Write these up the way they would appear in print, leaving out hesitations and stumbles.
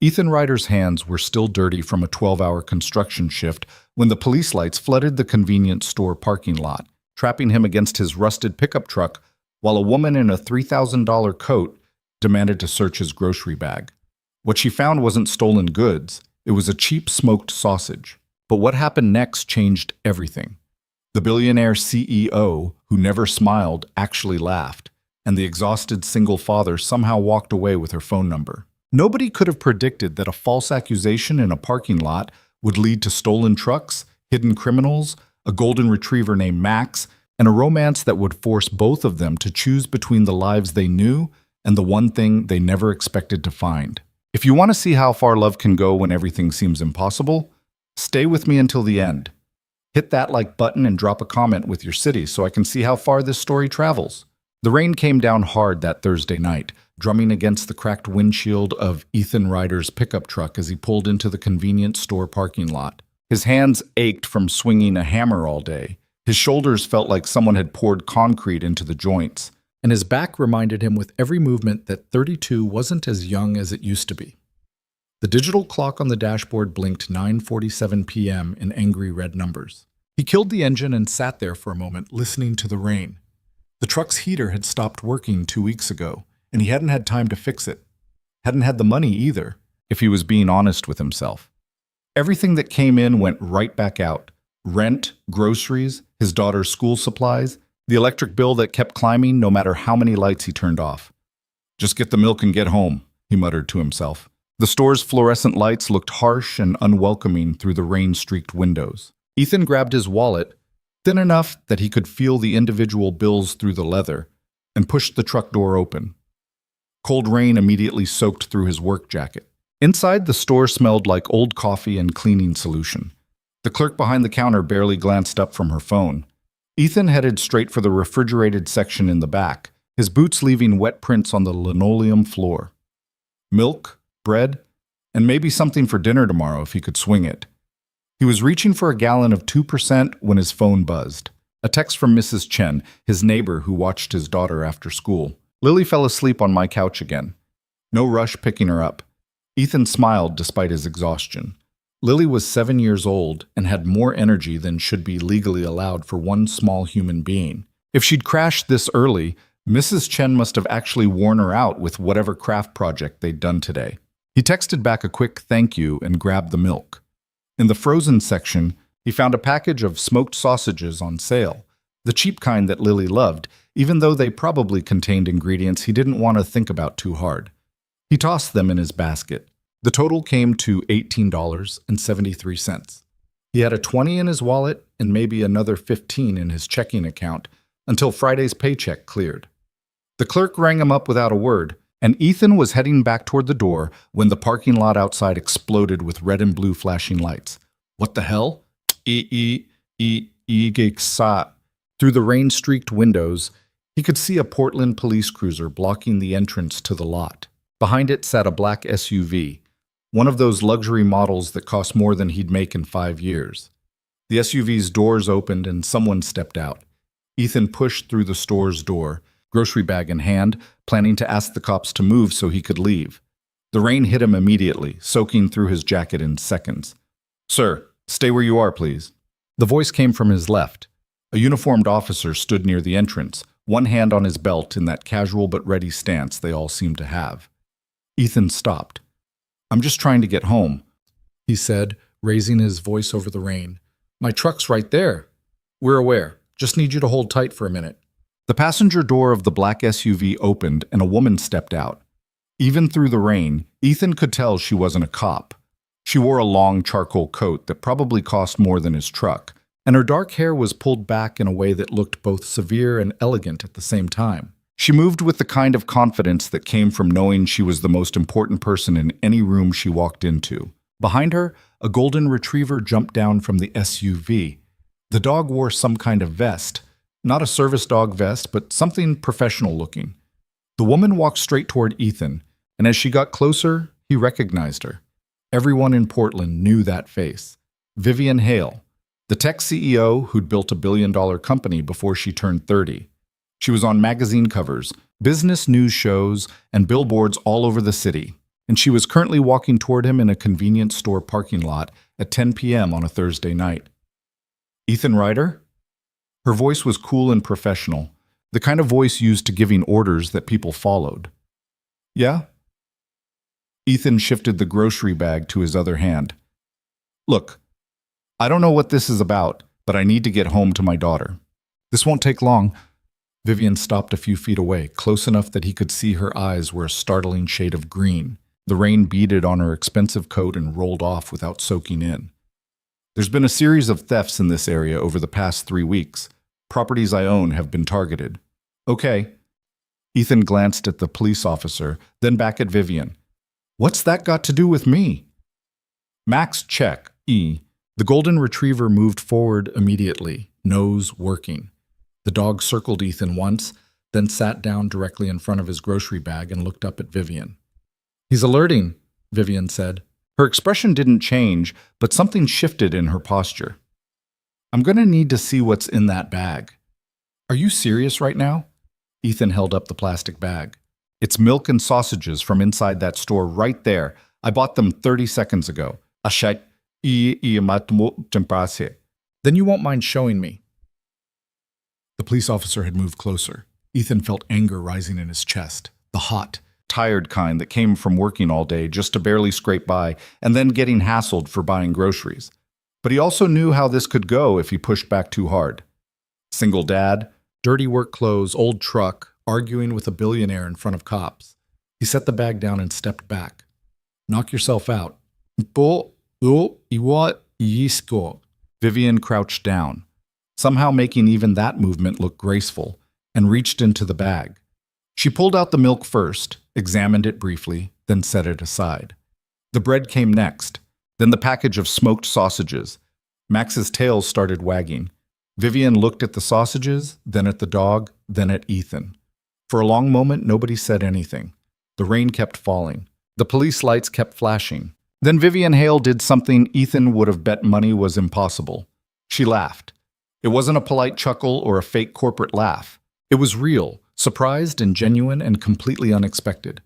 Ethan Ryder's hands were still dirty from a 12-hour construction shift when the police lights flooded the convenience store parking lot, trapping him against his rusted pickup truck while a woman in a $3,000 coat demanded to search his grocery bag. What she found wasn't stolen goods, it was a cheap smoked sausage. But what happened next changed everything. The billionaire CEO, who never smiled, actually laughed, and the exhausted single father somehow walked away with her phone number. Nobody could have predicted that a false accusation in a parking lot would lead to stolen trucks, hidden criminals, a golden retriever named Max, and a romance that would force both of them to choose between the lives they knew and the one thing they never expected to find. If you want to see how far love can go when everything seems impossible, stay with me until the end. Hit that like button and drop a comment with your city so I can see how far this story travels. The rain came down hard that Thursday night, drumming against the cracked windshield of Ethan Ryder's pickup truck as he pulled into the convenience store parking lot. His hands ached from swinging a hammer all day. His shoulders felt like someone had poured concrete into the joints, and his back reminded him with every movement that 32 wasn't as young as it used to be. The digital clock on the dashboard blinked 9:47 p.m. in angry red numbers. He killed the engine and sat there for a moment, listening to the rain. The truck's heater had stopped working 2 weeks ago, and he hadn't had time to fix it. Hadn't had the money either, if he was being honest with himself. Everything that came in went right back out. Rent, groceries, his daughter's school supplies, the electric bill that kept climbing no matter how many lights he turned off. "Just get the milk and get home," he muttered to himself. The store's fluorescent lights looked harsh and unwelcoming through the rain-streaked windows. Ethan grabbed his wallet, thin enough that he could feel the individual bills through the leather, and pushed the truck door open. Cold rain immediately soaked through his work jacket. Inside, the store smelled like old coffee and cleaning solution. The clerk behind the counter barely glanced up from her phone. Ethan headed straight for the refrigerated section in the back, his boots leaving wet prints on the linoleum floor. Milk, bread, and maybe something for dinner tomorrow if he could swing it. He was reaching for a gallon of 2% when his phone buzzed. A text from Mrs. Chen, his neighbor who watched his daughter after school. "Lily fell asleep on my couch again. No rush picking her up." Ethan smiled despite his exhaustion. Lily was 7 years old and had more energy than should be legally allowed for one small human being. If she'd crashed this early, Mrs. Chen must have actually worn her out with whatever craft project they'd done today. He texted back a quick thank you and grabbed the milk. In the frozen section, he found a package of smoked sausages on sale, the cheap kind that Lily loved, even though they probably contained ingredients he didn't want to think about too hard. He tossed them in his basket. The total came to $18.73. He had a 20 in his wallet and maybe another 15 in his checking account until Friday's paycheck cleared. The clerk rang him up without a word, and Ethan was heading back toward the door when the parking lot outside exploded with red and blue flashing lights. What the hell? Through the rain-streaked windows, he could see a Portland police cruiser blocking the entrance to the lot. Behind it sat a black SUV, one of those luxury models that cost more than he'd make in 5 years. The SUV's doors opened and someone stepped out. Ethan pushed through the store's door, grocery bag in hand, planning to ask the cops to move so he could leave. The rain hit him immediately, soaking through his jacket in seconds. "Sir, stay where you are, please." The voice came from his left. A uniformed officer stood near the entrance, one hand on his belt in that casual but ready stance they all seemed to have. Ethan stopped. "I'm just trying to get home," he said, raising his voice over the rain. "My truck's right there." "We're aware. Just need you to hold tight for a minute." The passenger door of the black SUV opened and a woman stepped out. Even through the rain, Ethan could tell she wasn't a cop. She wore a long charcoal coat that probably cost more than his truck, and her dark hair was pulled back in a way that looked both severe and elegant at the same time. She moved with the kind of confidence that came from knowing she was the most important person in any room she walked into. Behind her, a golden retriever jumped down from the SUV. The dog wore some kind of vest. Not a service dog vest, but something professional looking. The woman walked straight toward Ethan, and as she got closer, he recognized her. Everyone in Portland knew that face. Vivian Hale, the tech CEO who'd built a billion-dollar company before she turned 30. She was on magazine covers, business news shows, and billboards all over the city. and she was currently walking toward him in a convenience store parking lot at 10 p.m. on a Thursday night. Ethan Ryder? Her voice was cool and professional, the kind of voice used to giving orders that people followed. Yeah? Ethan shifted the grocery bag to his other hand. Look, I don't know what this is about, but I need to get home to my daughter. This won't take long. Vivian stopped a few feet away, close enough that he could see her eyes were a startling shade of green. The rain beaded on her expensive coat and rolled off without soaking in. There's been a series of thefts in this area over the past 3 weeks. Properties I own have been targeted. Okay. Ethan glanced at the police officer, then back at Vivian. What's that got to do with me? Max, check. E. The golden retriever moved forward immediately, nose working. The dog circled Ethan once, then sat down directly in front of his grocery bag and looked up at Vivian. He's alerting, Vivian said. Her expression didn't change, but something shifted in her posture. I'm going to need to see what's in that bag. Are you serious right now? Ethan held up the plastic bag. It's milk and sausages from inside that store right there. I bought them 30 seconds ago. Then you won't mind showing me. The police officer had moved closer. Ethan felt anger rising in his chest, the hot, tired kind that came from working all day just to barely scrape by and then getting hassled for buying groceries. But he also knew how this could go if he pushed back too hard. Single dad, dirty work clothes, old truck, arguing with a billionaire in front of cops. He set the bag down and stepped back. Knock yourself out. Vivian crouched down, somehow making even that movement look graceful, and reached into the bag. She pulled out the milk first, examined it briefly, then set it aside. The bread came next, then the package of smoked sausages. Max's tail started wagging. Vivian looked at the sausages, then at the dog, then at Ethan. For a long moment, nobody said anything. The rain kept falling. The police lights kept flashing. Then Vivian Hale did something Ethan would have bet money was impossible. She laughed. It wasn't a polite chuckle or a fake corporate laugh. It was real, surprised and genuine and completely unexpected.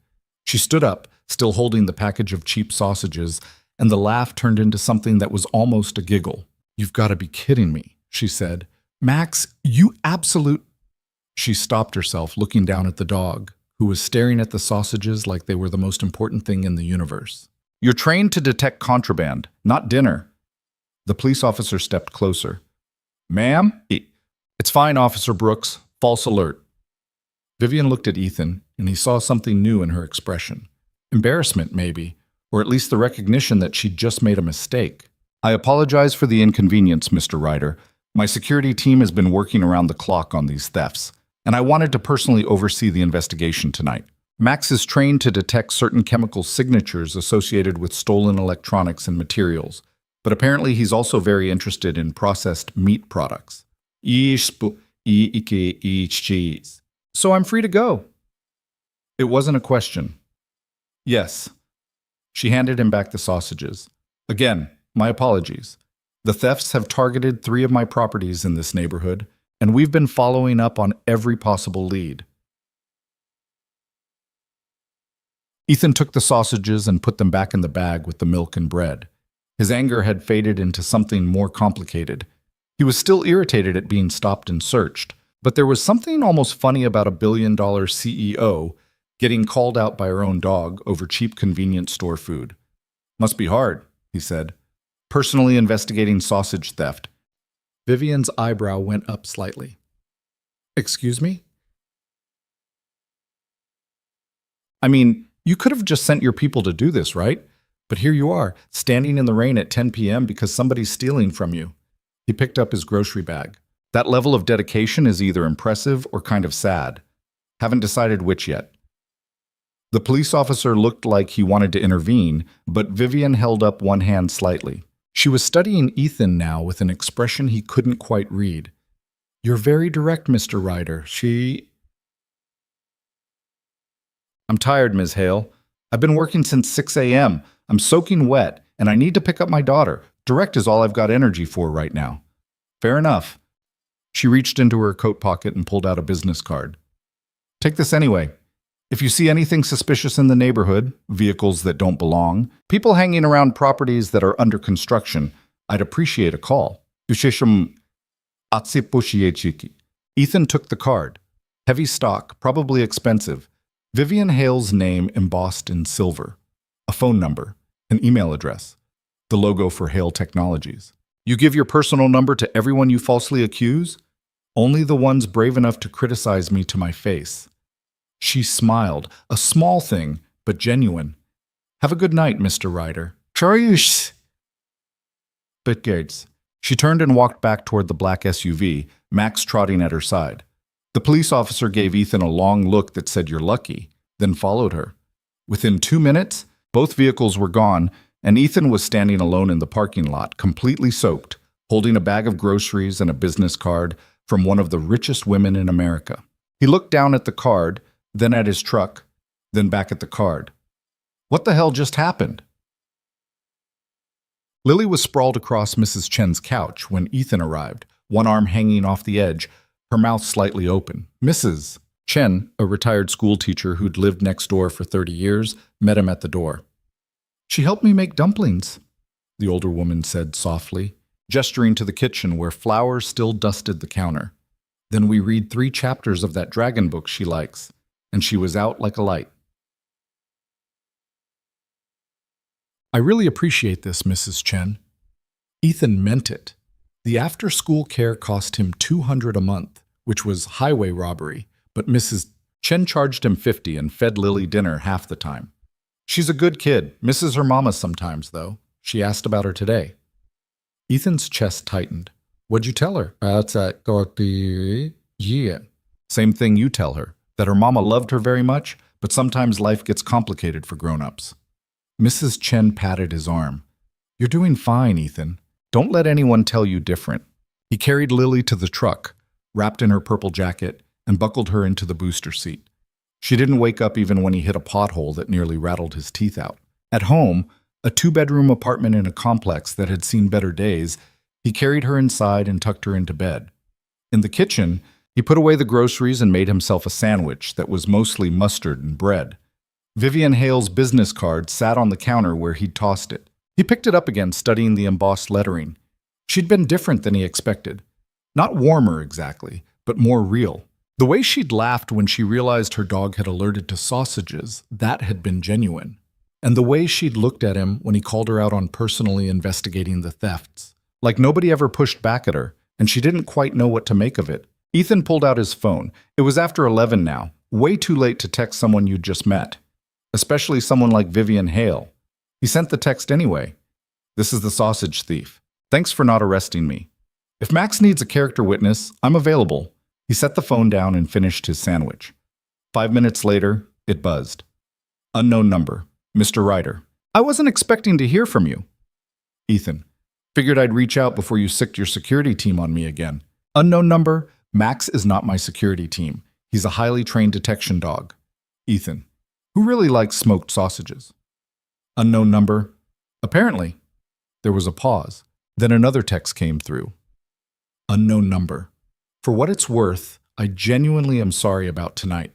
She stood up, still holding the package of cheap sausages, and the laugh turned into something that was almost a giggle. You've got to be kidding me, she said. Max, you absolute... She stopped herself, looking down at the dog, who was staring at the sausages like they were the most important thing in the universe. You're trained to detect contraband, not dinner. The police officer stepped closer. Ma'am? It's fine, Officer Brooks. False alert. Vivian looked at Ethan, and he saw something new in her expression. Embarrassment, maybe, or at least the recognition that she'd just made a mistake. I apologize for the inconvenience, Mr. Ryder. My security team has been working around the clock on these thefts, and I wanted to personally oversee the investigation tonight. Max is trained to detect certain chemical signatures associated with stolen electronics and materials, but apparently he's also very interested in processed meat products. So I'm free to go. It wasn't a question. Yes. She handed him back the sausages. Again, my apologies. The thefts have targeted 3 of my properties in this neighborhood, and we've been following up on every possible lead. Ethan took the sausages and put them back in the bag with the milk and bread. His anger had faded into something more complicated. He was still irritated at being stopped and searched, but there was something almost funny about a billion-dollar CEO getting called out by her own dog over cheap convenience store food. Must be hard, he said. Personally investigating sausage theft. Vivian's eyebrow went up slightly. Excuse me? I mean, you could have just sent your people to do this, right? But here you are, standing in the rain at 10 p.m. because somebody's stealing from you. He picked up his grocery bag. That level of dedication is either impressive or kind of sad. Haven't decided which yet. The police officer looked like he wanted to intervene, but Vivian held up one hand slightly. She was studying Ethan now with an expression he couldn't quite read. You're very direct, Mr. Ryder. I'm tired, Ms. Hale. I've been working since 6 a.m. I'm soaking wet, and I need to pick up my daughter. Direct is all I've got energy for right now. Fair enough. She reached into her coat pocket and pulled out a business card. Take this anyway. If you see anything suspicious in the neighborhood, vehicles that don't belong, people hanging around properties that are under construction, I'd appreciate a call. Ethan took the card. Heavy stock, probably expensive. Vivian Hale's name embossed in silver. A phone number, an email address, the logo for Hale Technologies. You give your personal number to everyone you falsely accuse? Only the ones brave enough to criticize me to my face. She smiled, a small thing, but genuine. Have a good night, Mr. Ryder. Curious. Bitgates. She turned and walked back toward the black SUV, Max trotting at her side. The police officer gave Ethan a long look that said, "You're lucky," then followed her. Within 2 minutes, both vehicles were gone, and Ethan was standing alone in the parking lot, completely soaked, holding a bag of groceries and a business card from one of the richest women in America. He looked down at the card, then at his truck, then back at the card. What the hell just happened? Lily was sprawled across Mrs. Chen's couch when Ethan arrived, one arm hanging off the edge, her mouth slightly open. Mrs. Chen, a retired school teacher who'd lived next door for 30 years, met him at the door. "She helped me make dumplings," the older woman said softly, gesturing to the kitchen where flowers still dusted the counter. "Then we read 3 chapters of that dragon book she likes, and she was out like a light." "I really appreciate this, Mrs. Chen." Ethan meant it. The after-school care cost him $200 a month, which was highway robbery, but Mrs. Chen charged him $50 and fed Lily dinner half the time. "She's a good kid, misses her mama sometimes, though. She asked about her today." Ethan's chest tightened. "What'd you tell her?" "Yeah. Same thing you tell her, that her mama loved her very much, but sometimes life gets complicated for grown-ups." Mrs. Chen patted his arm. "You're doing fine, Ethan. Don't let anyone tell you different." He carried Lily to the truck, wrapped in her purple jacket, and buckled her into the booster seat. She didn't wake up even when he hit a pothole that nearly rattled his teeth out. At home, a 2-bedroom apartment in a complex that had seen better days, he carried her inside and tucked her into bed. In the kitchen, he put away the groceries and made himself a sandwich that was mostly mustard and bread. Vivian Hale's business card sat on the counter where he'd tossed it. He picked it up again, studying the embossed lettering. She'd been different than he expected. Not warmer exactly, but more real. The way she'd laughed when she realized her dog had alerted to sausages, that had been genuine. And the way she'd looked at him when he called her out on personally investigating the thefts. Like nobody ever pushed back at her, and she didn't quite know what to make of it. Ethan pulled out his phone. It was after 11 now, way too late to text someone you'd just met. Especially someone like Vivian Hale. He sent the text anyway. "This is the sausage thief. Thanks for not arresting me. If Max needs a character witness, I'm available." He set the phone down and finished his sandwich. 5 minutes later, it buzzed. "Unknown number. Mr. Ryder. I wasn't expecting to hear from you." Ethan. "Figured I'd reach out before you sicked your security team on me again." "Unknown number. Max is not my security team. He's a highly trained detection dog." Ethan. "Who really likes smoked sausages?" Unknown number. "Apparently." There was a pause. Then another text came through. Unknown number. "For what it's worth, I genuinely am sorry about tonight.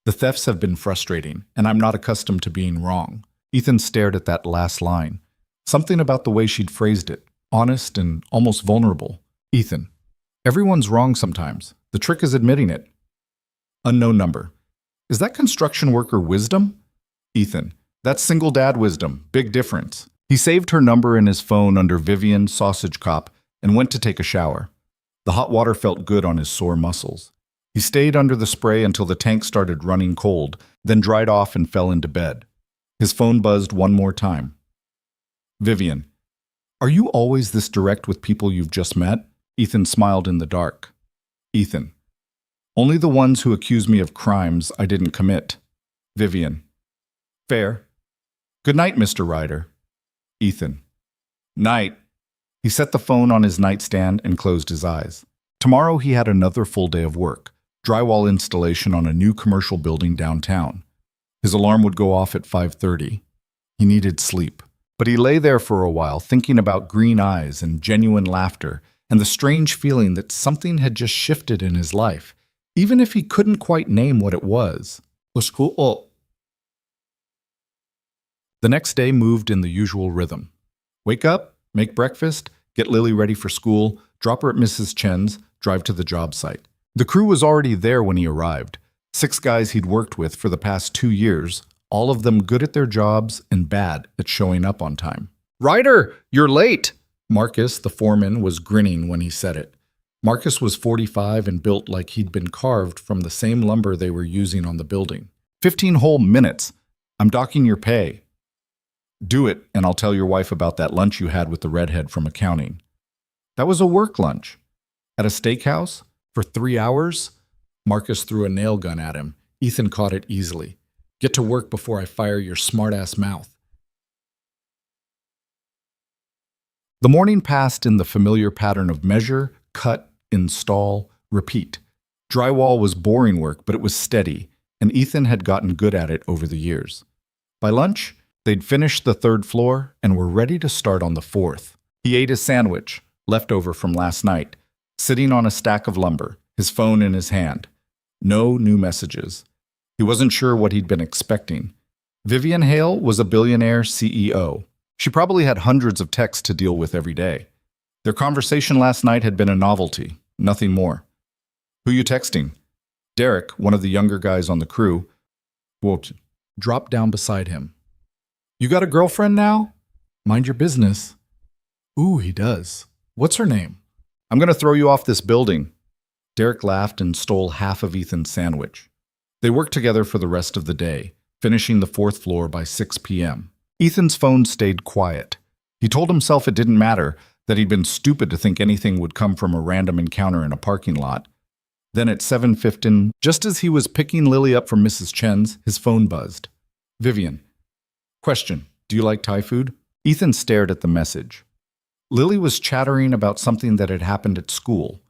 The thefts have been frustrating, and I'm not accustomed to being wrong." Ethan stared at that last line. Something about the way she'd phrased it, honest and almost vulnerable. Ethan. "Everyone's wrong sometimes. The trick is admitting it." Unknown number. "Is that construction worker wisdom?" Ethan. "That's single dad wisdom. Big difference." He saved her number in his phone under Vivian Sausage Cop and went to take a shower. The hot water felt good on his sore muscles. He stayed under the spray until the tank started running cold, then dried off and fell into bed. His phone buzzed one more time. Vivian. "Are you always this direct with people you've just met?" Ethan smiled in the dark. Ethan. "Only the ones who accuse me of crimes I didn't commit." Vivian. "Fair. Good night, Mr. Ryder." Ethan. "Night." He set the phone on his nightstand and closed his eyes. Tomorrow he had another full day of work, drywall installation on a new commercial building downtown. His alarm would go off at 5:30. He needed sleep. But he lay there for a while, thinking about green eyes and genuine laughter, and the strange feeling that something had just shifted in his life, even if he couldn't quite name what it was. The next day moved in the usual rhythm. Wake up, make breakfast, get Lily ready for school, drop her at Mrs. Chen's, drive to the job site. The crew was already there when he arrived. 6 guys he'd worked with for the past 2 years, all of them good at their jobs and bad at showing up on time. "Ryder, you're late!" Marcus, the foreman, was grinning when he said it. Marcus was 45 and built like he'd been carved from the same lumber they were using on the building. 15 whole minutes. I'm docking your pay. Do it, and I'll tell your wife about that lunch you had with the redhead from accounting. That was a work lunch. At a steakhouse? For 3 hours? Marcus threw a nail gun at him. Ethan caught it easily. Get to work before I fire your smart-ass mouth. The morning passed in the familiar pattern of measure, cut, install, repeat. Drywall was boring work, but it was steady, and Ethan had gotten good at it over the years. By lunch, they'd finished the 3rd floor and were ready to start on the 4th. He ate his sandwich, left over from last night, sitting on a stack of lumber, his phone in his hand. No new messages. He wasn't sure what he'd been expecting. Vivian Hale was a billionaire CEO. She probably had hundreds of texts to deal with every day. Their conversation last night had been a novelty, nothing more. "Who you texting?" Derek, one of the younger guys on the crew, dropped down beside him. "You got a girlfriend now?" "Mind your business." "Ooh, he does. What's her name?" "I'm going to throw you off this building." Derek laughed and stole half of Ethan's sandwich. They worked together for the rest of the day, finishing the 4th floor by 6 p.m. Ethan's phone stayed quiet. He told himself it didn't matter, that he'd been stupid to think anything would come from a random encounter in a parking lot. Then at 7:15, just as he was picking Lily up from Mrs. Chen's, his phone buzzed. "Vivian. Question, do you like Thai food?" Ethan stared at the message. Lily was chattering about something that had happened at school,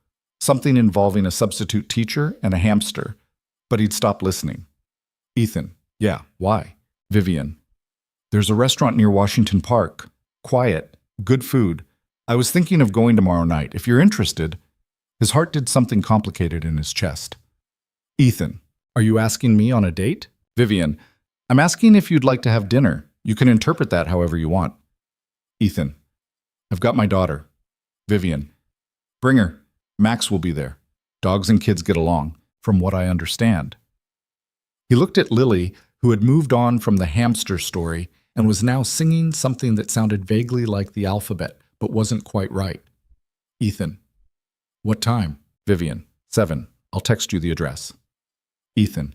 something involving a substitute teacher and a hamster, but he'd stopped listening. Ethan. "Yeah, why?" Vivian. "There's a restaurant near Washington Park. Quiet. Good food. I was thinking of going tomorrow night. If you're interested." His heart did something complicated in his chest. Ethan. "Are you asking me on a date?" Vivian. "I'm asking if you'd like to have dinner. You can interpret that however you want." Ethan. "I've got my daughter." Vivian. "Bring her. Max will be there. Dogs and kids get along, from what I understand." He looked at Lily, who had moved on from the hamster story and was now singing something that sounded vaguely like the alphabet, but wasn't quite right. Ethan. "What time?" Vivian. 7. I'll text you the address. Ethan.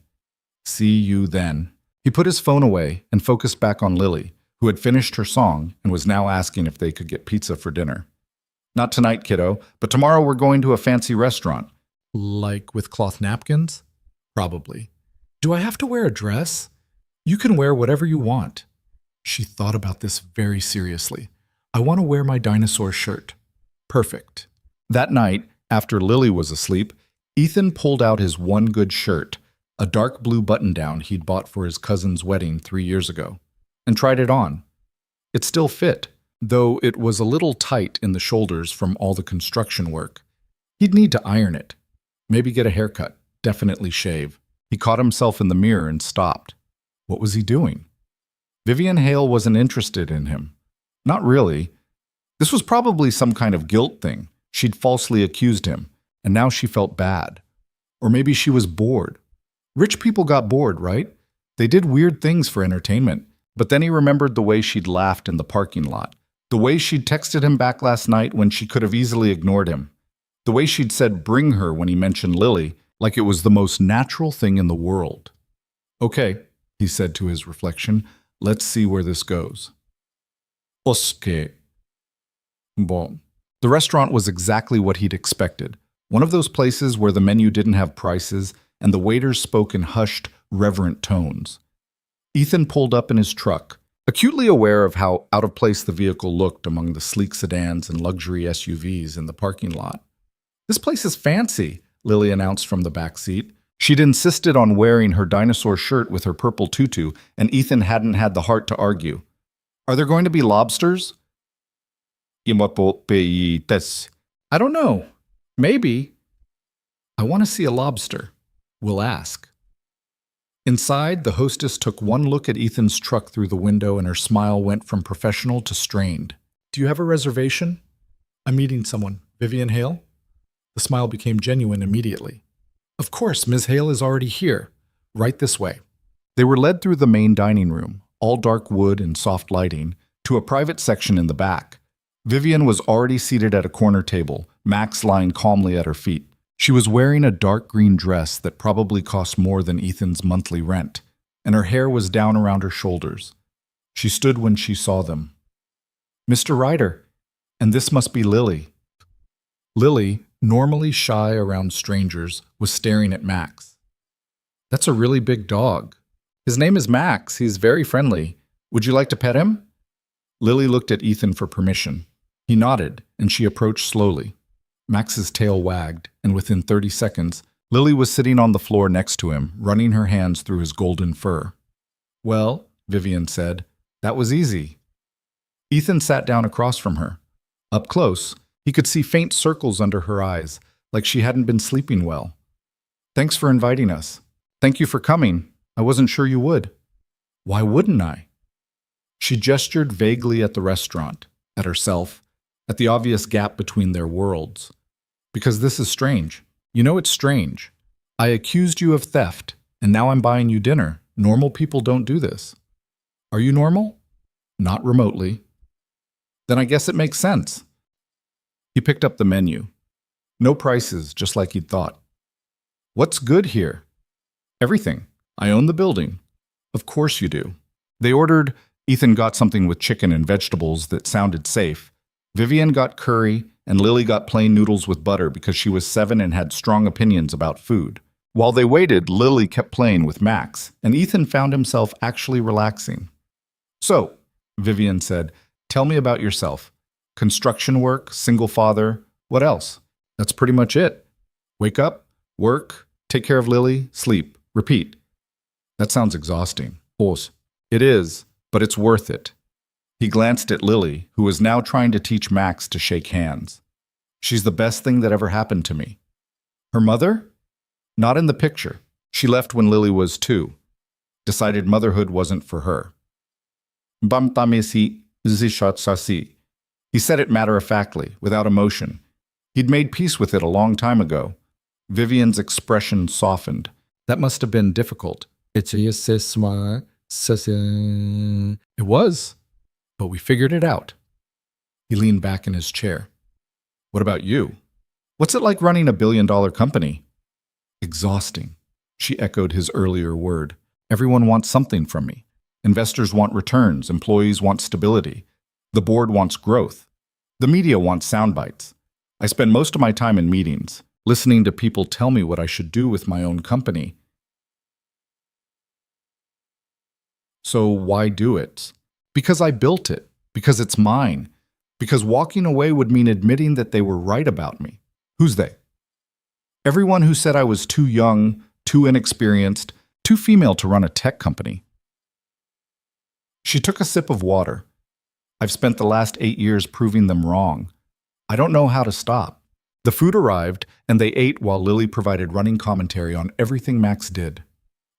"See you then." He put his phone away and focused back on Lily, who had finished her song and was now asking if they could get pizza for dinner. "Not tonight, kiddo, but tomorrow we're going to a fancy restaurant." "Like with cloth napkins?" "Probably." "Do I have to wear a dress?" "You can wear whatever you want." She thought about this very seriously. "I want to wear my dinosaur shirt." Perfect. That night, after Lily was asleep, Ethan pulled out his one good shirt, a dark blue button-down he'd bought for his cousin's wedding 3 years ago, and tried it on. It still fit, though it was a little tight in the shoulders from all the construction work. He'd need to iron it. Maybe get a haircut, definitely shave. He caught himself in the mirror and stopped. What was he doing? Vivian Hale wasn't interested in him. Not really. This was probably some kind of guilt thing. She'd falsely accused him, and now she felt bad. Or maybe she was bored. Rich people got bored, right? They did weird things for entertainment. But then he remembered the way she'd laughed in the parking lot. The way she'd texted him back last night when she could have easily ignored him. The way she'd said bring her when he mentioned Lily, like it was the most natural thing in the world. Okay, he said to his reflection, let's see where this goes. Okay. Bon. The restaurant was exactly what he'd expected. One of those places where the menu didn't have prices and the waiters spoke in hushed, reverent tones. Ethan pulled up in his truck, acutely aware of how out of place the vehicle looked among the sleek sedans and luxury SUVs in the parking lot. This place is fancy, Lily announced from the back seat. She'd insisted on wearing her dinosaur shirt with her purple tutu, and Ethan hadn't had the heart to argue. Are there going to be lobsters? I don't know. Maybe. I want to see a lobster. We'll ask. Inside, the hostess took one look at Ethan's truck through the window and her smile went from professional to strained. Do you have a reservation? I'm meeting someone. Vivian Hale? The smile became genuine immediately. Of course, Ms. Hale is already here. Right this way. They were led through the main dining room, all dark wood and soft lighting, to a private section in the back. Vivian was already seated at a corner table, Max lying calmly at her feet. She was wearing a dark green dress that probably cost more than Ethan's monthly rent, and her hair was down around her shoulders. She stood when she saw them. Mr. Ryder, and this must be Lily. Lily, normally shy around strangers, was staring at Max. That's a really big dog. His name is Max. He's very friendly. Would you like to pet him? Lily looked at Ethan for permission. He nodded, and she approached slowly. Max's tail wagged, and within 30 seconds, Lily was sitting on the floor next to him, running her hands through his golden fur. Well, Vivian said, that was easy. Ethan sat down across from her. Up close, he could see faint circles under her eyes, like she hadn't been sleeping well. Thanks for inviting us. Thank you for coming. I wasn't sure you would. Why wouldn't I? She gestured vaguely at the restaurant, at herself, at the obvious gap between their worlds. Because this is strange. You know it's strange. I accused you of theft, and now I'm buying you dinner. Normal people don't do this. Are you normal? Not remotely. Then I guess it makes sense. He picked up the menu. No prices, just like he'd thought. What's good here? Everything. I own the building. Of course you do. They ordered. Ethan got something with chicken and vegetables that sounded safe. Vivian got curry, and Lily got plain noodles with butter because she was 7 and had strong opinions about food. While they waited, Lily kept playing with Max, and Ethan found himself actually relaxing. So, Vivian said, tell me about yourself. Construction work, single father, what else? That's pretty much it. Wake up, work, take care of Lily, sleep, repeat. That sounds exhausting. Pause. It is, but it's worth it. He glanced at Lily, who was now trying to teach Max to shake hands. She's the best thing that ever happened to me. Her mother? Not in the picture. She left when Lily was 2. Decided motherhood wasn't for her. Bamtamesi zishatsasi. He said it matter-of-factly, without emotion. He'd made peace with it a long time ago. Vivian's expression softened. That must have been difficult. It was, but we figured it out. He leaned back in his chair. What about you? What's it like running a billion-dollar company? Exhausting. She echoed his earlier word. Everyone wants something from me. Investors want returns. Employees want stability. The board wants growth. The media wants sound bites. I spend most of my time in meetings, listening to people tell me what I should do with my own company. So why do it? Because I built it. Because it's mine. Because walking away would mean admitting that they were right about me. Who's they? Everyone who said I was too young, too inexperienced, too female to run a tech company. She took a sip of water. I've spent the last 8 years proving them wrong. I don't know how to stop. The food arrived, and they ate while Lily provided running commentary on everything Max did.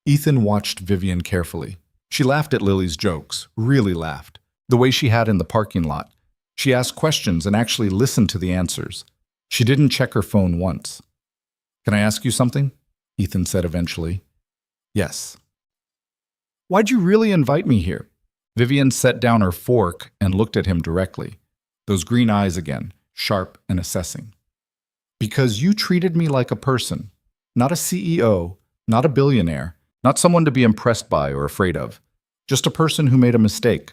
Ethan watched Vivian carefully. She laughed at Lily's jokes, really laughed, the way she had in the parking lot. She asked questions and actually listened to the answers. She didn't check her phone once. Can I ask you something? Ethan said eventually. Yes. Why'd you really invite me here? Vivian set down her fork and looked at him directly, those green eyes again, sharp and assessing. Because you treated me like a person, not a CEO, not a billionaire, not someone to be impressed by or afraid of, just a person who made a mistake.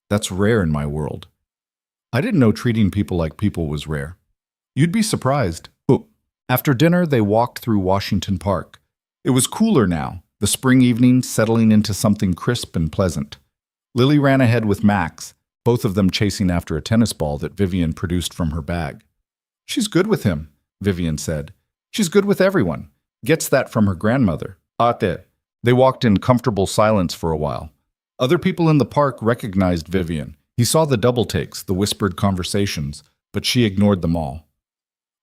That's rare in my world. I didn't know treating people like people was rare. You'd be surprised. Oh. After dinner, they walked through Washington Park. It was cooler now, the spring evening settling into something crisp and pleasant. Lily ran ahead with Max, both of them chasing after a tennis ball that Vivian produced from her bag. She's good with him, Vivian said. She's good with everyone. Gets that from her grandmother. Ate. They walked in comfortable silence for a while. Other people in the park recognized Vivian. He saw the double takes, the whispered conversations, but she ignored them all.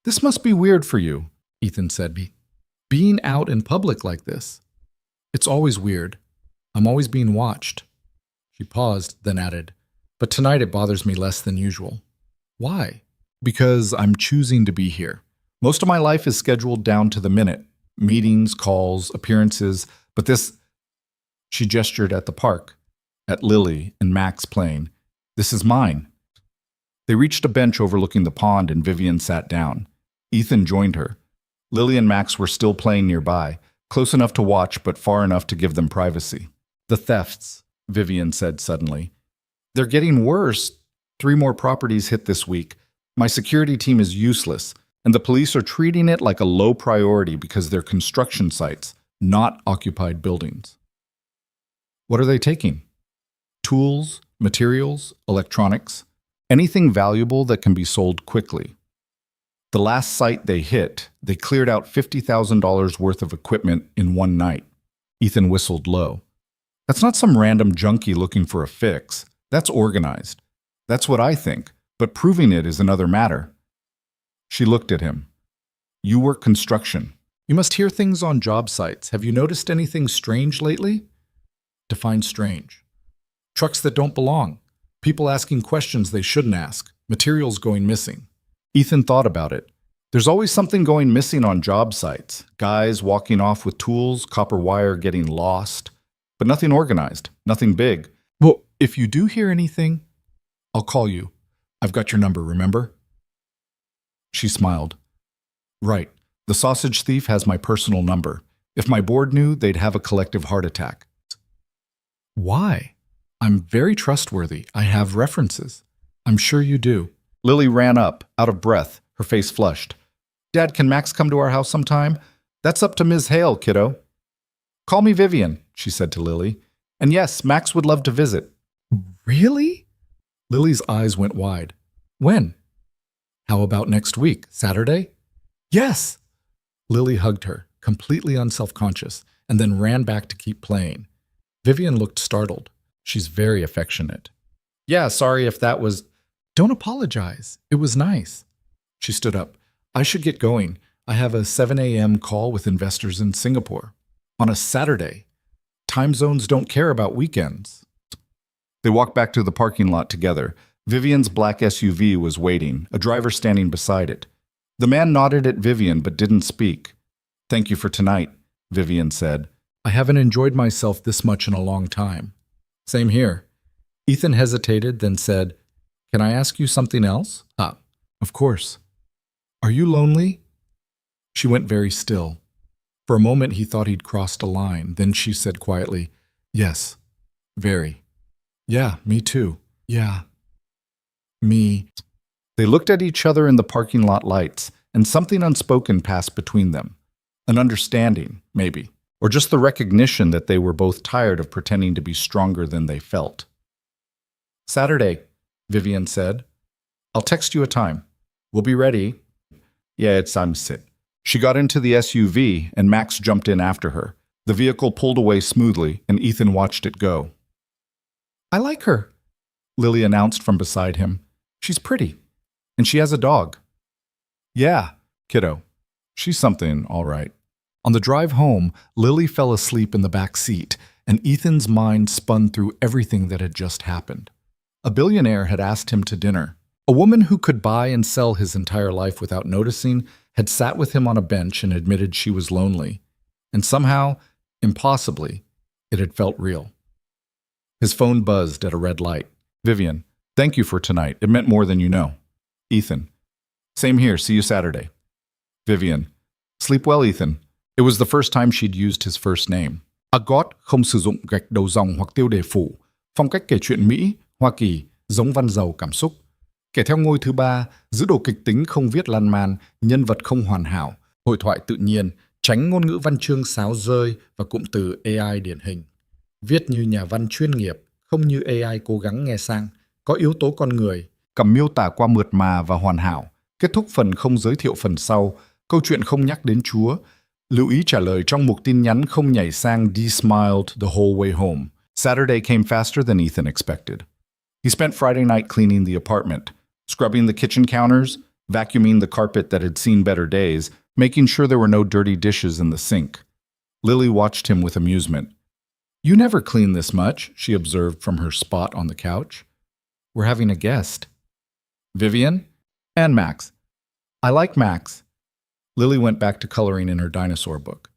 This must be weird for you, Ethan said. Being out in public like this. It's always weird. I'm always being watched. She paused, then added, but tonight it bothers me less than usual. Why? Because I'm choosing to be here. Most of my life is scheduled down to the minute. Meetings, calls, appearances, but this... She gestured at the park, at Lily and Max playing. This is mine. They reached a bench overlooking the pond and Vivian sat down. Ethan joined her. Lily and Max were still playing nearby, close enough to watch but far enough to give them privacy. The thefts, Vivian said suddenly. They're getting worse. 3 more properties hit this week. My security team is useless, and the police are treating it like a low priority because they're construction sites, not occupied buildings. What are they taking? Tools, materials, electronics, anything valuable that can be sold quickly. The last site they hit, they cleared out $50,000 worth of equipment in one night. Ethan whistled low. That's not some random junkie looking for a fix. That's organized. That's what I think, but proving it is another matter. She looked at him. You work construction. You must hear things on job sites. Have you noticed anything strange lately? Define strange. Trucks that don't belong. People asking questions they shouldn't ask. Materials going missing. Ethan thought about it. There's always something going missing on job sites. Guys walking off with tools, copper wire getting lost. But nothing organized, nothing big. Well, if you do hear anything, I'll call you. I've got your number, remember? She smiled. Right. The sausage thief has my personal number. If my board knew, they'd have a collective heart attack. Why? I'm very trustworthy. I have references. I'm sure you do. Lily ran up, out of breath, her face flushed. Dad, can Max come to our house sometime? That's up to Ms. Hale, kiddo. Call me Vivian, she said to Lily. And yes, Max would love to visit. Really? Lily's eyes went wide. When? How about next week, Saturday? Yes! Lily hugged her, completely unselfconscious, and then ran back to keep playing. Vivian looked startled. She's very affectionate. Yeah, sorry if that was... Don't apologize. It was nice. She stood up. I should get going. I have a 7 a.m. call with investors in Singapore. On a Saturday. Time zones don't care about weekends. They walked back to the parking lot together. Vivian's black SUV was waiting, a driver standing beside it. The man nodded at Vivian but didn't speak. Thank you for tonight, Vivian said. I haven't enjoyed myself this much in a long time. Same here. Ethan hesitated, then said, Can I ask you something else? Of course. Are you lonely? She went very still. For a moment he thought he'd crossed a line. Then she said quietly, Yes, very. Yeah, me too. Yeah. Me. They looked at each other in the parking lot lights, and something unspoken passed between them. An understanding, maybe. Or just the recognition that they were both tired of pretending to be stronger than they felt. Saturday, Vivian said. I'll text you a time. We'll be ready. Yeah, it's sit. She got into the SUV, and Max jumped in after her. The vehicle pulled away smoothly, and Ethan watched it go. I like her, Lily announced from beside him. She's pretty, and she has a dog. Yeah, kiddo. She's something, all right. On the drive home, Lily fell asleep in the back seat, and Ethan's mind spun through everything that had just happened. A billionaire had asked him to dinner. A woman who could buy and sell his entire life without noticing had sat with him on a bench and admitted she was lonely. And somehow, impossibly, it had felt real. His phone buzzed at a red light. Vivian, thank you for tonight. It meant more than you know. Ethan, same here. See you Saturday. Vivian, sleep well, Ethan. It was the first time she'd used his first name. Agot không sử dụng gạch đầu dòng hoặc tiêu đề phụ. Phong cách kể chuyện Mỹ, Hoa Kỳ, giống văn giàu cảm xúc. Kể theo ngôi thứ 3, giữ đồ kịch tính không viết lan man, nhân vật không hoàn hảo, hội thoại tự nhiên, tránh ngôn ngữ văn chương sáo rơi và cụm từ AI điển hình. Viết như nhà văn chuyên nghiệp, không như AI cố gắng nghe sang, có yếu tố con người. Cầm miêu tả qua mượt mà và hoàn hảo. Kết thúc phần không giới thiệu phần sau, câu chuyện không nhắc đến Chúa. Lưu ý trả lời trong mục tin nhắn không nhảy sang "Dee smiled the whole way home." Saturday came faster than Ethan expected. He spent Friday night cleaning the apartment, scrubbing the kitchen counters, vacuuming the carpet that had seen better days, making sure there were no dirty dishes in the sink. Lily watched him with amusement. You never clean this much, she observed from her spot on the couch. We're having a guest. Vivian? And Max. I like Max. Lily went back to coloring in her dinosaur book.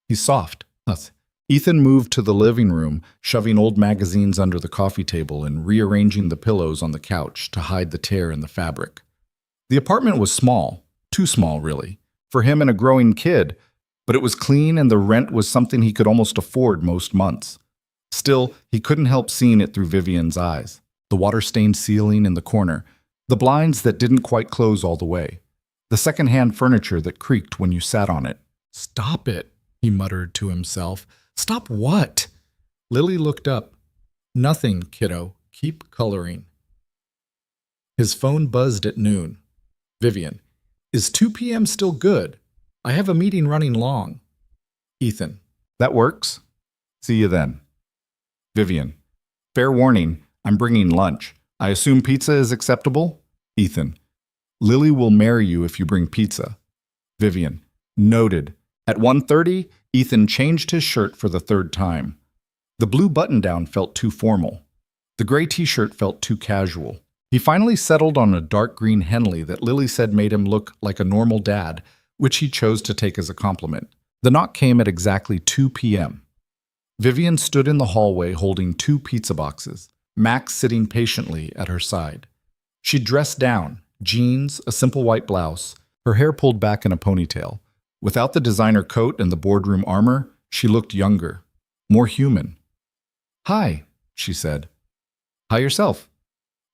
He's soft. Us. Ethan moved to the living room, shoving old magazines under the coffee table and rearranging the pillows on the couch to hide the tear in the fabric. The apartment was small, too small, really, for him and a growing kid, but it was clean and the rent was something he could almost afford most months. Still, he couldn't help seeing it through Vivian's eyes. The water-stained ceiling in the corner, the blinds that didn't quite close all the way, the second-hand furniture that creaked when you sat on it. Stop it, he muttered to himself. Stop what? Lily looked up. Nothing, kiddo. Keep coloring. His phone buzzed at noon. Vivian. Is 2 p.m. still good? I have a meeting running long. Ethan. That works. See you then. Vivian. Fair warning, I'm bringing lunch. I assume pizza is acceptable? Ethan. Lily will marry you if you bring pizza. Vivian. Noted. At 1:30, Ethan changed his shirt for the third time. The blue button-down felt too formal. The gray t-shirt felt too casual. He finally settled on a dark green Henley that Lily said made him look like a normal dad, which he chose to take as a compliment. The knock came at exactly 2 p.m. Vivian stood in the hallway holding 2 pizza boxes, Max sitting patiently at her side. She dressed down, jeans, a simple white blouse, her hair pulled back in a ponytail. Without the designer coat and the boardroom armor, she looked younger, more human. Hi, she said. Hi yourself.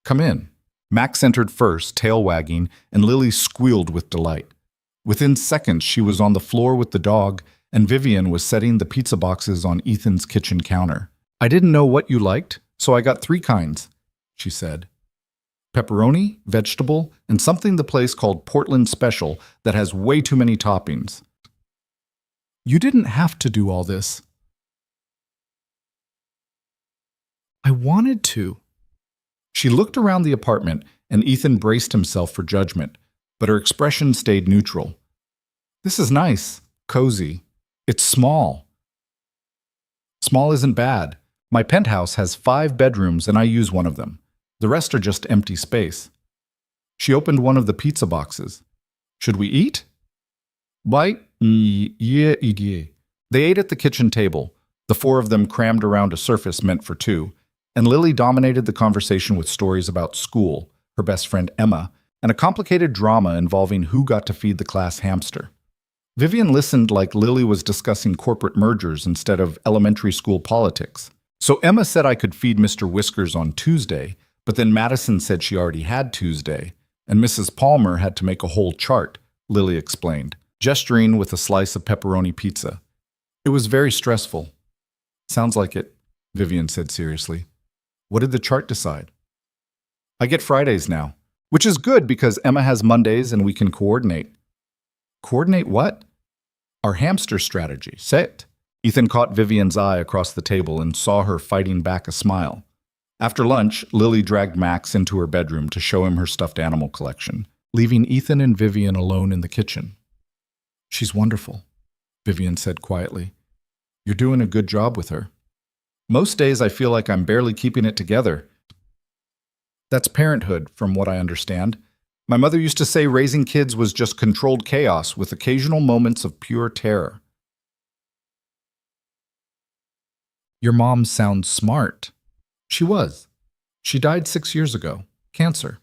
Come in. Max entered first, tail wagging, and Lily squealed with delight. Within seconds, she was on the floor with the dog, and Vivian was setting the pizza boxes on Ethan's kitchen counter. I didn't know what you liked, so I got 3 kinds, she said. Pepperoni, vegetable, and something the place called Portland Special that has way too many toppings. You didn't have to do all this. I wanted to. She looked around the apartment, and Ethan braced himself for judgment, but her expression stayed neutral. This is nice, cozy. It's small. Small isn't bad. My penthouse has 5 bedrooms, and I use one of them. The rest are just empty space. She opened one of the pizza boxes. Should we eat? Bite? Yeah, yeah. They ate at the kitchen table, the 4 of them crammed around a surface meant for 2, and Lily dominated the conversation with stories about school, her best friend Emma, and a complicated drama involving who got to feed the class hamster. Vivian listened like Lily was discussing corporate mergers instead of elementary school politics. So Emma said I could feed Mr. Whiskers on Tuesday, but then Madison said she already had Tuesday, and Mrs. Palmer had to make a whole chart, Lily explained, gesturing with a slice of pepperoni pizza. It was very stressful. Sounds like it, Vivian said seriously. What did the chart decide? I get Fridays now, which is good because Emma has Mondays and we can coordinate. Coordinate what? Our hamster strategy. Say it. Ethan caught Vivian's eye across the table and saw her fighting back a smile. After lunch, Lily dragged Max into her bedroom to show him her stuffed animal collection, leaving Ethan and Vivian alone in the kitchen. She's wonderful, Vivian said quietly. You're doing a good job with her. Most days I feel like I'm barely keeping it together. That's parenthood, from what I understand. My mother used to say raising kids was just controlled chaos with occasional moments of pure terror. Your mom sounds smart. She was. She died 6 years ago. Cancer.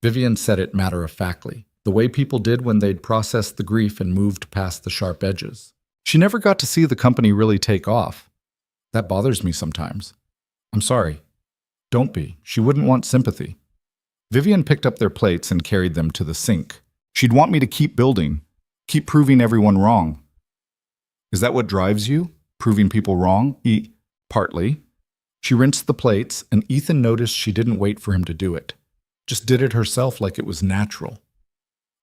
Vivian said it matter-of-factly, the way people did when they'd processed the grief and moved past the sharp edges. She never got to see the company really take off. That bothers me sometimes. I'm sorry. Don't be. She wouldn't want sympathy. Vivian picked up their plates and carried them to the sink. She'd want me to keep building, keep proving everyone wrong. Is that what drives you? Proving people wrong? Partly. She rinsed the plates, and Ethan noticed she didn't wait for him to do it. Just did it herself like it was natural.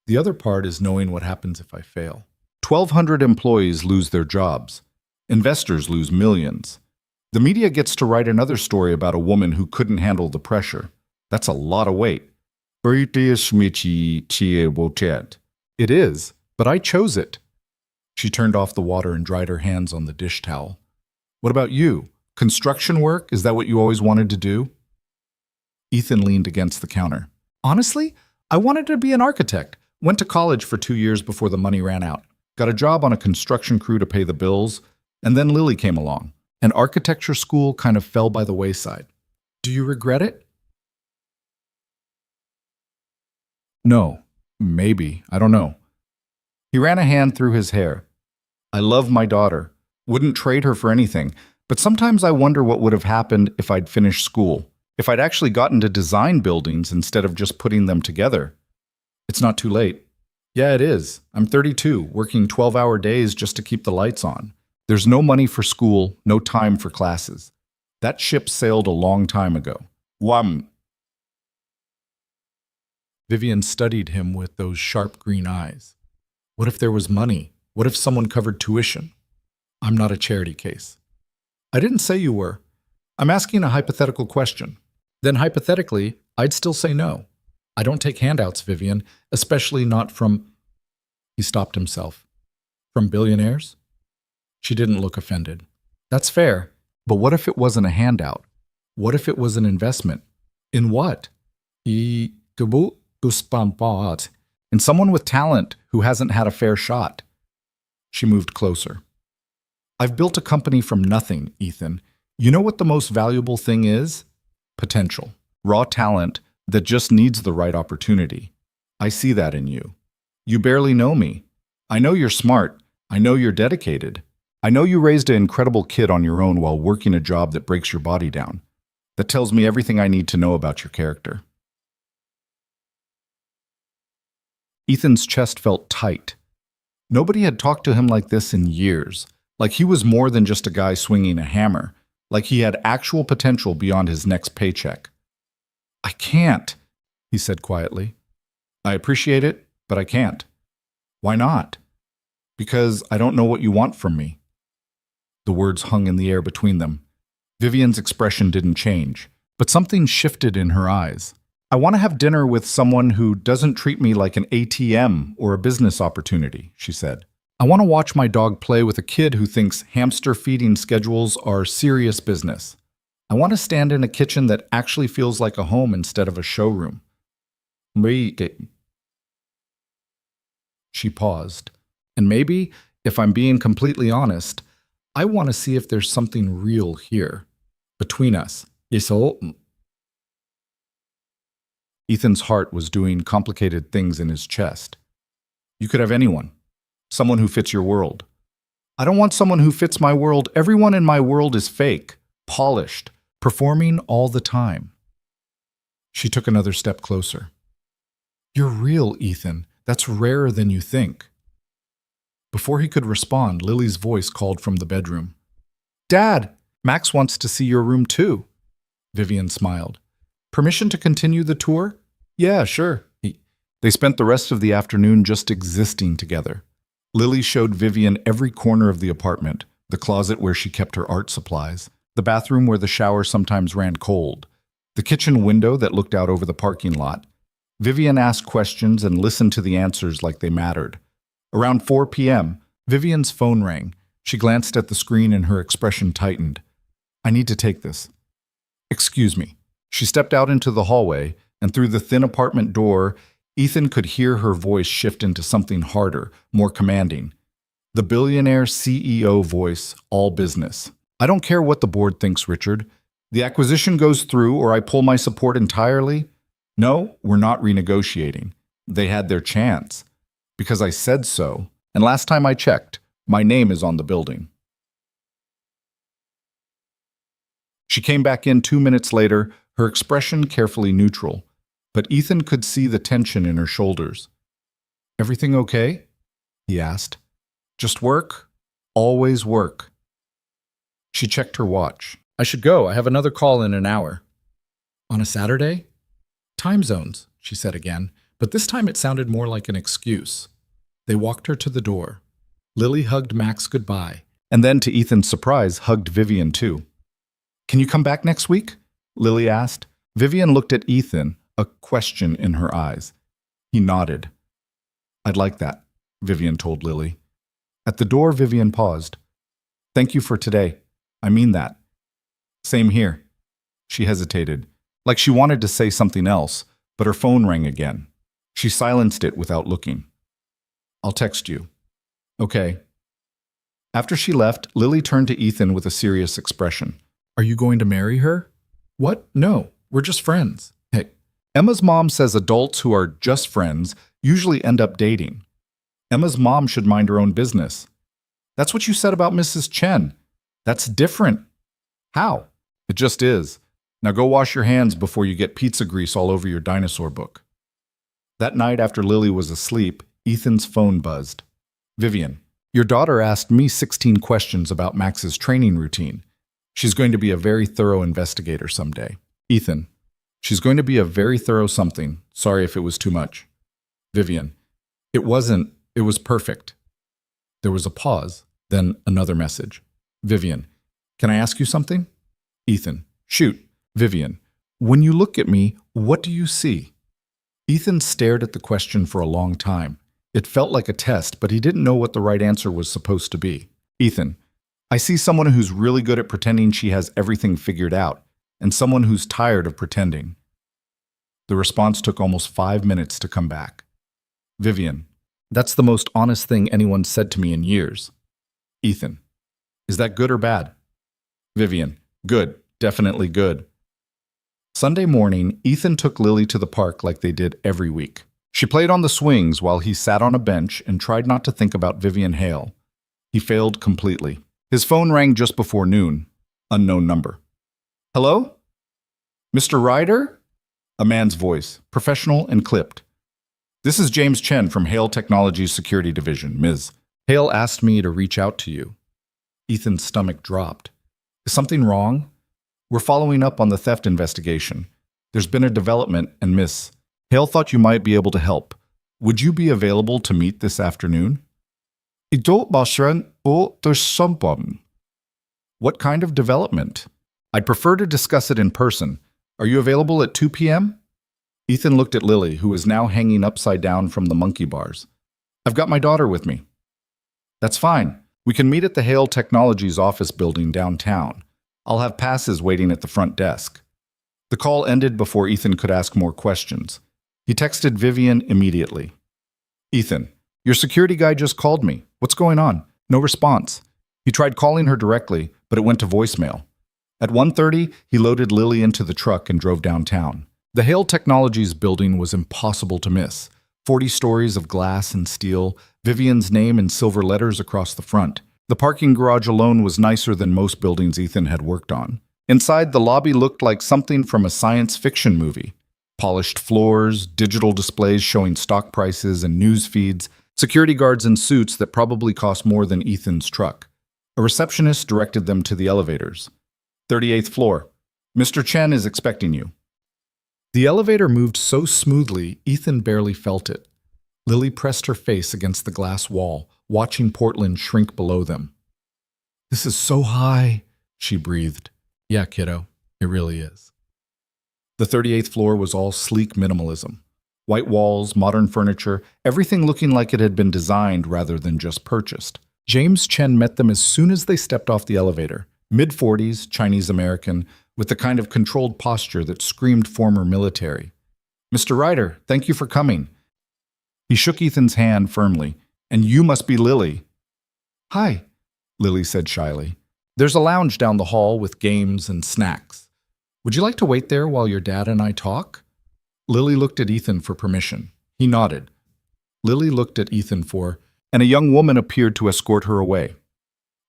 The other part is knowing what happens if I fail. 1,200 employees lose their jobs. Investors lose millions. The media gets to write another story about a woman who couldn't handle the pressure. That's a lot of weight. It is, but I chose it. She turned off the water and dried her hands on the dish towel. What about you? Construction work? Is that what you always wanted to do? Ethan leaned against the counter. Honestly, I wanted to be an architect. Went to college for 2 years before the money ran out. Got a job on a construction crew to pay the bills, and then Lily came along. And architecture school kind of fell by the wayside. Do you regret it? No. Maybe. I don't know. He ran a hand through his hair. I love my daughter. Wouldn't trade her for anything. But sometimes I wonder what would have happened if I'd finished school. If I'd actually gotten to design buildings instead of just putting them together. It's not too late. Yeah, it is. I'm 32, working 12-hour days just to keep the lights on. There's no money for school, no time for classes. That ship sailed a long time ago. Wham! Vivian studied him with those sharp green eyes. What if there was money? What if someone covered tuition? I'm not a charity case. I didn't say you were. I'm asking a hypothetical question. Then hypothetically, I'd still say no. I don't take handouts, Vivian, especially not from... He stopped himself. From billionaires? She didn't look offended. That's fair, but what if it wasn't a handout? What if it was an investment? In what? In someone with talent who hasn't had a fair shot. She moved closer. I've built a company from nothing, Ethan. You know what the most valuable thing is? Potential. Raw talent that just needs the right opportunity. I see that in you. You barely know me. I know you're smart. I know you're dedicated. I know you raised an incredible kid on your own while working a job that breaks your body down. That tells me everything I need to know about your character. Ethan's chest felt tight. Nobody had talked to him like this in years. Like he was more than just a guy swinging a hammer. Like he had actual potential beyond his next paycheck. I can't, he said quietly. I appreciate it, but I can't. Why not? Because I don't know what you want from me. The words hung in the air between them. Vivian's expression didn't change, but something shifted in her eyes. I want to have dinner with someone who doesn't treat me like an ATM or a business opportunity, she said. I want to watch my dog play with a kid who thinks hamster feeding schedules are serious business. I want to stand in a kitchen that actually feels like a home instead of a showroom. She paused. And maybe, if I'm being completely honest, I want to see if there's something real here, between us. Ethan's heart was doing complicated things in his chest. You could have anyone. Someone who fits your world. I don't want someone who fits my world. Everyone in my world is fake, polished, performing all the time. She took another step closer. You're real, Ethan. That's rarer than you think. Before he could respond, Lily's voice called from the bedroom. Dad, Max wants to see your room too. Vivian smiled. Permission to continue the tour? Yeah, sure. They spent the rest of the afternoon just existing together. Lily showed Vivian every corner of the apartment, the closet where she kept her art supplies, the bathroom where the shower sometimes ran cold, the kitchen window that looked out over the parking lot. Vivian asked questions and listened to the answers like they mattered. Around 4 p.m., Vivian's phone rang. She glanced at the screen and her expression tightened. I need to take this. Excuse me. She stepped out into the hallway, and through the thin apartment door, Ethan could hear her voice shift into something harder, more commanding. The billionaire CEO voice, all business. I don't care what the board thinks, Richard. The acquisition goes through or I pull my support entirely. No, we're not renegotiating. They had their chance. Because I said so, and last time I checked, my name is on the building. She came back in 2 minutes later, her expression carefully neutral, but Ethan could see the tension in her shoulders. Everything okay? He asked. Just work? Always work. She checked her watch. I should go. I have another call in an hour. On a Saturday? Time zones, she said again, but this time it sounded more like an excuse. They walked her to the door. Lily hugged Max goodbye, and then, to Ethan's surprise, hugged Vivian too. Can you come back next week? Lily asked. Vivian looked at Ethan, a question in her eyes. He nodded. I'd like that, Vivian told Lily. At the door, Vivian paused. Thank you for today. I mean that. Same here. She hesitated, like she wanted to say something else, but her phone rang again. She silenced it without looking. I'll text you. Okay. After she left, Lily turned to Ethan with a serious expression. Are you going to marry her? What? No, we're just friends. Hey, Emma's mom says adults who are just friends usually end up dating. Emma's mom should mind her own business. That's what you said about Mrs. Chen. That's different. How? It just is. Now go wash your hands before you get pizza grease all over your dinosaur book. That night after Lily was asleep, Ethan's phone buzzed. Vivian, your daughter asked me 16 questions about Max's training routine. She's going to be a very thorough investigator someday. Ethan, she's going to be a very thorough something. Sorry if it was too much. Vivian, it wasn't. It was perfect. There was a pause, then another message. Vivian, can I ask you something? Ethan, shoot. Vivian, when you look at me, what do you see? Ethan stared at the question for a long time. It felt like a test, but he didn't know what the right answer was supposed to be. Ethan, I see someone who's really good at pretending she has everything figured out, and someone who's tired of pretending. The response took almost 5 minutes to come back. Vivian, that's the most honest thing anyone said to me in years. Ethan, is that good or bad? Vivian, good, definitely good. Sunday morning, Ethan took Lily to the park like they did every week. She played on the swings while he sat on a bench and tried not to think about Vivian Hale. He failed completely. His phone rang just before noon. Unknown number. Hello? Mr. Ryder? A man's voice, professional and clipped. This is James Chen from Hale Technologies Security Division, Ms. Hale asked me to reach out to you. Ethan's stomach dropped. Is something wrong? We're following up on the theft investigation. There's been a development, and Miss Hale thought you might be able to help. Would you be available to meet this afternoon? There's some problem. What kind of development? I'd prefer to discuss it in person. Are you available at 2 p.m.? Ethan looked at Lily, who was now hanging upside down from the monkey bars. I've got my daughter with me. That's fine. We can meet at the Hale Technologies office building downtown. I'll have passes waiting at the front desk. The call ended before Ethan could ask more questions. He texted Vivian immediately. Ethan, your security guy just called me. What's going on? No response. He tried calling her directly, but it went to voicemail. At 1:30, he loaded Lily into the truck and drove downtown. The Hale Technologies building was impossible to miss. 40 stories of glass and steel, Vivian's name in silver letters across the front. The parking garage alone was nicer than most buildings Ethan had worked on. Inside, the lobby looked like something from a science fiction movie. Polished floors, digital displays showing stock prices and news feeds, security guards in suits that probably cost more than Ethan's truck. A receptionist directed them to the elevators. 38th floor. Mr. Chen is expecting you. The elevator moved so smoothly, Ethan barely felt it. Lily pressed her face against the glass wall, watching Portland shrink below them. This is so high, she breathed. Yeah, kiddo, it really is. The 38th floor was all sleek minimalism. White walls, modern furniture, everything looking like it had been designed rather than just purchased. James Chen met them as soon as they stepped off the elevator. Mid-40s, Chinese-American, with the kind of controlled posture that screamed former military. Mr. Ryder, thank you for coming. He shook Ethan's hand firmly. And you must be Lily. Hi, Lily said shyly. There's a lounge down the hall with games and snacks. Would you like to wait there while your dad and I talk? Lily looked at Ethan for permission. He nodded. Lily looked at Ethan and a young woman appeared to escort her away.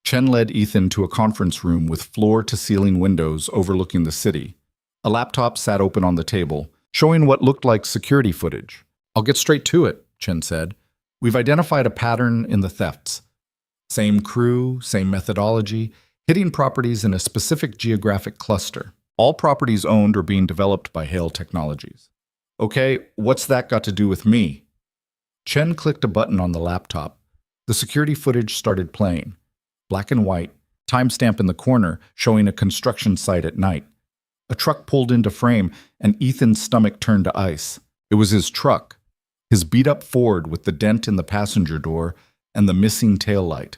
Chen led Ethan to a conference room with floor-to-ceiling windows overlooking the city. A laptop sat open on the table, showing what looked like security footage. I'll get straight to it, Chen said. We've identified a pattern in the thefts. Same crew, same methodology, hitting properties in a specific geographic cluster. All properties owned or being developed by Hale Technologies. Okay, what's that got to do with me? Chen clicked a button on the laptop. The security footage started playing. Black and white, timestamp in the corner showing a construction site at night. A truck pulled into frame and Ethan's stomach turned to ice. It was his truck. His beat-up Ford with the dent in the passenger door, and the missing taillight.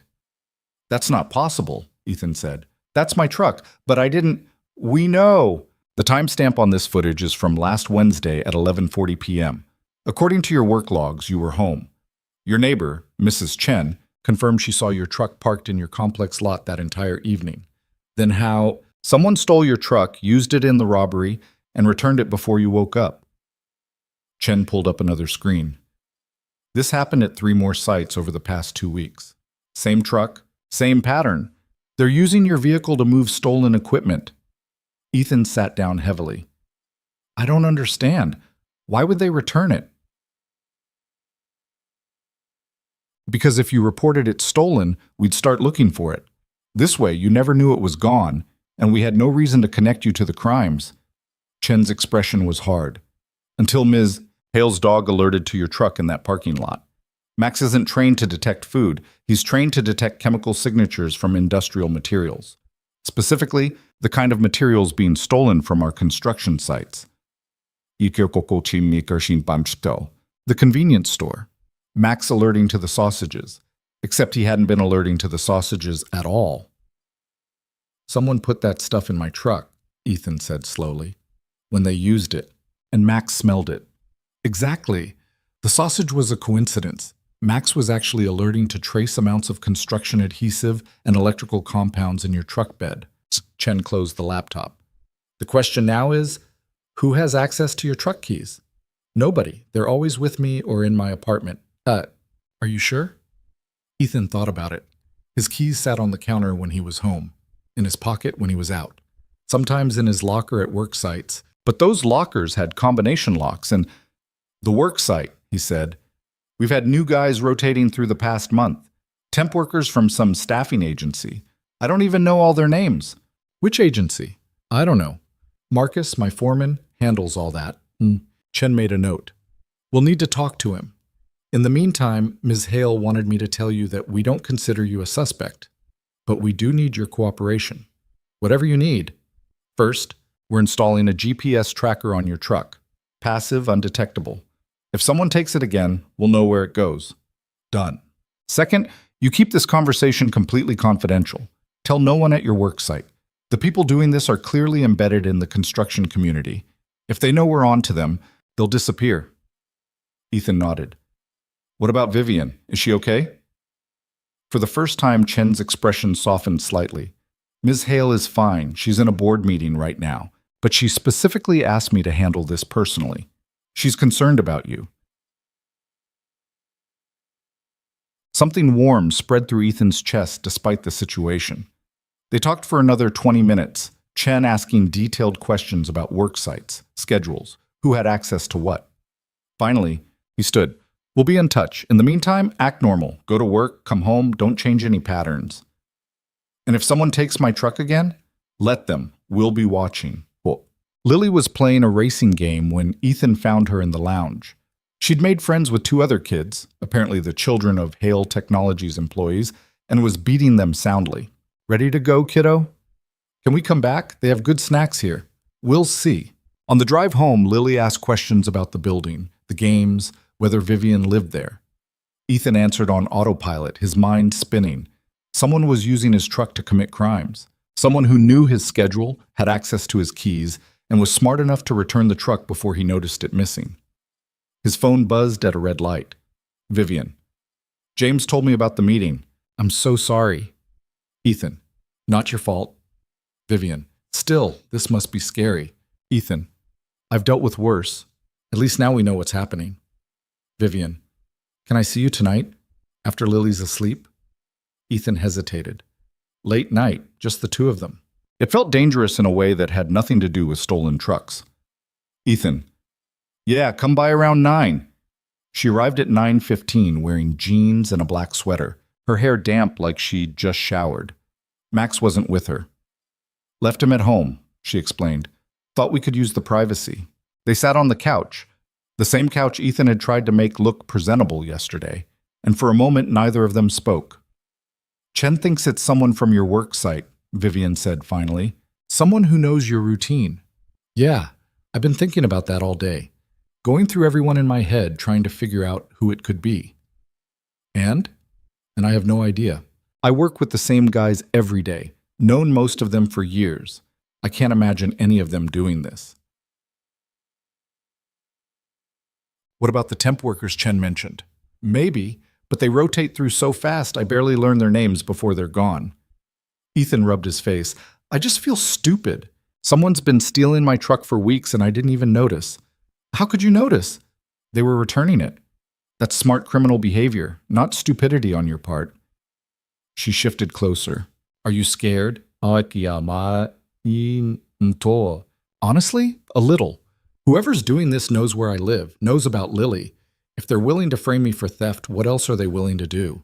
That's not possible, Ethan said. That's my truck, but I didn't. We know. The timestamp on this footage is from last Wednesday at 11:40 p.m. According to your work logs, you were home. Your neighbor, Mrs. Chen, confirmed she saw your truck parked in your complex lot that entire evening. Then how someone stole your truck, used it in the robbery, and returned it before you woke up. Chen pulled up another screen. This happened at 3 more sites over the past 2 weeks. Same truck, same pattern. They're using your vehicle to move stolen equipment. Ethan sat down heavily. I don't understand. Why would they return it? Because if you reported it stolen, we'd start looking for it. This way, you never knew it was gone, and we had no reason to connect you to the crimes. Chen's expression was hard. Until Ms. Hale's dog alerted to your truck in that parking lot. Max isn't trained to detect food. He's trained to detect chemical signatures from industrial materials. Specifically, the kind of materials being stolen from our construction sites. The convenience store. Max alerting to the sausages, except he hadn't been alerting to the sausages at all. Someone put that stuff in my truck, Ethan said slowly, when they used it, and Max smelled it. Exactly. The sausage was a coincidence. Max was actually alerting to trace amounts of construction adhesive and electrical compounds in your truck bed. Chen closed the laptop. The question now is, who has access to your truck keys? Nobody. They're always with me or in my apartment. Are you sure? Ethan thought about it. His keys sat on the counter when he was home, in his pocket when he was out, sometimes in his locker at work sites. But those lockers had combination locks, and the work site, he said. We've had new guys rotating through the past month. Temp workers from some staffing agency. I don't even know all their names. Which agency? I don't know. Marcus, my foreman, handles all that. Chen made a note. We'll need to talk to him. In the meantime, Ms. Hale wanted me to tell you that we don't consider you a suspect, but we do need your cooperation. Whatever you need. First, we're installing a GPS tracker on your truck. Passive, undetectable. If someone takes it again, we'll know where it goes. Done. Second, you keep this conversation completely confidential. Tell no one at your work site. The people doing this are clearly embedded in the construction community. If they know we're on to them, they'll disappear. Ethan nodded. What about Vivian? Is she okay? For the first time, Chen's expression softened slightly. Ms. Hale is fine. She's in a board meeting right now, but she specifically asked me to handle this personally. She's concerned about you. Something warm spread through Ethan's chest despite the situation. They talked for another 20 minutes, Chen asking detailed questions about work sites, schedules, who had access to what. Finally, he stood. We'll be in touch. In the meantime, act normal. Go to work, come home, don't change any patterns. And if someone takes my truck again, let them. We'll be watching. Well, Lily was playing a racing game when Ethan found her in the lounge. She'd made friends with 2 other kids, apparently the children of Hale Technologies employees, and was beating them soundly. Ready to go, kiddo? Can we come back? They have good snacks here. We'll see. On the drive home, Lily asked questions about the building, the games, whether Vivian lived there. Ethan answered on autopilot, his mind spinning. Someone was using his truck to commit crimes. Someone who knew his schedule, had access to his keys, and was smart enough to return the truck before he noticed it missing. His phone buzzed at a red light. Vivian. James told me about the meeting. I'm so sorry. Ethan. Not your fault. Vivian. Still, this must be scary. Ethan. I've dealt with worse. At least now we know what's happening. Vivian. Can I see you tonight? After Lily's asleep? Ethan hesitated. Late night, just the 2 of them. It felt dangerous in a way that had nothing to do with stolen trucks. Ethan. Yeah, come by around 9. She arrived at 9:15 wearing jeans and a black sweater, her hair damp like she'd just showered. Max wasn't with her. Left him at home, she explained. Thought we could use the privacy. They sat on the couch, the same couch Ethan had tried to make look presentable yesterday, and for a moment neither of them spoke. Chen thinks it's someone from your work site, Vivian said finally. Someone who knows your routine. Yeah, I've been thinking about that all day. Going through everyone in my head trying to figure out who it could be. And? and I have no idea. I work with the same guys every day, known most of them for years. I can't imagine any of them doing this. What about the temp workers Chen mentioned? Maybe, but they rotate through so fast I barely learn their names before they're gone. Ethan rubbed his face. I just feel stupid. Someone's been stealing my truck for weeks and I didn't even notice. How could you notice? They were returning it. That's smart criminal behavior, not stupidity on your part. She shifted closer. Are you scared? Honestly, a little. Whoever's doing this knows where I live, knows about Lily. If they're willing to frame me for theft, what else are they willing to do?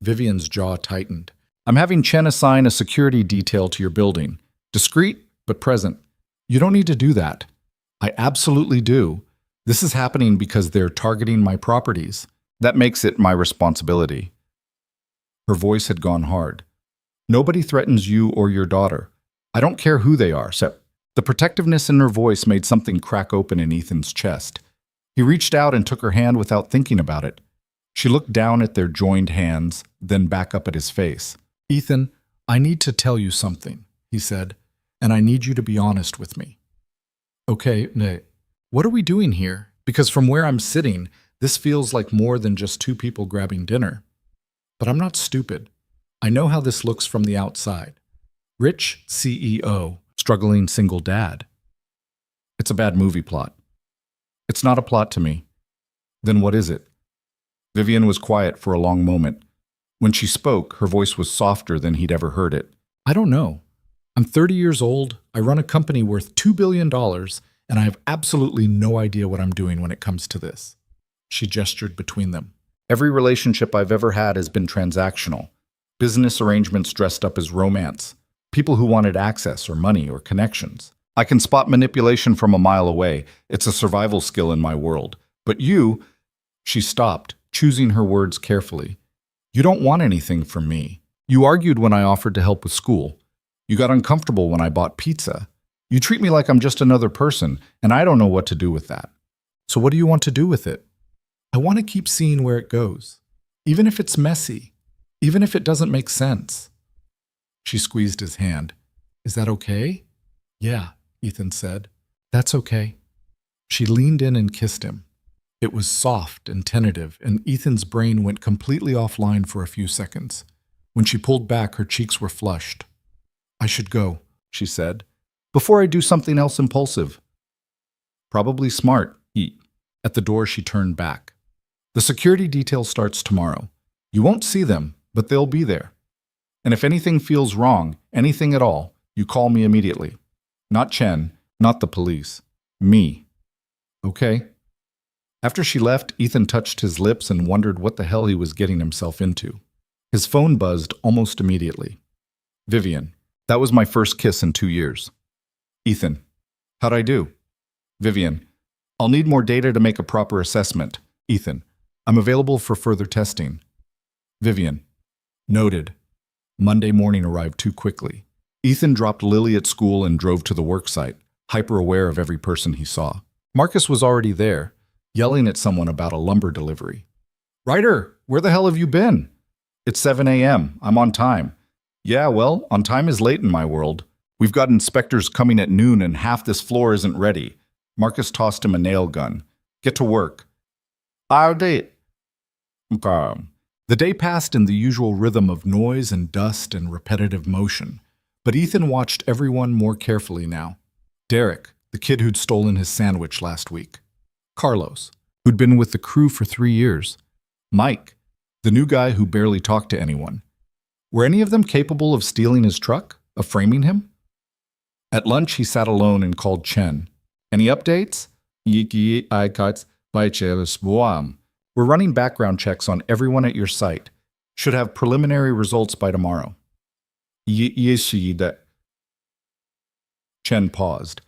Vivian's jaw tightened. I'm having Chen assign a security detail to your building. Discreet, but present. You don't need to do that. I absolutely do. This is happening because they're targeting my properties. That makes it my responsibility. Her voice had gone hard. Nobody threatens you or your daughter. I don't care who they are, so the protectiveness in her voice made something crack open in Ethan's chest. He reached out and took her hand without thinking about it. She looked down at their joined hands, then back up at his face. Ethan, I need to tell you something, he said, and I need you to be honest with me. Okay, what are we doing here? Because from where I'm sitting, this feels like more than just two people grabbing dinner. But I'm not stupid. I know how this looks from the outside. Rich CEO, struggling single dad. It's a bad movie plot. It's not a plot to me. Then what is it? Vivian was quiet for a long moment. When she spoke, her voice was softer than he'd ever heard it. I don't know. I'm 30 years old, I run a company worth $2 billion, and I have absolutely no idea what I'm doing when it comes to this. She gestured between them. Every relationship I've ever had has been transactional. Business arrangements dressed up as romance. People who wanted access or money or connections. I can spot manipulation from a mile away. It's a survival skill in my world. But you, she stopped, choosing her words carefully. You don't want anything from me. You argued when I offered to help with school. You got uncomfortable when I bought pizza. You treat me like I'm just another person, and I don't know what to do with that. So what do you want to do with it? I want to keep seeing where it goes, even if it's messy, even if it doesn't make sense. She squeezed his hand. Is that okay? Yeah, Ethan said. That's okay. She leaned in and kissed him. It was soft and tentative, and Ethan's brain went completely offline for a few seconds. When she pulled back, her cheeks were flushed. I should go, she said, before I do something else impulsive. Probably smart, At the door, she turned back. The security detail starts tomorrow. You won't see them, but they'll be there. And if anything feels wrong, anything at all, you call me immediately. Not Chen, not the police. Me. Okay? After she left, Ethan touched his lips and wondered what the hell he was getting himself into. His phone buzzed almost immediately. Vivian. That was my first kiss in 2 years. Ethan. How'd I do? Vivian. I'll need more data to make a proper assessment. Ethan. I'm available for further testing. Vivian. Noted. Monday morning arrived too quickly. Ethan dropped Lily at school and drove to the worksite, hyper-aware of every person he saw. Marcus was already there, yelling at someone about a lumber delivery. Ryder, where the hell have you been? It's 7 a.m. I'm on time. Yeah, well, on time is late in my world. We've got inspectors coming at noon and half this floor isn't ready. Marcus tossed him a nail gun. Get to work. I'll do it. The day passed in the usual rhythm of noise and dust and repetitive motion, but Ethan watched everyone more carefully now. Derek, the kid who'd stolen his sandwich last week. Carlos, who'd been with the crew for 3 years. Mike, the new guy who barely talked to anyone. Were any of them capable of stealing his truck, of framing him? At lunch, he sat alone and called Chen. Any updates? We're running background checks on everyone at your site. Should have preliminary results by tomorrow. Chen paused.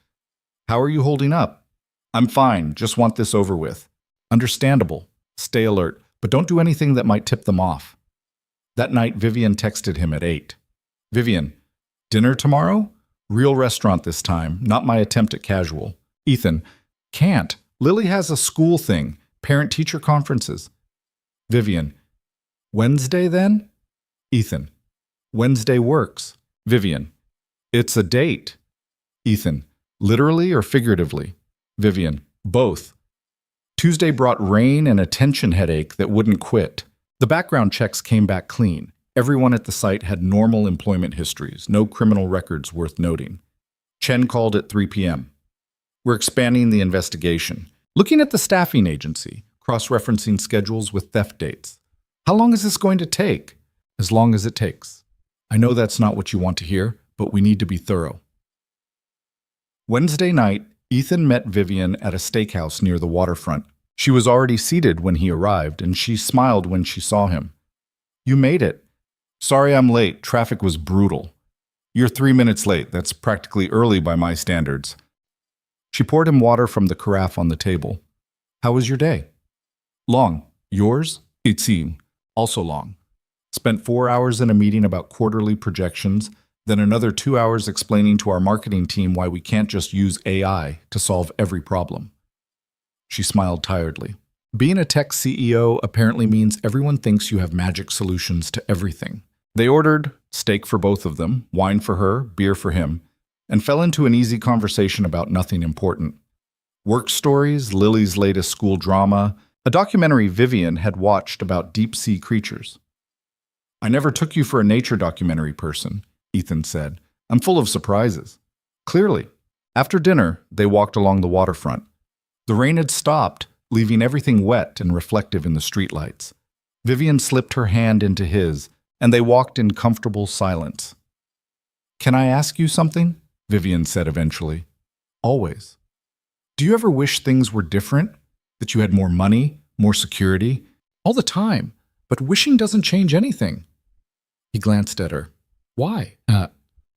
How are you holding up? I'm fine, just want this over with. Understandable. Stay alert, but don't do anything that might tip them off. That night, Vivian texted him at 8. Vivian, dinner tomorrow? Real restaurant this time, not my attempt at casual. Ethan, can't. Lily has a school thing, parent-teacher conferences. Vivian, Wednesday then? Ethan. Wednesday works. Vivian. It's a date. Ethan. Literally or figuratively? Vivian. Both. Tuesday brought rain and a tension headache that wouldn't quit. The background checks came back clean. Everyone at the site had normal employment histories, no criminal records worth noting. Chen called at 3 p.m. We're expanding the investigation. Looking at the staffing agency, cross-referencing schedules with theft dates. How long is this going to take? As long as it takes. I know that's not what you want to hear, but we need to be thorough. Wednesday night, Ethan met Vivian at a steakhouse near the waterfront. She was already seated when he arrived, and she smiled when she saw him. You made it. Sorry I'm late. Traffic was brutal. You're 3 minutes late. That's practically early by my standards. She poured him water from the carafe on the table. How was your day? Long. Yours? It seemed. Also long. Spent 4 hours in a meeting about quarterly projections, then another 2 hours explaining to our marketing team why we can't just use AI to solve every problem. She smiled tiredly. Being a tech CEO apparently means everyone thinks you have magic solutions to everything. They ordered steak for both of them, wine for her, beer for him, and fell into an easy conversation about nothing important. Work stories, Lily's latest school drama, a documentary Vivian had watched about deep-sea creatures. I never took you for a nature documentary person, Ethan said. I'm full of surprises. Clearly. After dinner, they walked along the waterfront. The rain had stopped, leaving everything wet and reflective in the streetlights. Vivian slipped her hand into his, and they walked in comfortable silence. Can I ask you something? Vivian said eventually. Always. Do you ever wish things were different? That you had more money, more security? All the time. But wishing doesn't change anything. He glanced at her. Why?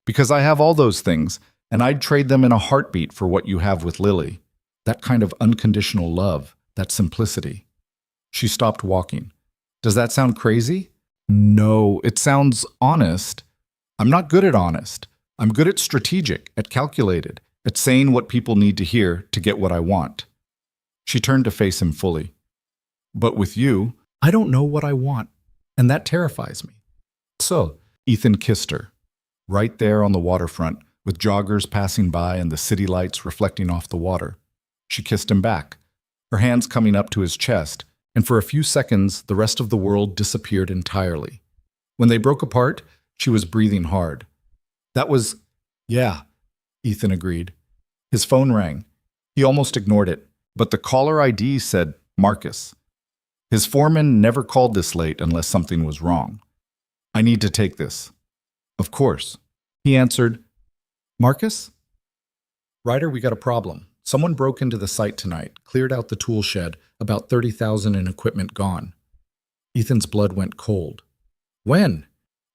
Because I have all those things, and I'd trade them in a heartbeat for what you have with Lily. That kind of unconditional love, that simplicity. She stopped walking. Does that sound crazy? No, it sounds honest. I'm not good at honest. I'm good at strategic, at calculated, at saying what people need to hear to get what I want. She turned to face him fully. But with you, I don't know what I want, and that terrifies me. So, Ethan kissed her, right there on the waterfront, with joggers passing by and the city lights reflecting off the water. She kissed him back, her hands coming up to his chest, and for a few seconds, the rest of the world disappeared entirely. When they broke apart, she was breathing hard. That was, yeah, Ethan agreed. His phone rang. He almost ignored it, but the caller ID said Marcus. His foreman never called this late unless something was wrong. I need to take this. Of course. He answered, Marcus? Ryder, we got a problem. Someone broke into the site tonight, cleared out the tool shed, about 30,000 in equipment gone. Ethan's blood went cold. When?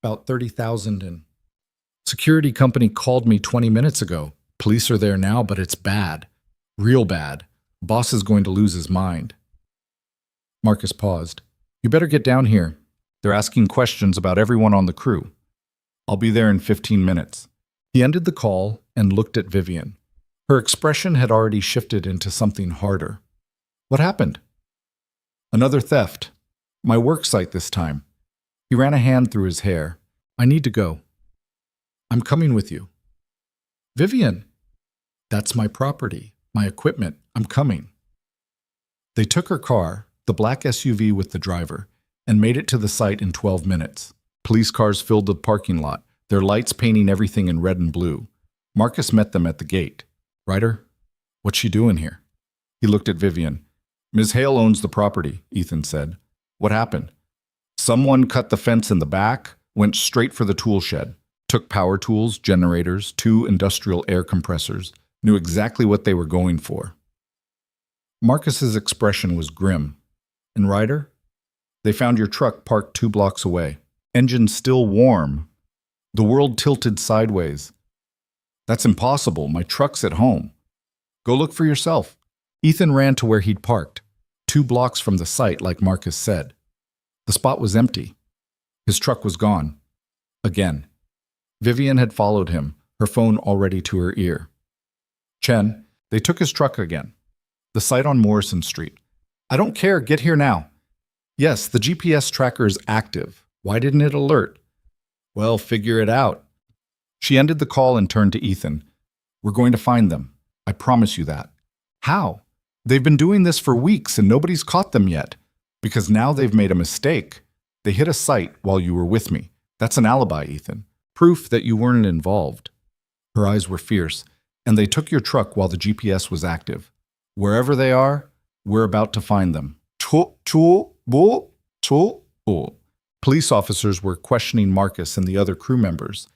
About 30,000 in. Security company called me 20 minutes ago. Police are there now, but it's bad. Real bad. Boss is going to lose his mind. Marcus paused. You better get down here. They're asking questions about everyone on the crew. I'll be there in 15 minutes. He ended the call and looked at Vivian. Her expression had already shifted into something harder. What happened? Another theft. My work site this time. He ran a hand through his hair. I need to go. I'm coming with you. Vivian. That's my property, my equipment. I'm coming. They took her car, the black SUV with the driver, and made it to the site in 12 minutes. Police cars filled the parking lot, their lights painting everything in red and blue. Marcus met them at the gate. Ryder, what's she doing here? He looked at Vivian. Ms. Hale owns the property, Ethan said. What happened? Someone cut the fence in the back, went straight for the tool shed, took power tools, generators, 2 industrial air compressors, knew exactly what they were going for. Marcus's expression was grim. And Ryder? They found your truck parked 2 blocks away. Engine still warm. The world tilted sideways. That's impossible. My truck's at home. Go look for yourself. Ethan ran to where he'd parked, 2 blocks from the site, like Marcus said. The spot was empty. His truck was gone. Again. Vivian had followed him, her phone already to her ear. Chen, they took his truck again. The site on Morrison Street. I don't care. Get here now. Yes, the GPS tracker is active. Why didn't it alert? Well, figure it out. She ended the call and turned to Ethan. We're going to find them. I promise you that. How? They've been doing this for weeks and nobody's caught them yet. Because now they've made a mistake. They hit a site while you were with me. That's an alibi, Ethan. Proof that you weren't involved. Her eyes were fierce, and they took your truck while the GPS was active. Wherever they are, we're about to find them. Police officers were questioning Marcus and the other crew members.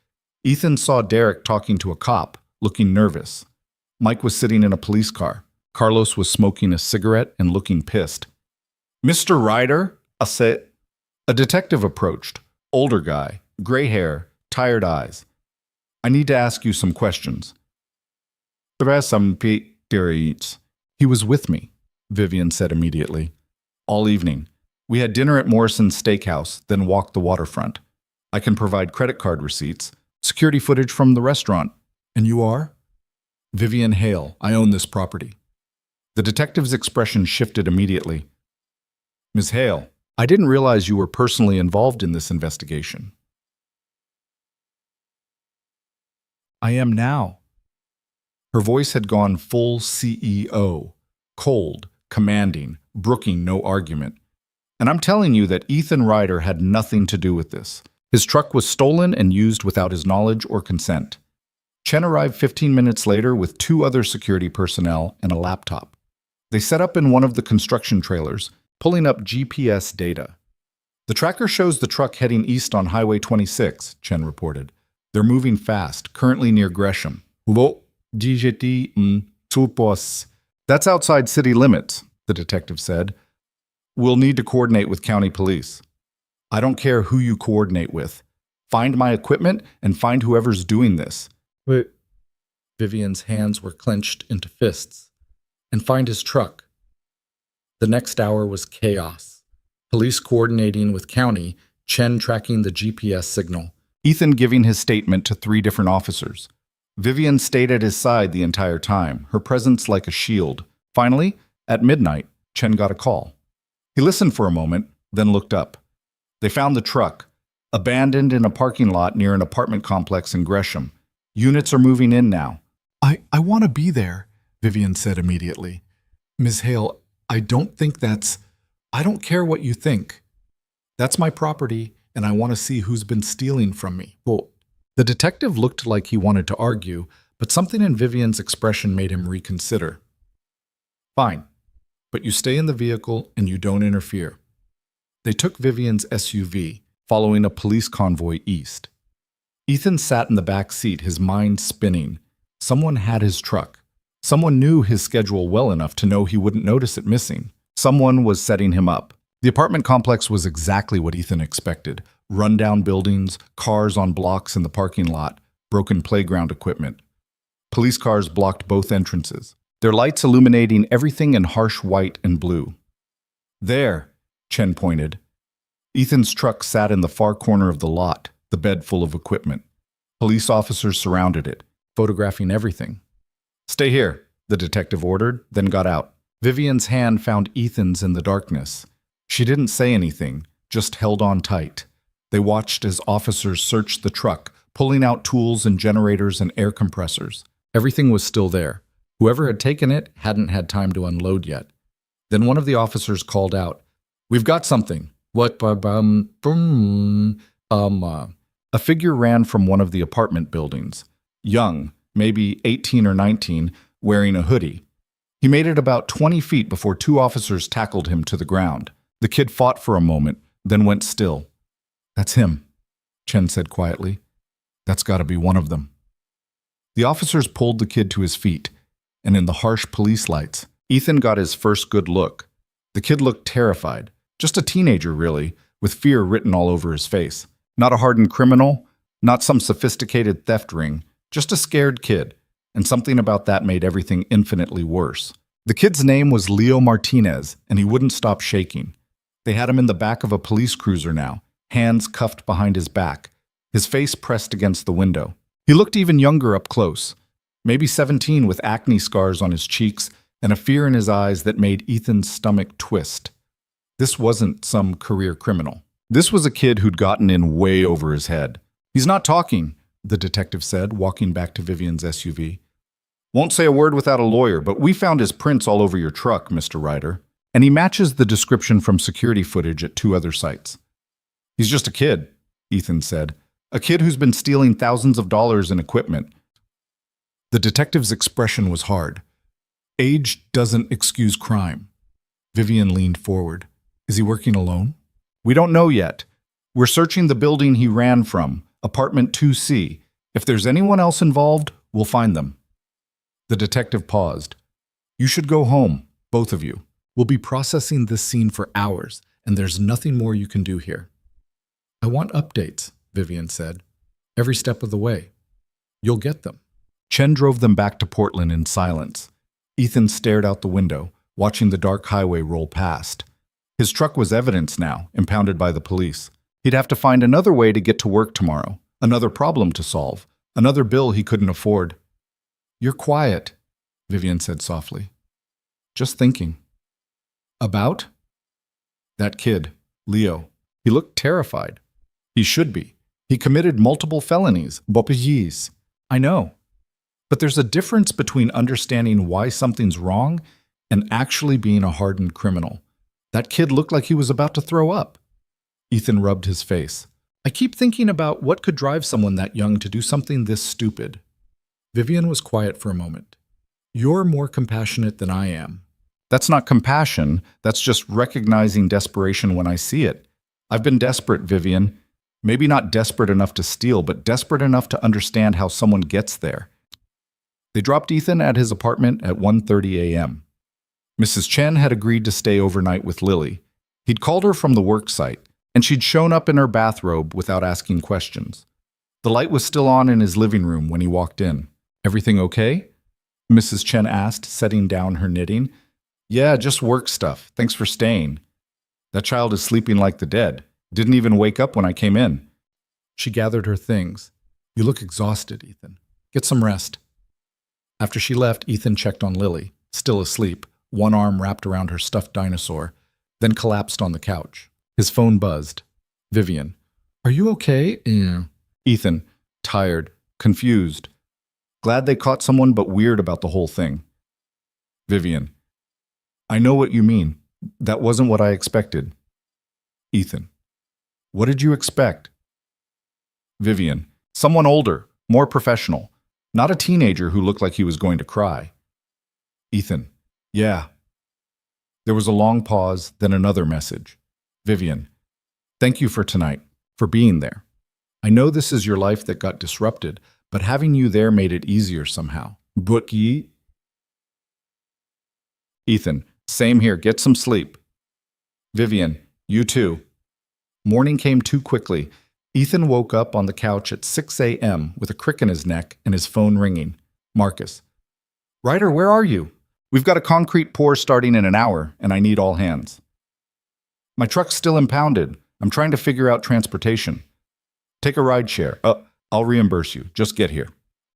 Ethan saw Derek talking to a cop, looking nervous. Mike was sitting in a police car. Carlos was smoking a cigarette and looking pissed. Mr. Ryder, I said. A detective approached. Older guy, gray hair, tired eyes. I need to ask you some questions. He was with me, Vivian said immediately. All evening. We had dinner at Morrison's Steakhouse, then walked the waterfront. I can provide credit card receipts, security footage from the restaurant. And you are? Vivian Hale. I own this property. The detective's expression shifted immediately. Ms. Hale, I didn't realize you were personally involved in this investigation. I am now. Her voice had gone full CEO, cold, commanding, brooking no argument. And I'm telling you that Ethan Ryder had nothing to do with this. His truck was stolen and used without his knowledge or consent. Chen arrived 15 minutes later with 2 other security personnel and a laptop. They set up in one of the construction trailers, pulling up GPS data. The tracker shows the truck heading east on Highway 26, Chen reported. They're moving fast, currently near Gresham. That's outside city limits, the detective said. We'll need to coordinate with county police. I don't care who you coordinate with. Find my equipment and find whoever's doing this. Wait. Vivian's hands were clenched into fists. And find his truck. The next hour was chaos. Police coordinating with county, Chen tracking the GPS signal, Ethan giving his statement to 3 different officers. Vivian stayed at his side the entire time, her presence like a shield. Finally, at midnight, Chen got a call. He listened for a moment, then looked up. They found the truck, abandoned in a parking lot near an apartment complex in Gresham. Units are moving in now. I want to be there, Vivian said immediately. Ms. Hale, I don't care what you think. That's my property, and I want to see who's been stealing from me. Well, the detective looked like he wanted to argue, but something in Vivian's expression made him reconsider. Fine, but you stay in the vehicle and you don't interfere. They took Vivian's SUV, following a police convoy east. Ethan sat in the back seat, his mind spinning. Someone had his truck. Someone knew his schedule well enough to know he wouldn't notice it missing. Someone was setting him up. The apartment complex was exactly what Ethan expected. Rundown buildings, cars on blocks in the parking lot, broken playground equipment. Police cars blocked both entrances, their lights illuminating everything in harsh white and blue. There, Chen pointed. Ethan's truck sat in the far corner of the lot, the bed full of equipment. Police officers surrounded it, photographing everything. Stay here, the detective ordered, then got out. Vivian's hand found Ethan's in the darkness. She didn't say anything, just held on tight. They watched as officers searched the truck, pulling out tools and generators and air compressors. Everything was still there. Whoever had taken it hadn't had time to unload yet. Then one of the officers called out, "We've got something." What? A figure ran from one of the apartment buildings. Young, maybe 18 or 19, wearing a hoodie. He made it about 20 feet before 2 officers tackled him to the ground. The kid fought for a moment, then went still. That's him, Chen said quietly. That's got to be one of them. The officers pulled the kid to his feet, and in the harsh police lights, Ethan got his first good look. The kid looked terrified, just a teenager really, with fear written all over his face. Not a hardened criminal, not some sophisticated theft ring, just a scared kid, and something about that made everything infinitely worse. The kid's name was Leo Martinez, and he wouldn't stop shaking. They had him in the back of a police cruiser now, hands cuffed behind his back, his face pressed against the window. He looked even younger up close, maybe 17 with acne scars on his cheeks and a fear in his eyes that made Ethan's stomach twist. This wasn't some career criminal. This was a kid who'd gotten in way over his head. He's not talking, the detective said, walking back to Vivian's SUV. Won't say a word without a lawyer, but we found his prints all over your truck, Mr. Ryder. And he matches the description from security footage at 2 other sites. He's just a kid, Ethan said. A kid who's been stealing thousands of dollars in equipment. The detective's expression was hard. Age doesn't excuse crime. Vivian leaned forward. Is he working alone? We don't know yet. We're searching the building he ran from, apartment 2C. If there's anyone else involved, we'll find them. The detective paused. You should go home, both of you. We'll be processing this scene for hours, and there's nothing more you can do here. I want updates, Vivian said. Every step of the way. You'll get them. Chen drove them back to Portland in silence. Ethan stared out the window, watching the dark highway roll past. His truck was evidence now, impounded by the police. He'd have to find another way to get to work tomorrow, another problem to solve, another bill he couldn't afford. You're quiet, Vivian said softly. Just thinking. About? That kid, Leo. He looked terrified. He should be. He committed multiple felonies, boppies. I know. But there's a difference between understanding why something's wrong and actually being a hardened criminal. That kid looked like he was about to throw up. Ethan rubbed his face. I keep thinking about what could drive someone that young to do something this stupid. Vivian was quiet for a moment. You're more compassionate than I am. That's not compassion. That's just recognizing desperation when I see it. I've been desperate, Vivian. Maybe not desperate enough to steal, but desperate enough to understand how someone gets there. They dropped Ethan at his apartment at 1:30 a.m. Mrs. Chen had agreed to stay overnight with Lily. He'd called her from the work site, and she'd shown up in her bathrobe without asking questions. The light was still on in his living room when he walked in. Everything okay? Mrs. Chen asked, setting down her knitting. Yeah, just work stuff. Thanks for staying. That child is sleeping like the dead. Didn't even wake up when I came in. She gathered her things. You look exhausted, Ethan. Get some rest. After she left, Ethan checked on Lily, still asleep, one arm wrapped around her stuffed dinosaur, then collapsed on the couch. His phone buzzed. Vivian. Are you okay? Ethan. Tired. Confused. Glad they caught someone, but weird about the whole thing. Vivian. I know what you mean. That wasn't what I expected. Ethan. What did you expect? Vivian. Someone older, more professional. Not a teenager who looked like he was going to cry. Ethan. Yeah. There was a long pause, then another message. Vivian. Thank you for tonight, for being there. I know this is your life that got disrupted, but having you there made it easier somehow. But ye? Ethan. Same here. Get some sleep. Vivian. You too. Morning came too quickly. Ethan woke up on the couch at 6 a.m. with a crick in his neck and his phone ringing. Marcus. Ryder, where are you? We've got a concrete pour starting in an hour, and I need all hands. My truck's still impounded. I'm trying to figure out transportation. Take a rideshare. I'll reimburse you. Just get here.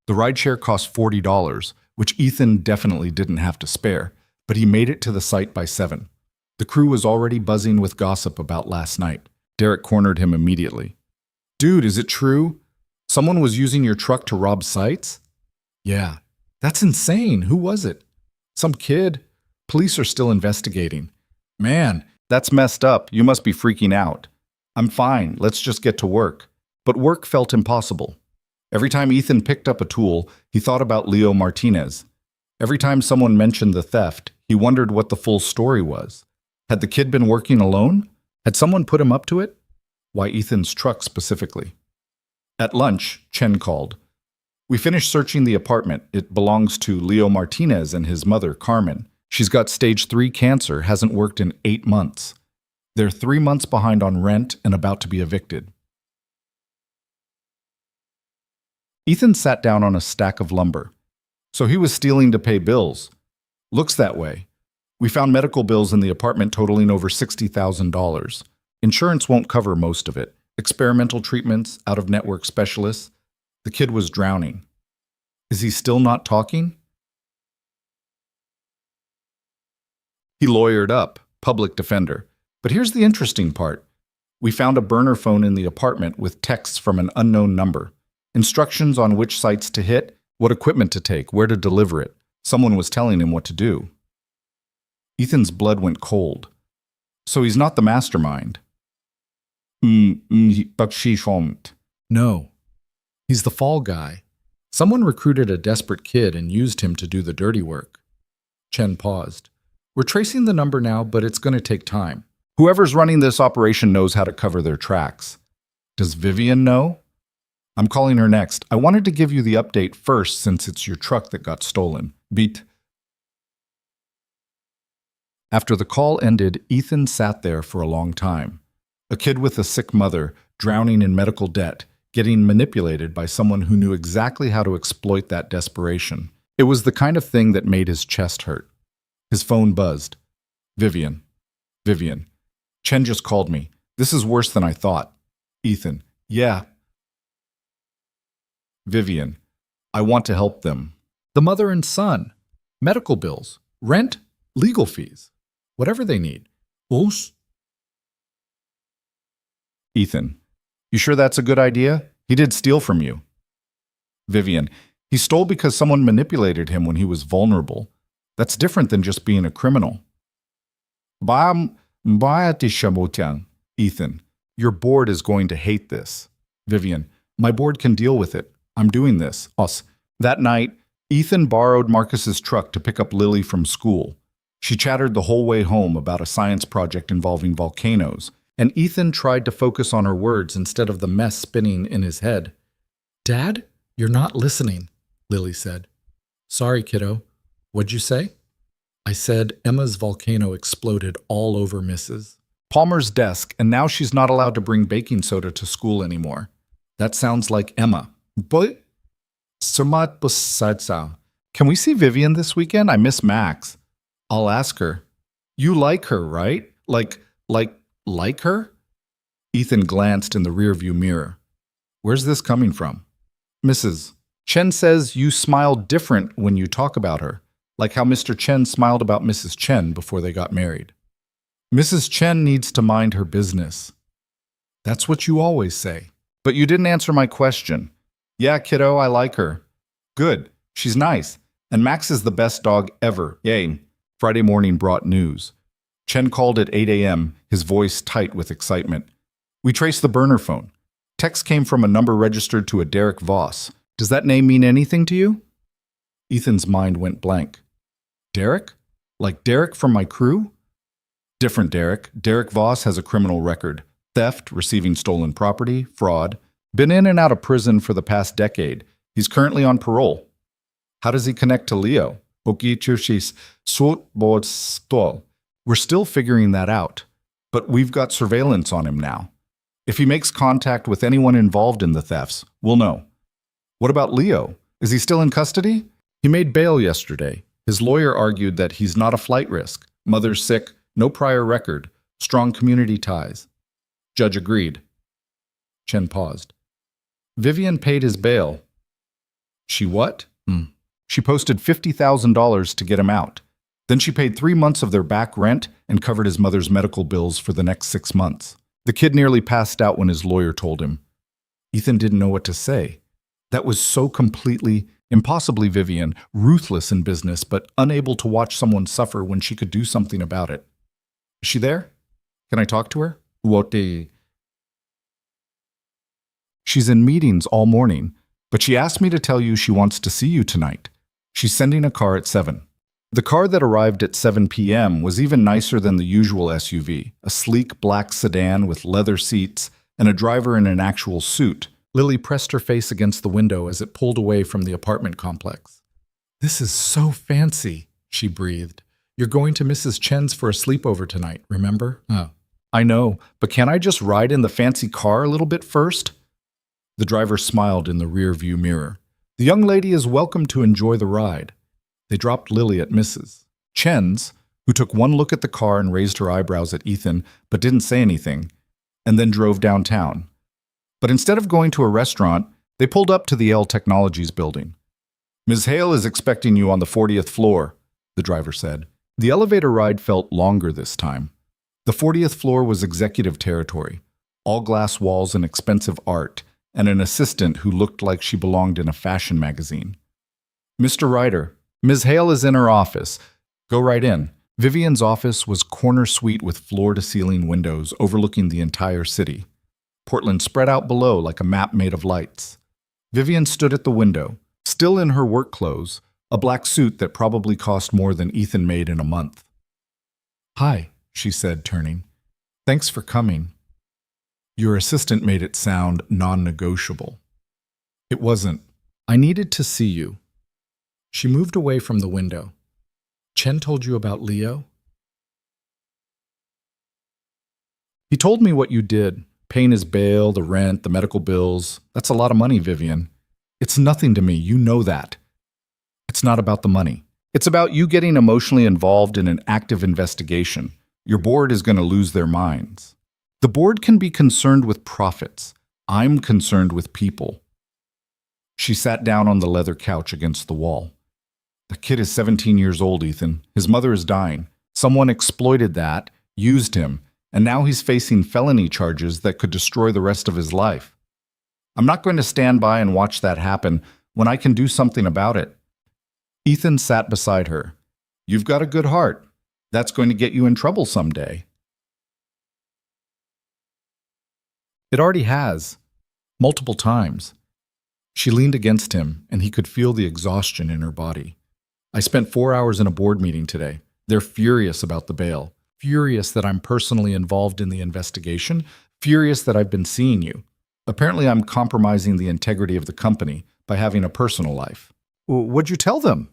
The rideshare cost $40, which Ethan definitely didn't have to spare, but he made it to the site by 7. The crew was already buzzing with gossip about last night. Derek cornered him immediately. Dude, is it true? Someone was using your truck to rob sites? Yeah. That's insane. Who was it? Some kid. Police are still investigating. Man, that's messed up. You must be freaking out. I'm fine. Let's just get to work. But work felt impossible. Every time Ethan picked up a tool, he thought about Leo Martinez. Every time someone mentioned the theft, he wondered what the full story was. Had the kid been working alone? Had someone put him up to it? Why Ethan's truck specifically? At lunch, Chen called. We finished searching the apartment. It belongs to Leo Martinez and his mother, Carmen. She's got stage 3 cancer, hasn't worked in 8 months. They're 3 months behind on rent and about to be evicted. Ethan sat down on a stack of lumber. So he was stealing to pay bills. Looks that way. We found medical bills in the apartment totaling over $60,000. Insurance won't cover most of it. Experimental treatments, out-of-network specialists. The kid was drowning. Is he still not talking? He lawyered up, public defender. But here's the interesting part. We found a burner phone in the apartment with texts from an unknown number. Instructions on which sites to hit, what equipment to take, where to deliver it. Someone was telling him what to do. Ethan's blood went cold. So he's not the mastermind. No. He's the fall guy. Someone recruited a desperate kid and used him to do the dirty work. Chen paused. We're tracing the number now, but it's going to take time. Whoever's running this operation knows how to cover their tracks. Does Vivian know? I'm calling her next. I wanted to give you the update first since it's your truck that got stolen. Beat. After the call ended, Ethan sat there for a long time. A kid with a sick mother, drowning in medical debt, getting manipulated by someone who knew exactly how to exploit that desperation. It was the kind of thing that made his chest hurt. His phone buzzed. Vivian. Chen just called me. This is worse than I thought. Ethan. Yeah. Vivian. I want to help them. The mother and son. Medical bills. Rent. Legal fees. Whatever they need. Us. Ethan. You sure that's a good idea? He did steal from you. Vivian. He stole because someone manipulated him when he was vulnerable. That's different than just being a criminal. Ethan. Your board is going to hate this. Vivian. My board can deal with it. I'm doing this. Us. That night, Ethan borrowed Marcus's truck to pick up Lily from school. She chattered the whole way home about a science project involving volcanoes, and Ethan tried to focus on her words instead of the mess spinning in his head. Dad, you're not listening, Lily said. Sorry, kiddo. What'd you say? I said Emma's volcano exploded all over Mrs. Palmer's desk, and now she's not allowed to bring baking soda to school anymore. That sounds like Emma. But can we see Vivian this weekend? I miss Max. I'll ask her. You like her, right? Like her? Ethan glanced in the rearview mirror. Where's this coming from? Mrs. Chen says you smile different when you talk about her, like how Mr. Chen smiled about Mrs. Chen before they got married. Mrs. Chen needs to mind her business. That's what you always say. But you didn't answer my question. Yeah, kiddo, I like her. Good. She's nice. And Max is the best dog ever. Yay. Friday morning brought news. Chen called at 8 a.m., his voice tight with excitement. We traced the burner phone. Text came from a number registered to a Derek Voss. Does that name mean anything to you? Ethan's mind went blank. Derek? Like Derek from my crew? Different Derek. Derek Voss has a criminal record. Theft, receiving stolen property, fraud. Been in and out of prison for the past decade. He's currently on parole. How does he connect to Leo? We're still figuring that out, but we've got surveillance on him now. If he makes contact with anyone involved in the thefts, we'll know. What about Leo? Is he still in custody? He made bail yesterday. His lawyer argued that he's not a flight risk. Mother's sick, no prior record, strong community ties. Judge agreed. Chen paused. Vivian paid his bail. She what? She posted $50,000 to get him out. Then she paid 3 months of their back rent and covered his mother's medical bills for the next 6 months. The kid nearly passed out when his lawyer told him. Ethan didn't know what to say. That was so completely, impossibly Vivian, ruthless in business, but unable to watch someone suffer when she could do something about it. Is she there? Can I talk to her? She's in meetings all morning, but she asked me to tell you she wants to see you tonight. She's sending a car at 7. The car that arrived at 7 p.m. was even nicer than the usual SUV, a sleek black sedan with leather seats and a driver in an actual suit. Lily pressed her face against the window as it pulled away from the apartment complex. This is so fancy, she breathed. You're going to Mrs. Chen's for a sleepover tonight, remember? Oh. I know, but can I just ride in the fancy car a little bit first? The driver smiled in the rear-view mirror. The young lady is welcome to enjoy the ride. They dropped Lily at Mrs. Chen's, who took one look at the car and raised her eyebrows at Ethan, but didn't say anything, and then drove downtown. But instead of going to a restaurant, they pulled up to the L Technologies building. Ms. Hale is expecting you on the 40th floor, the driver said. The elevator ride felt longer this time. The 40th floor was executive territory, all glass walls and expensive art, and an assistant who looked like she belonged in a fashion magazine. "Mr. Ryder, Ms. Hale is in her office. Go right in." Vivian's office was corner suite with floor-to-ceiling windows overlooking the entire city. Portland spread out below like a map made of lights. Vivian stood at the window, still in her work clothes, a black suit that probably cost more than Ethan made in a month. "Hi," she said, turning. "Thanks for coming." Your assistant made it sound non-negotiable. It wasn't. "I needed to see you." She moved away from the window. "Chen told you about Leo?" "He told me what you did. Paying his bail, the rent, the medical bills. That's a lot of money, Vivian. It's nothing to me, you know that. It's not about the money. It's about you getting emotionally involved in an active investigation. Your board is going to lose their minds. The board can be concerned with profits. I'm concerned with people." She sat down on the leather couch against the wall. "The kid is 17 years old, Ethan. His mother is dying. Someone exploited that, used him, and now he's facing felony charges that could destroy the rest of his life. I'm not going to stand by and watch that happen when I can do something about it." Ethan sat beside her. "You've got a good heart. That's going to get you in trouble someday." "It already has. Multiple times." She leaned against him, and he could feel the exhaustion in her body. "I spent 4 hours in a board meeting today. They're furious about the bail. Furious that I'm personally involved in the investigation. Furious that I've been seeing you. Apparently I'm compromising the integrity of the company by having a personal life." "What'd you tell them?"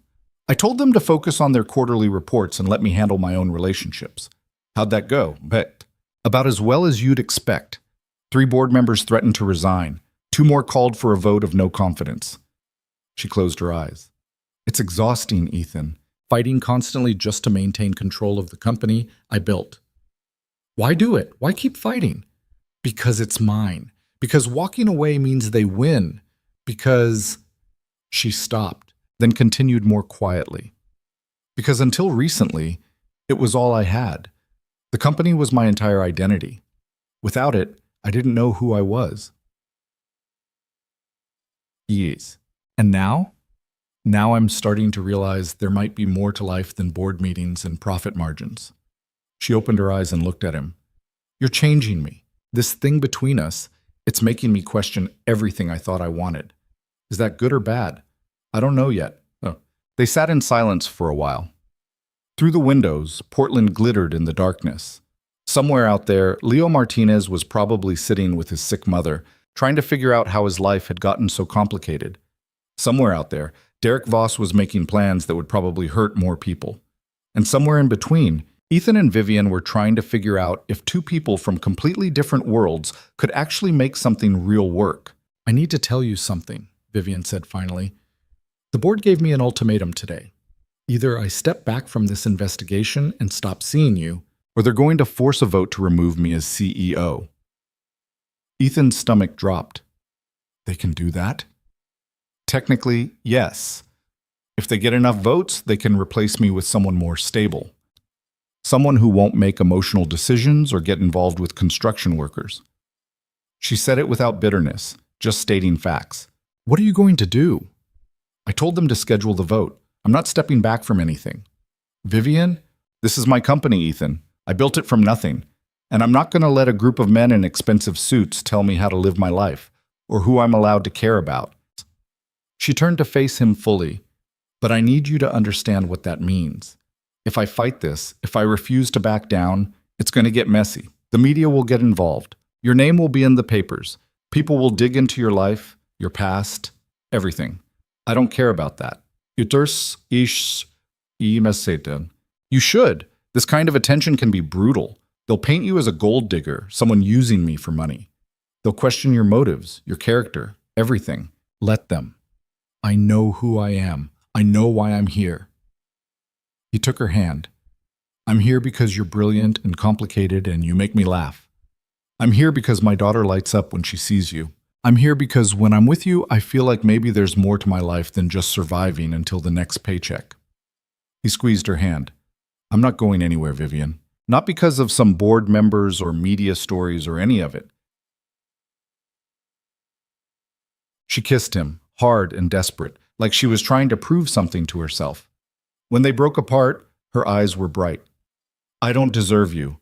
"I told them to focus on their quarterly reports and let me handle my own relationships." "How'd that go?" "Bet. About as well as you'd expect. 3 board members threatened to resign. 2 more called for a vote of no confidence." She closed her eyes. "It's exhausting, Ethan. Fighting constantly just to maintain control of the company I built." "Why do it? Why keep fighting?" "Because it's mine. Because walking away means they win. Because—" She stopped, then continued more quietly. "Because until recently, it was all I had. The company was my entire identity. Without it, I didn't know who I was." "Yes. And now? Now I'm starting to realize there might be more to life than board meetings and profit margins." She opened her eyes and looked at him. "You're changing me. This thing between us, it's making me question everything I thought I wanted. Is that good or bad? I don't know yet." Oh. They sat in silence for a while. Through the windows, Portland glittered in the darkness. Somewhere out there, Leo Martinez was probably sitting with his sick mother, trying to figure out how his life had gotten so complicated. Somewhere out there, Derek Voss was making plans that would probably hurt more people. And somewhere in between, Ethan and Vivian were trying to figure out if 2 people from completely different worlds could actually make something real work. "I need to tell you something," Vivian said finally. "The board gave me an ultimatum today. Either I step back from this investigation and stop seeing you, or they're going to force a vote to remove me as CEO." Ethan's stomach dropped. "They can do that?" "Technically, yes. If they get enough votes, they can replace me with someone more stable. Someone who won't make emotional decisions or get involved with construction workers." She said it without bitterness, just stating facts. "What are you going to do?" "I told them to schedule the vote. I'm not stepping back from anything." "Vivian, this is my company, Ethan. I built it from nothing. And I'm not going to let a group of men in expensive suits tell me how to live my life, or who I'm allowed to care about." She turned to face him fully. "But I need you to understand what that means. If I fight this, if I refuse to back down, it's going to get messy. The media will get involved. Your name will be in the papers. People will dig into your life, your past, everything. I don't care about that. You should. This kind of attention can be brutal. They'll paint you as a gold digger, someone using me for money. They'll question your motives, your character, everything. Let them. I know who I am. I know why I'm here." He took her hand. "I'm here because you're brilliant and complicated and you make me laugh. I'm here because my daughter lights up when she sees you. I'm here because when I'm with you, I feel like maybe there's more to my life than just surviving until the next paycheck." He squeezed her hand. "I'm not going anywhere, Vivian. Not because of some board members or media stories or any of it. She kissed him, hard and desperate, like she was trying to prove something to herself. When they broke apart, her eyes were bright. I don't deserve you.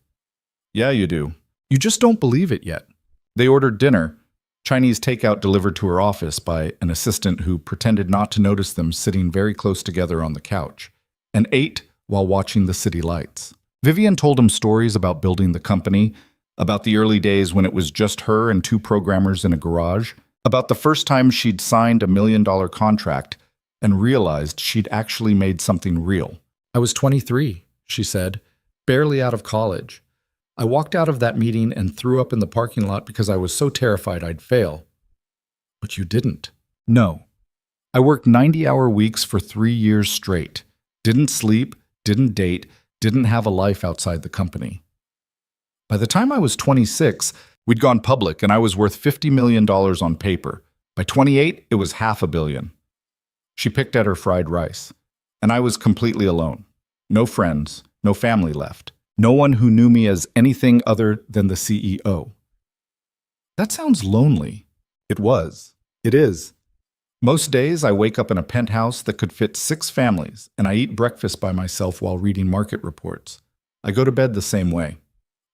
Yeah, you do. You just don't believe it yet. They ordered dinner, Chinese takeout delivered to her office by an assistant who pretended not to notice them sitting very close together on the couch, and ate while watching the city lights. Vivian told him stories about building the company, about the early days when it was just her and 2 programmers in a garage, about the first time she'd signed $1 million contract and realized she'd actually made something real. I was 23, she said, barely out of college. I walked out of that meeting and threw up in the parking lot because I was so terrified I'd fail. But you didn't. No. I worked 90-hour weeks for 3 years straight. Didn't sleep, didn't date, didn't have a life outside the company. By the time I was 26, we'd gone public and I was worth $50 million on paper. By 28, it was $500 million. She picked at her fried rice. And I was completely alone. No friends, no family left. No one who knew me as anything other than the CEO. That sounds lonely. It was. It is. Most days I wake up in a penthouse that could fit 6 families, and I eat breakfast by myself while reading market reports. I go to bed the same way.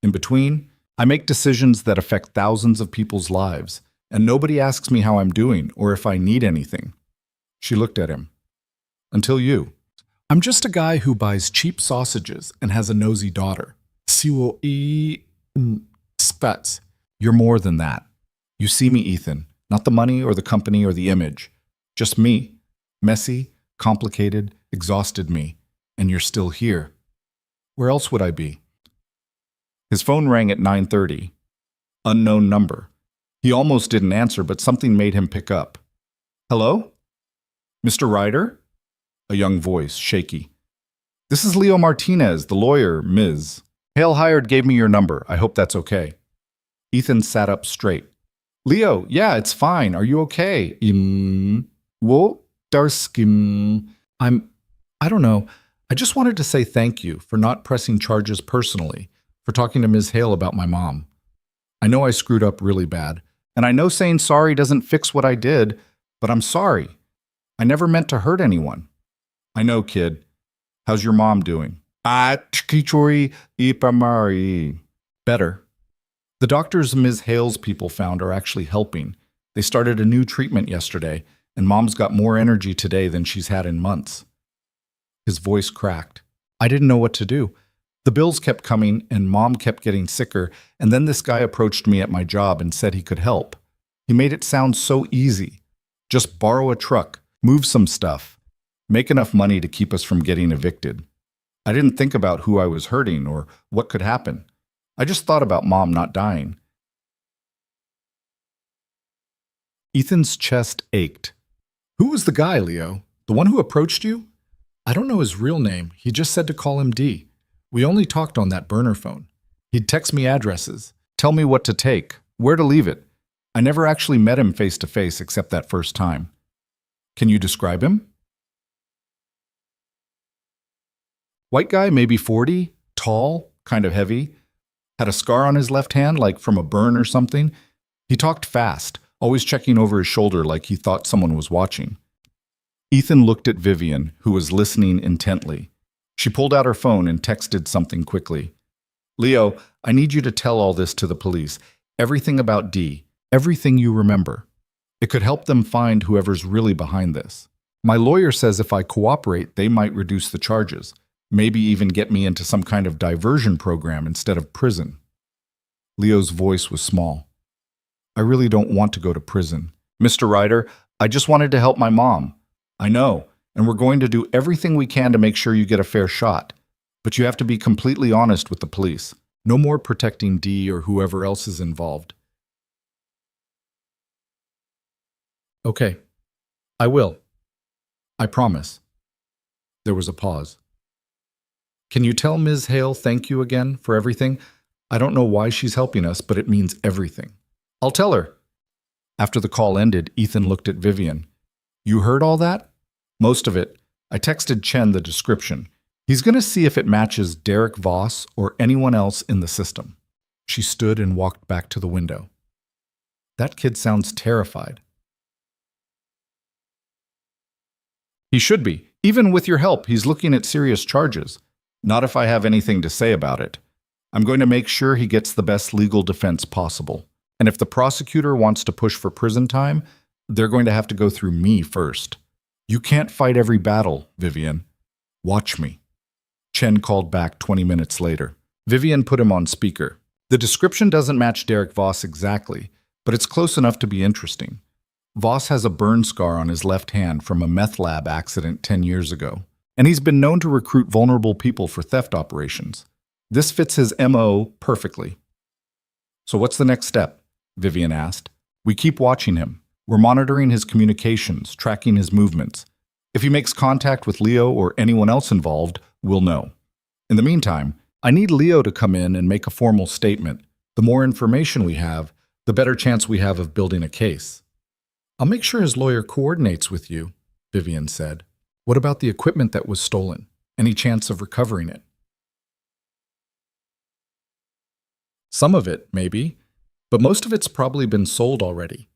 In between, I make decisions that affect thousands of people's lives, and nobody asks me how I'm doing or if I need anything. She looked at him. Until you. I'm just a guy who buys cheap sausages and has a nosy daughter. Spets. You're more than that. You see me, Ethan. Not the money or the company or the image. Just me. Messy, complicated, exhausted me. And you're still here. Where else would I be? His phone rang at 9:30. Unknown number. He almost didn't answer, but something made him pick up. Hello? Mr. Ryder? A young voice, shaky. This is Leo Martinez, the lawyer, Ms. Hale Hired gave me your number. I hope that's okay. Ethan sat up straight. Leo, yeah, it's fine. Are you okay? Wo darskim. I don't know. I just wanted to say thank you for not pressing charges personally, for talking to Ms. Hale about my mom. I know I screwed up really bad, and I know saying sorry doesn't fix what I did, but I'm sorry. I never meant to hurt anyone. I know, kid. How's your mom doing? Better. The doctors Ms. Hale's people found are actually helping. They started a new treatment yesterday, and Mom's got more energy today than she's had in months. His voice cracked. I didn't know what to do. The bills kept coming, and Mom kept getting sicker, and then this guy approached me at my job and said he could help. He made it sound so easy. Just borrow a truck, move some stuff, make enough money to keep us from getting evicted. I didn't think about who I was hurting or what could happen. I just thought about Mom not dying. Ethan's chest ached. Who was the guy, Leo? The one who approached you? I don't know his real name. He just said to call him D. We only talked on that burner phone. He'd text me addresses, tell me what to take, where to leave it. I never actually met him face to face except that first time. Can you describe him? White guy, maybe 40, tall, kind of heavy. Had a scar on his left hand, like from a burn or something. He talked fast, always checking over his shoulder like he thought someone was watching. Ethan looked at Vivian, who was listening intently. She pulled out her phone and texted something quickly. Leo, I need you to tell all this to the police. Everything about D. Everything you remember. It could help them find whoever's really behind this. My lawyer says if I cooperate, they might reduce the charges. Maybe even get me into some kind of diversion program instead of prison. Leo's voice was small. I really don't want to go to prison. Mr. Ryder, I just wanted to help my mom. I know, and we're going to do everything we can to make sure you get a fair shot. But you have to be completely honest with the police. No more protecting D or whoever else is involved. Okay, I will. I promise. There was a pause. Can you tell Ms. Hale thank you again for everything? I don't know why she's helping us, but it means everything. I'll tell her. After the call ended, Ethan looked at Vivian. You heard all that? Most of it. I texted Chen the description. He's going to see if it matches Derek Voss or anyone else in the system. She stood and walked back to the window. That kid sounds terrified. He should be. Even with your help, he's looking at serious charges. Not if I have anything to say about it. I'm going to make sure he gets the best legal defense possible. And if the prosecutor wants to push for prison time, they're going to have to go through me first. You can't fight every battle, Vivian. Watch me. Chen called back 20 minutes later. Vivian put him on speaker. The description doesn't match Derek Voss exactly, but it's close enough to be interesting. Voss has a burn scar on his left hand from a meth lab accident 10 years ago, and he's been known to recruit vulnerable people for theft operations. This fits his MO perfectly. So what's the next step? Vivian asked. We keep watching him. We're monitoring his communications, tracking his movements. If he makes contact with Leo or anyone else involved, we'll know. In the meantime, I need Leo to come in and make a formal statement. The more information we have, the better chance we have of building a case. I'll make sure his lawyer coordinates with you, Vivian said. What about the equipment that was stolen? Any chance of recovering it? Some of it, maybe, but most of it's probably been sold already.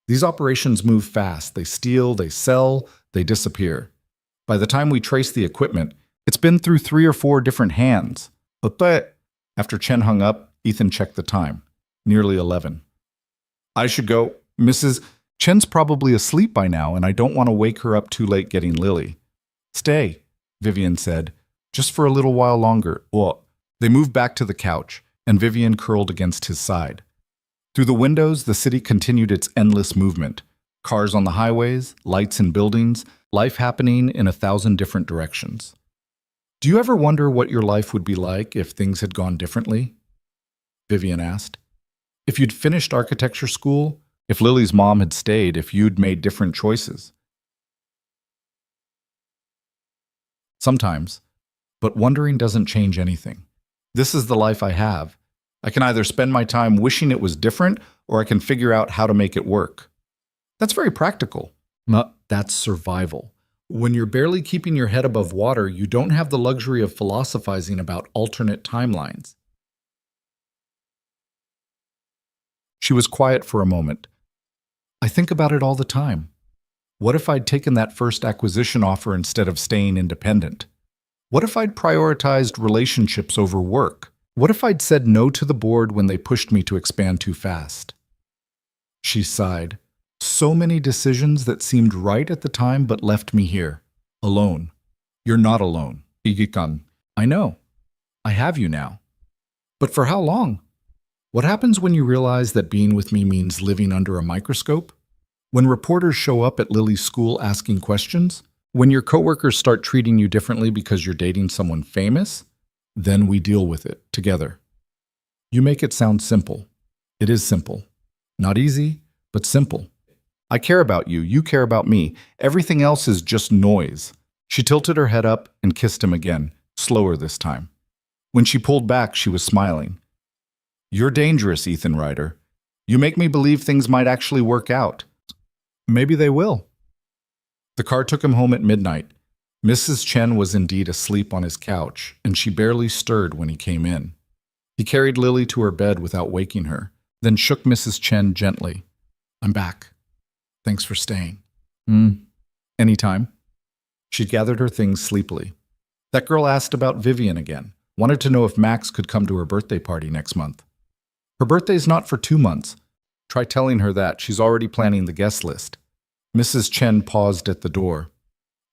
These operations move fast. They steal, they sell, they disappear. By the time we trace the equipment, it's been through 3 or 4 different hands. But after Chen hung up, Ethan checked the time. Nearly 11. I should go. Mrs. Chen's probably asleep by now, and I don't want to wake her up too late getting Lily. Stay, Vivian said, just for a little while longer. Well, they moved back to the couch, and Vivian curled against his side. Through the windows, the city continued its endless movement. Cars on the highways, lights in buildings, life happening in 1,000 different directions. Do you ever wonder what your life would be like if things had gone differently? Vivian asked. If you'd finished architecture school, if Lily's mom had stayed, if you'd made different choices. Sometimes, but wondering doesn't change anything. This is the life I have. I can either spend my time wishing it was different, or I can figure out how to make it work. That's very practical. No, that's survival. When you're barely keeping your head above water, you don't have the luxury of philosophizing about alternate timelines. She was quiet for a moment. I think about it all the time. What if I'd taken that first acquisition offer instead of staying independent? What if I'd prioritized relationships over work? What if I'd said no to the board when they pushed me to expand too fast? She sighed. So many decisions that seemed right at the time but left me here, alone. You're not alone, Igikan. I know. I have you now. But for how long? What happens when you realize that being with me means living under a microscope? When reporters show up at Lily's school asking questions? When your coworkers start treating you differently because you're dating someone famous? Then we deal with it together. You make it sound simple. It is simple. Not easy, but simple. I care about you. You care about me. Everything else is just noise. She tilted her head up and kissed him again, slower this time. When she pulled back, she was smiling. You're dangerous, Ethan Ryder. You make me believe things might actually work out. Maybe they will. The car took him home at midnight. Mrs. Chen was indeed asleep on his couch, and she barely stirred when he came in. He carried Lily to her bed without waking her, then shook Mrs. Chen gently. I'm back. Thanks for staying. Anytime. She gathered her things sleepily. That girl asked about Vivian again, wanted to know if Max could come to her birthday party next month. Her birthday's not for 2 months. Try telling her that. She's already planning the guest list. Mrs. Chen paused at the door.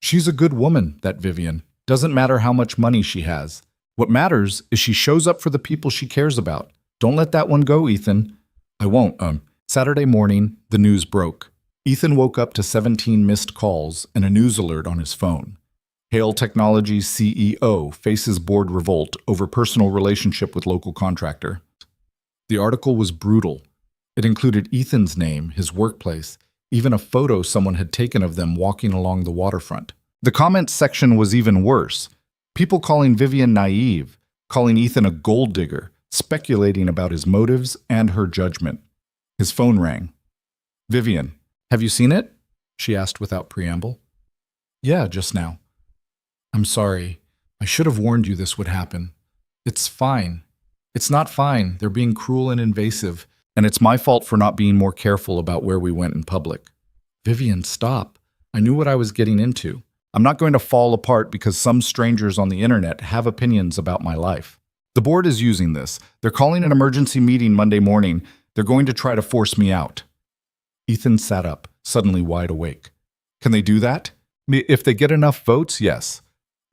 She's a good woman, that Vivian. Doesn't matter how much money she has. What matters is she shows up for the people she cares about. Don't let that one go, Ethan. I won't. Saturday morning, the news broke. Ethan woke up to 17 missed calls and a news alert on his phone. Hale Technologies CEO faces board revolt over personal relationship with local contractor. The article was brutal. It included Ethan's name, his workplace, even a photo someone had taken of them walking along the waterfront. The comments section was even worse. People calling Vivian naive, calling Ethan a gold digger, speculating about his motives and her judgment. His phone rang. Vivian, have you seen it? She asked without preamble. Yeah, just now. I'm sorry. I should have warned you this would happen. It's fine. It's not fine. They're being cruel and invasive, and it's my fault for not being more careful about where we went in public. Vivian, stop. I knew what I was getting into. I'm not going to fall apart because some strangers on the internet have opinions about my life. The board is using this. They're calling an emergency meeting Monday morning. They're going to try to force me out. Ethan sat up, suddenly wide awake. Can they do that? If they get enough votes, yes.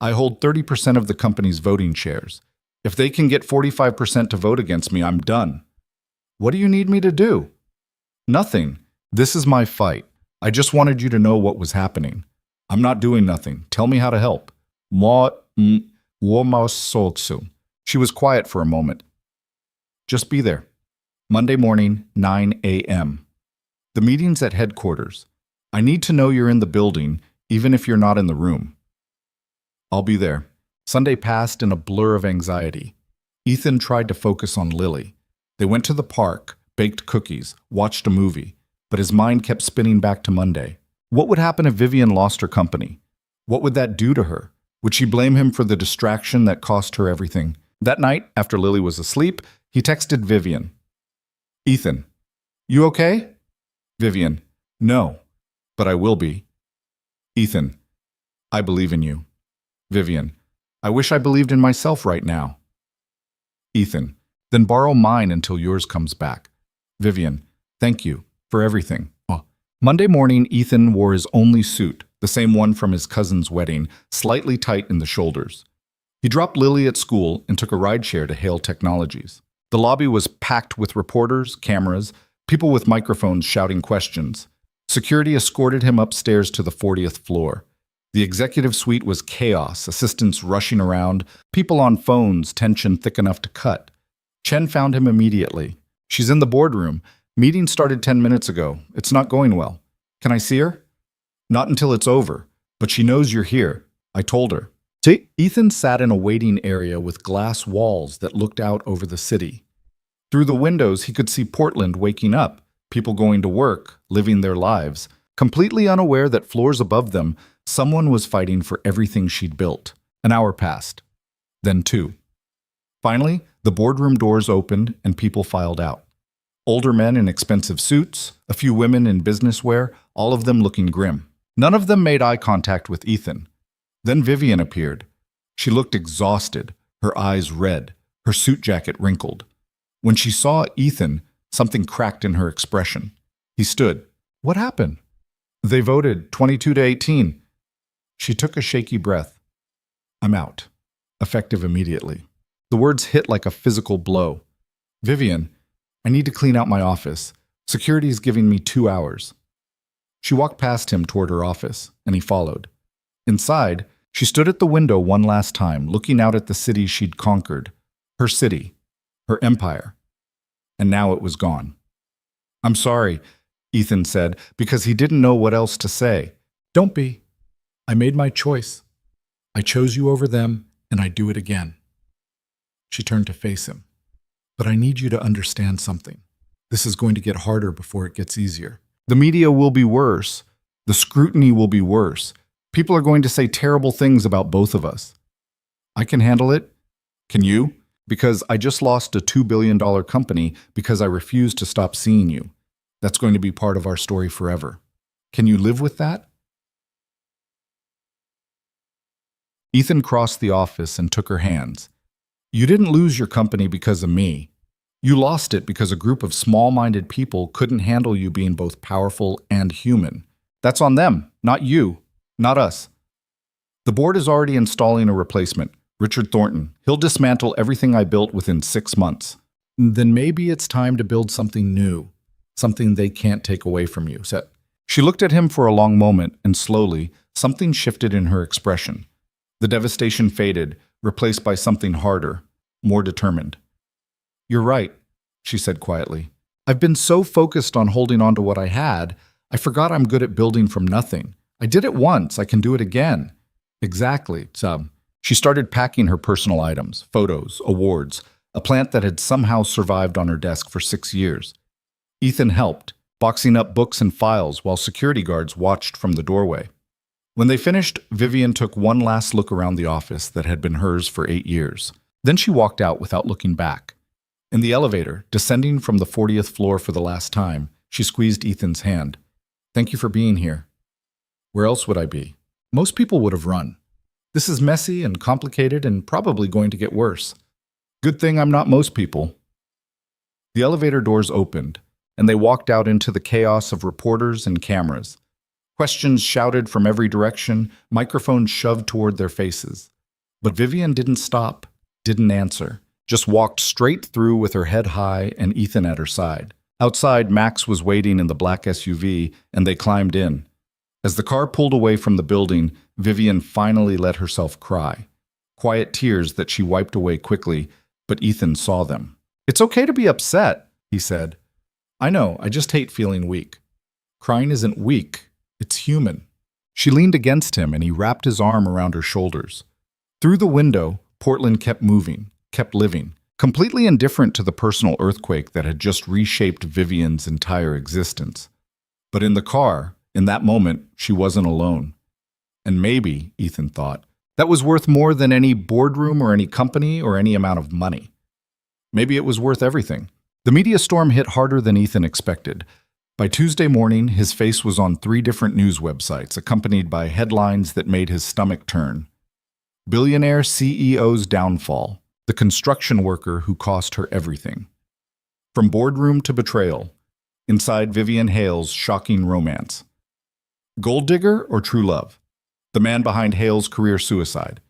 I hold 30% of the company's voting shares. If they can get 45% to vote against me, I'm done. What do you need me to do? Nothing. This is my fight. I just wanted you to know what was happening. I'm not doing nothing. Tell me how to help. She was quiet for a moment. Just be there. Monday morning, 9 a.m. The meeting's at headquarters. I need to know you're in the building, even if you're not in the room. I'll be there. Sunday passed in a blur of anxiety. Ethan tried to focus on Lily. They went to the park, baked cookies, watched a movie, but his mind kept spinning back to Monday. What would happen if Vivian lost her company? What would that do to her? Would she blame him for the distraction that cost her everything? That night, after Lily was asleep, he texted Vivian. Ethan, you okay? Vivian, no, but I will be. Ethan, I believe in you. Vivian, I wish I believed in myself right now. Ethan, then borrow mine until yours comes back. Vivian, thank you for everything. Monday morning, Ethan wore his only suit, the same one from his cousin's wedding, slightly tight in the shoulders. He dropped Lily at school and took a rideshare to Hale Technologies. The lobby was packed with reporters, cameras, people with microphones shouting questions. Security escorted him upstairs to the 40th floor. The executive suite was chaos, assistants rushing around, people on phones, tension thick enough to cut. Chen found him immediately. She's in the boardroom. Meeting started 10 minutes ago. It's not going well. Can I see her? Not until it's over, but she knows you're here. I told her. Ethan sat in a waiting area with glass walls that looked out over the city. Through the windows, he could see Portland waking up, people going to work, living their lives, completely unaware that floors above them, someone was fighting for everything she'd built. An hour passed. Then 2. Finally, the boardroom doors opened and people filed out. Older men in expensive suits, a few women in business wear, all of them looking grim. None of them made eye contact with Ethan. Then Vivian appeared. She looked exhausted, her eyes red, her suit jacket wrinkled. When she saw Ethan, something cracked in her expression. He stood. What happened? They voted 22-18. She took a shaky breath. I'm out. Effective immediately. The words hit like a physical blow. Vivian, I need to clean out my office. Security is giving me 2 hours. She walked past him toward her office, and he followed. Inside, she stood at the window one last time, looking out at the city she'd conquered. Her city. Her empire. And now it was gone. I'm sorry, Ethan said, because he didn't know what else to say. Don't be. I made my choice. I chose you over them, and I do it again. She turned to face him. But I need you to understand something. This is going to get harder before it gets easier. The media will be worse. The scrutiny will be worse. People are going to say terrible things about both of us. I can handle it. Can you? Because I just lost a $2 billion company because I refused to stop seeing you. That's going to be part of our story forever. Can you live with that? Ethan crossed the office and took her hands. You didn't lose your company because of me. You lost it because a group of small-minded people couldn't handle you being both powerful and human. That's on them, not you, not us. The board is already installing a replacement, Richard Thornton. He'll dismantle everything I built within 6 months. Then maybe it's time to build something new, something they can't take away from you. She looked at him for a long moment, and slowly, something shifted in her expression. The devastation faded, replaced by something harder, more determined. You're right, she said quietly. I've been so focused on holding on to what I had, I forgot I'm good at building from nothing. I did it once, I can do it again. Exactly. She started packing her personal items, photos, awards, a plant that had somehow survived on her desk for 6 years. Ethan helped, boxing up books and files while security guards watched from the doorway. When they finished, Vivian took one last look around the office that had been hers for 8 years. Then she walked out without looking back. In the elevator, descending from the 40th floor for the last time, she squeezed Ethan's hand. "Thank you for being here." "Where else would I be? Most people would have run. This is messy and complicated and probably going to get worse. Good thing I'm not most people." The elevator doors opened, and they walked out into the chaos of reporters and cameras. Questions shouted from every direction, microphones shoved toward their faces. But Vivian didn't stop, didn't answer, just walked straight through with her head high and Ethan at her side. Outside, Max was waiting in the black SUV, and they climbed in. As the car pulled away from the building, Vivian finally let herself cry. Quiet tears that she wiped away quickly, but Ethan saw them. "It's okay to be upset," he said. "I know, I just hate feeling weak." "Crying isn't weak, it's human." She leaned against him and he wrapped his arm around her shoulders. Through the window, Portland kept moving, kept living, completely indifferent to the personal earthquake that had just reshaped Vivian's entire existence. But in the car, in that moment, she wasn't alone. And maybe, Ethan thought, that was worth more than any boardroom or any company or any amount of money. Maybe it was worth everything. The media storm hit harder than Ethan expected. By Tuesday morning, his face was on 3 different news websites, accompanied by headlines that made his stomach turn. Billionaire CEO's downfall, the construction worker who cost her everything. From boardroom to betrayal, inside Vivian Hale's shocking romance. Gold digger or true love? The man behind Hale's career suicide.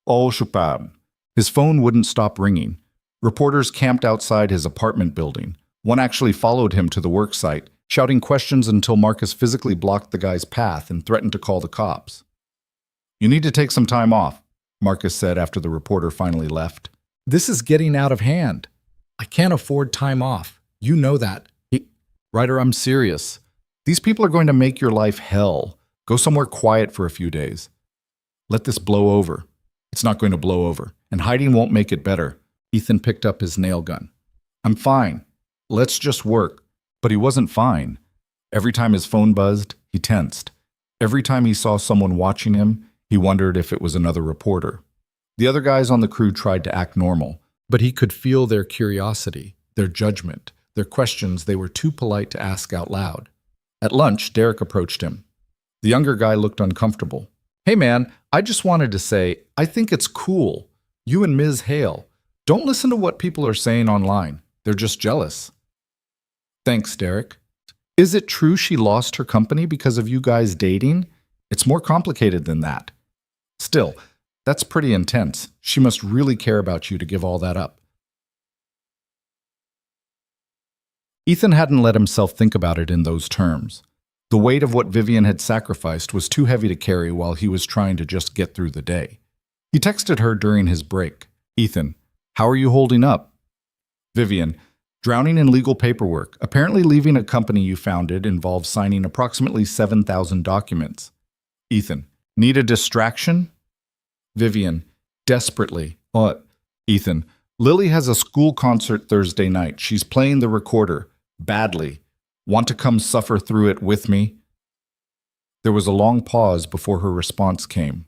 All Shupab. His phone wouldn't stop ringing. Reporters camped outside his apartment building. One actually followed him to the work site, shouting questions until Marcus physically blocked the guy's path and threatened to call the cops. "You need to take some time off," Marcus said after the reporter finally left. "This is getting out of hand. I can't afford time off. You know that." "Ryder, I'm serious. These people are going to make your life hell. Go somewhere quiet for a few days. Let this blow over." "It's not going to blow over, and hiding won't make it better." Ethan picked up his nail gun. "I'm fine. Let's just work." But he wasn't fine. Every time his phone buzzed, he tensed. Every time he saw someone watching him, he wondered if it was another reporter. The other guys on the crew tried to act normal, but he could feel their curiosity, their judgment, their questions they were too polite to ask out loud. At lunch, Derek approached him. The younger guy looked uncomfortable. "Hey man, I just wanted to say, I think it's cool. You and Ms. Hale. Don't listen to what people are saying online. They're just jealous." "Thanks, Derek. Is it true she lost her company because of you guys dating? It's more complicated than that. Still, that's pretty intense. She must really care about you to give all that up." Ethan hadn't let himself think about it in those terms. The weight of what Vivian had sacrificed was too heavy to carry while he was trying to just get through the day. He texted her during his break. "Ethan, how are you holding up?" "Vivian, drowning in legal paperwork. Apparently leaving a company you founded involves signing approximately 7,000 documents." "Ethan, need a distraction?" "Vivian, desperately." Ethan, "Lily has a school concert Thursday night. She's playing the recorder. Badly. Want to come suffer through it with me?" There was a long pause before her response came.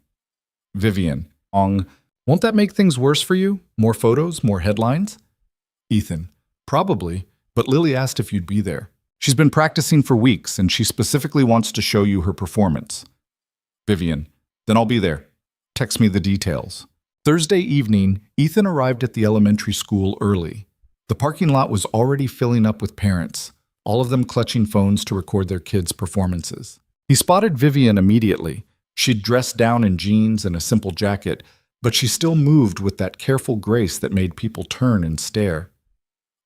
"Vivian, won't that make things worse for you? More photos, more headlines?" "Ethan, probably, but Lily asked if you'd be there. She's been practicing for weeks, and she specifically wants to show you her performance." "Vivian, then I'll be there. Text me the details." Thursday evening, Ethan arrived at the elementary school early. The parking lot was already filling up with parents, all of them clutching phones to record their kids' performances. He spotted Vivian immediately. She'd dressed down in jeans and a simple jacket, but she still moved with that careful grace that made people turn and stare.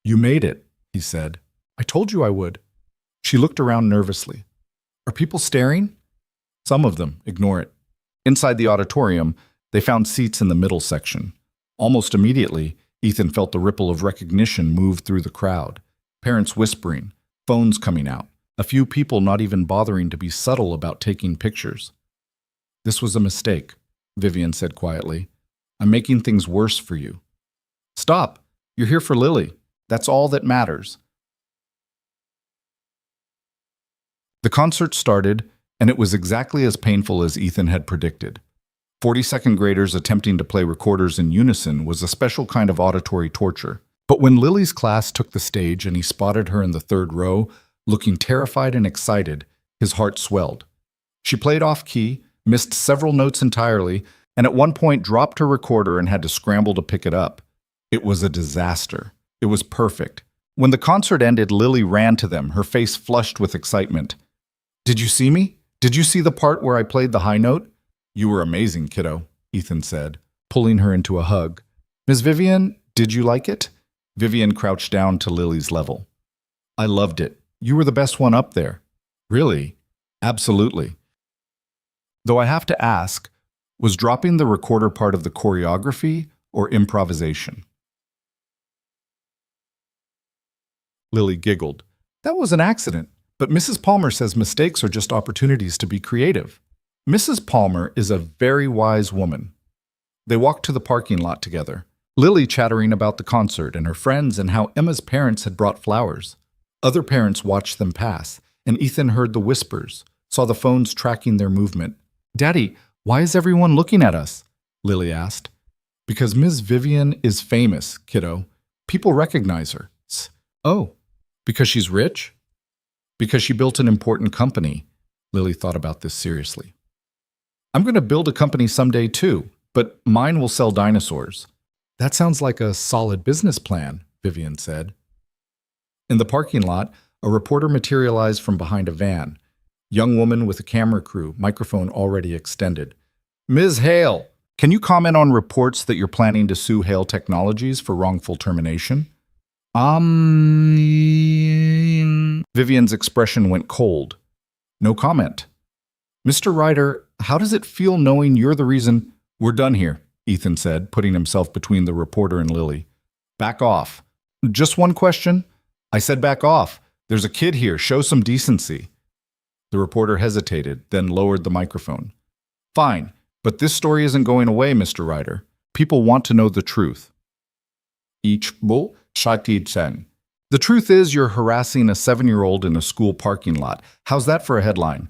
"You made it," he said. "I told you I would." She looked around nervously. "Are people staring?" "Some of them. Ignore it." Inside the auditorium, they found seats in the middle section. Almost immediately, Ethan felt the ripple of recognition move through the crowd. Parents whispering, phones coming out, a few people not even bothering to be subtle about taking pictures. "This was a mistake," Vivian said quietly. "I'm making things worse for you." "Stop. You're here for Lily. That's all that matters." The concert started, and it was exactly as painful as Ethan had predicted. 42nd graders attempting to play recorders in unison was a special kind of auditory torture. But when Lily's class took the stage and he spotted her in the third row, looking terrified and excited, his heart swelled. She played off key, missed several notes entirely, and at one point dropped her recorder and had to scramble to pick it up. It was a disaster. It was perfect. When the concert ended, Lily ran to them, her face flushed with excitement. "Did you see me? Did you see the part where I played the high note?" "You were amazing, kiddo," Ethan said, pulling her into a hug. "Miss Vivian, did you like it?" Vivian crouched down to Lily's level. "I loved it. You were the best one up there." "Really?" "Absolutely." Though I have to ask, was dropping the recorder part of the choreography or improvisation? Lily giggled. "That was an accident, but Mrs. Palmer says mistakes are just opportunities to be creative." Mrs. Palmer is a very wise woman. They walked to the parking lot together, Lily chattering about the concert and her friends and how Emma's parents had brought flowers. Other parents watched them pass, and Ethan heard the whispers, saw the phones tracking their movement. "Daddy, why is everyone looking at us?" Lily asked. "Because Miss Vivian is famous, kiddo. People recognize her." "Oh, because she's rich?" "Because she built an important company." Lily thought about this seriously. "I'm going to build a company someday too, but mine will sell dinosaurs." "That sounds like a solid business plan," Vivian said. In the parking lot, a reporter materialized from behind a van. Young woman with a camera crew, microphone already extended. "Ms. Hale, can you comment on reports that you're planning to sue Hale Technologies for wrongful termination?" Vivian's expression went cold. "No comment." "Mr. Ryder, how does it feel knowing you're the reason—" "We're done here," Ethan said, putting himself between the reporter and Lily. "Back off." "Just one question?" "I said back off. There's a kid here. Show some decency." The reporter hesitated, then lowered the microphone. "Fine, but this story isn't going away, Mr. Ryder. People want to know the truth." The truth is you're harassing a 7-year-old in a school parking lot. How's that for a headline?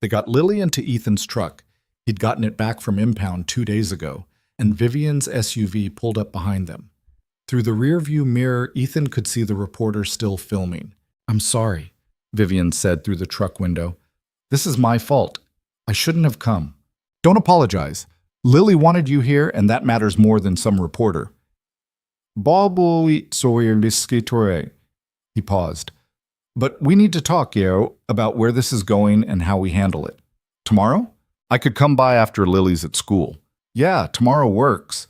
They got Lily into Ethan's truck. He'd gotten it back from impound 2 days ago, and Vivian's SUV pulled up behind them. Through the rearview mirror, Ethan could see the reporter still filming. "I'm sorry," Vivian said through the truck window. "This is my fault. I shouldn't have come." "Don't apologize. Lily wanted you here, and that matters more than some reporter." He paused. "But we need to talk, Yeo, about where this is going and how we handle it. Tomorrow? I could come by after Lily's at school." "Yeah, tomorrow works."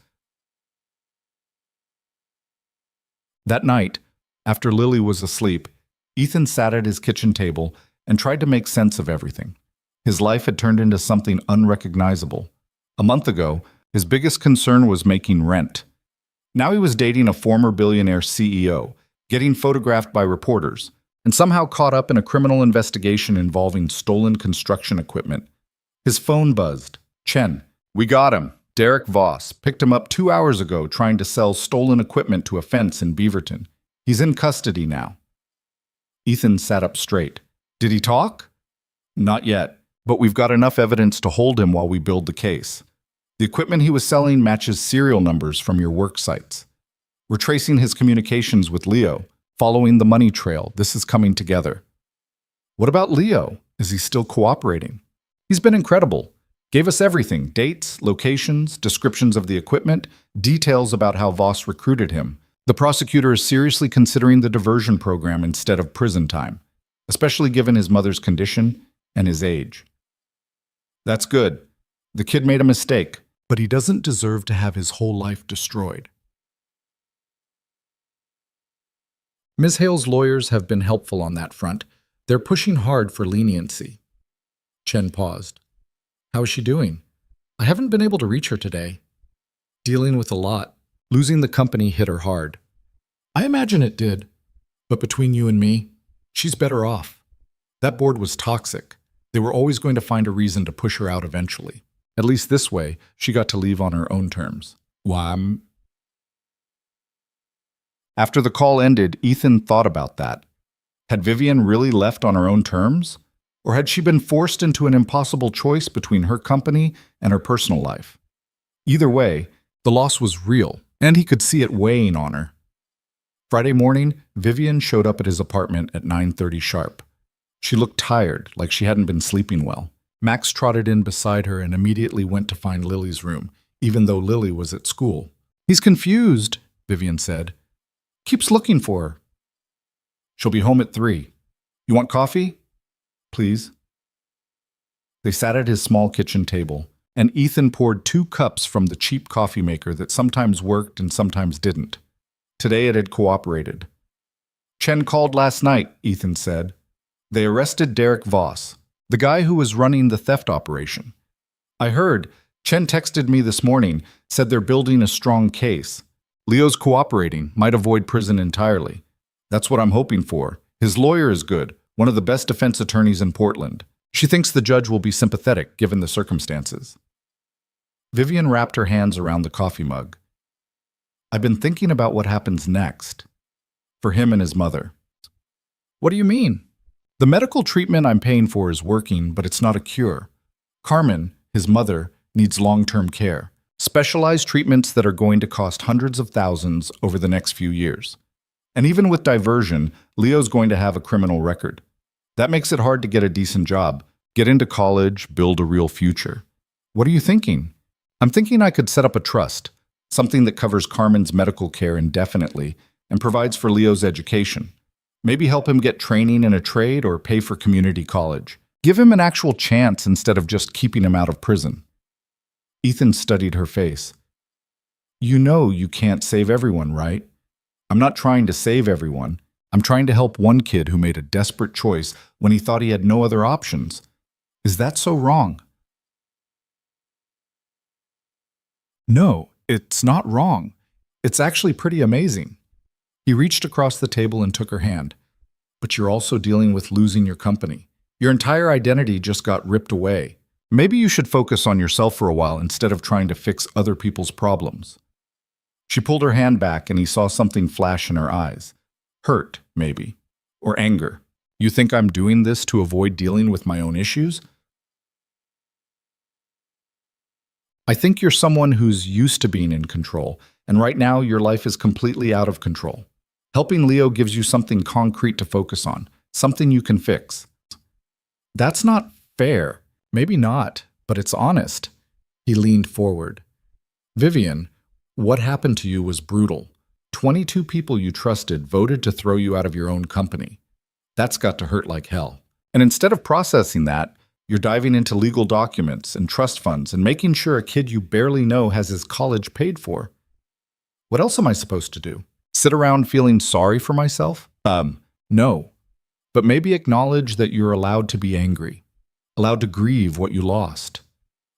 That night, after Lily was asleep, Ethan sat at his kitchen table and tried to make sense of everything. His life had turned into something unrecognizable. A month ago, his biggest concern was making rent. Now he was dating a former billionaire CEO, getting photographed by reporters, and somehow caught up in a criminal investigation involving stolen construction equipment. His phone buzzed. "Chen, we got him. Derek Voss picked him up 2 hours ago trying to sell stolen equipment to a fence in Beaverton. He's in custody now." Ethan sat up straight. "Did he talk?" "Not yet, but we've got enough evidence to hold him while we build the case. The equipment he was selling matches serial numbers from your work sites. We're tracing his communications with Leo, following the money trail. This is coming together." "What about Leo? Is he still cooperating?" "He's been incredible. Gave us everything: dates, locations, descriptions of the equipment, details about how Voss recruited him. The prosecutor is seriously considering the diversion program instead of prison time, especially given his mother's condition and his age." "That's good. The kid made a mistake, but he doesn't deserve to have his whole life destroyed." Ms. Hale's lawyers have been helpful on that front. They're pushing hard for leniency. Chen paused. "How is she doing?" "I haven't been able to reach her today." "Dealing with a lot. Losing the company hit her hard." "I imagine it did. But between you and me, she's better off. That board was toxic. They were always going to find a reason to push her out eventually. At least this way, she got to leave on her own terms." "Wham." After the call ended, Ethan thought about that. Had Vivian really left on her own terms? Or had she been forced into an impossible choice between her company and her personal life? Either way, the loss was real, and he could see it weighing on her. Friday morning, Vivian showed up at his apartment at 9:30 sharp. She looked tired, like she hadn't been sleeping well. Max trotted in beside her and immediately went to find Lily's room, even though Lily was at school. "He's confused," Vivian said. "Keeps looking for her." "She'll be home at 3. You want coffee?" "Please." They sat at his small kitchen table, and Ethan poured 2 cups from the cheap coffee maker that sometimes worked and sometimes didn't. Today it had cooperated. "Chen called last night," Ethan said. "They arrested Derek Voss, the guy who was running the theft operation. I heard. Chen texted me this morning, said they're building a strong case. Leo's cooperating, might avoid prison entirely. That's what I'm hoping for. His lawyer is good, one of the best defense attorneys in Portland. She thinks the judge will be sympathetic given the circumstances." Vivian wrapped her hands around the coffee mug. "I've been thinking about what happens next. For him and his mother." "What do you mean?" "The medical treatment I'm paying for is working, but it's not a cure. Carmen, his mother, needs long-term care. Specialized treatments that are going to cost hundreds of thousands over the next few years. And even with diversion, Leo's going to have a criminal record. That makes it hard to get a decent job, get into college, build a real future. What are you thinking?" "I'm thinking I could set up a trust, something that covers Carmen's medical care indefinitely and provides for Leo's education. Maybe help him get training in a trade or pay for community college. Give him an actual chance instead of just keeping him out of prison." Ethan studied her face. "You know you can't save everyone, right? I'm not trying to save everyone. I'm trying to help one kid who made a desperate choice when he thought he had no other options. Is that so wrong?" "No, it's not wrong. It's actually pretty amazing." He reached across the table and took her hand. "But you're also dealing with losing your company. Your entire identity just got ripped away. Maybe you should focus on yourself for a while instead of trying to fix other people's problems." She pulled her hand back and he saw something flash in her eyes. Hurt, maybe. Or anger. "You think I'm doing this to avoid dealing with my own issues?" "I think you're someone who's used to being in control, and right now your life is completely out of control. Helping Leo gives you something concrete to focus on, something you can fix." "That's not fair." "Maybe not, but it's honest." He leaned forward. "Vivian, what happened to you was brutal. 22 people you trusted voted to throw you out of your own company. That's got to hurt like hell. And instead of processing that, you're diving into legal documents and trust funds and making sure a kid you barely know has his college paid for. What else am I supposed to do? Sit around feeling sorry for myself? No. But maybe acknowledge that you're allowed to be angry, allowed to grieve what you lost.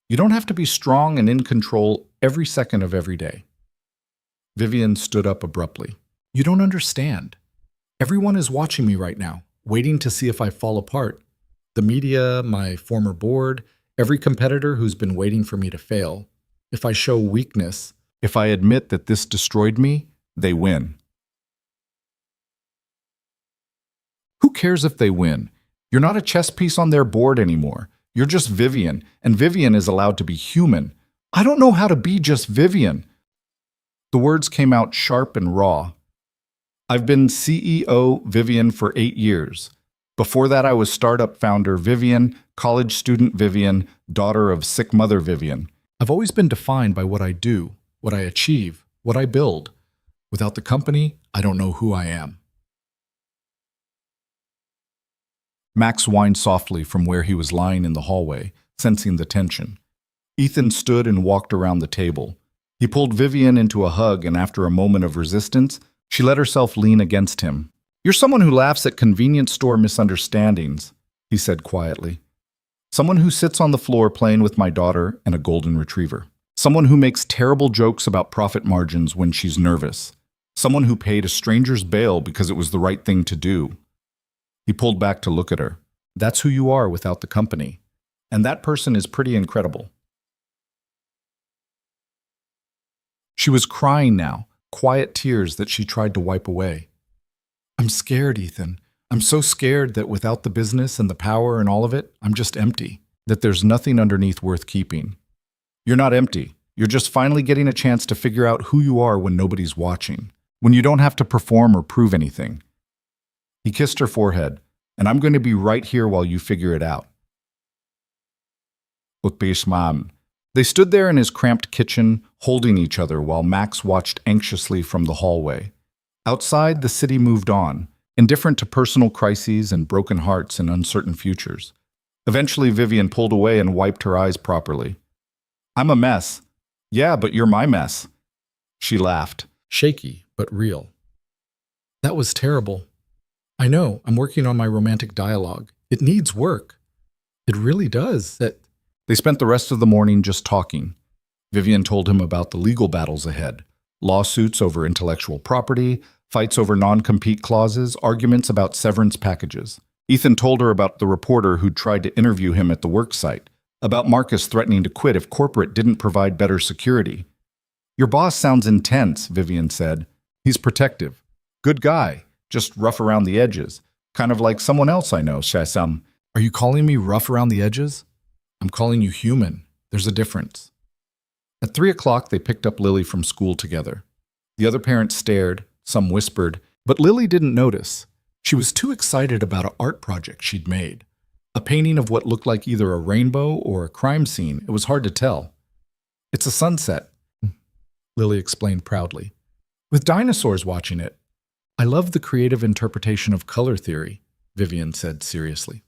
You don't have to be strong and in control every second of every day." Vivian stood up abruptly. "You don't understand. Everyone is watching me right now, waiting to see if I fall apart. The media, my former board, every competitor who's been waiting for me to fail. If I show weakness, if I admit that this destroyed me, they win." "Who cares if they win? You're not a chess piece on their board anymore. You're just Vivian, and Vivian is allowed to be human. I don't know how to be just Vivian." The words came out sharp and raw. "I've been CEO Vivian for 8 years. Before that, I was startup founder Vivian, college student Vivian, daughter of sick mother Vivian. I've always been defined by what I do, what I achieve, what I build. Without the company, I don't know who I am." Max whined softly from where he was lying in the hallway, sensing the tension. Ethan stood and walked around the table. He pulled Vivian into a hug, and after a moment of resistance, she let herself lean against him. "You're someone who laughs at convenience store misunderstandings," he said quietly. "Someone who sits on the floor playing with my daughter and a golden retriever. Someone who makes terrible jokes about profit margins when she's nervous. Someone who paid a stranger's bail because it was the right thing to do." He pulled back to look at her. "That's who you are without the company. And that person is pretty incredible." She was crying now, quiet tears that she tried to wipe away. "I'm scared, Ethan. I'm so scared that without the business and the power and all of it, I'm just empty, that there's nothing underneath worth keeping. You're not empty. You're just finally getting a chance to figure out who you are when nobody's watching, when you don't have to perform or prove anything. He kissed her forehead, and I'm going to be right here while you figure it out. They stood there in his cramped kitchen, holding each other while Max watched anxiously from the hallway. Outside, the city moved on, indifferent to personal crises and broken hearts and uncertain futures. Eventually, Vivian pulled away and wiped her eyes properly. I'm a mess. Yeah, but you're my mess. She laughed, shaky but real. That was terrible. I know, I'm working on my romantic dialogue. It needs work. It really does. They spent the rest of the morning just talking. Vivian told him about the legal battles ahead. Lawsuits over intellectual property, fights over non-compete clauses, arguments about severance packages. Ethan told her about the reporter who'd tried to interview him at the work site, about Marcus threatening to quit if corporate didn't provide better security. Your boss sounds intense, Vivian said. He's protective. Good guy, just rough around the edges. Kind of like someone else I know, Shaisam. Are you calling me rough around the edges? I'm calling you human. There's a difference. At 3 o'clock, they picked up Lily from school together. The other parents stared, some whispered, but Lily didn't notice. She was too excited about an art project she'd made. A painting of what looked like either a rainbow or a crime scene. It was hard to tell. It's a sunset, Lily explained proudly, with dinosaurs watching it. I love the creative interpretation of color theory, Vivian said seriously.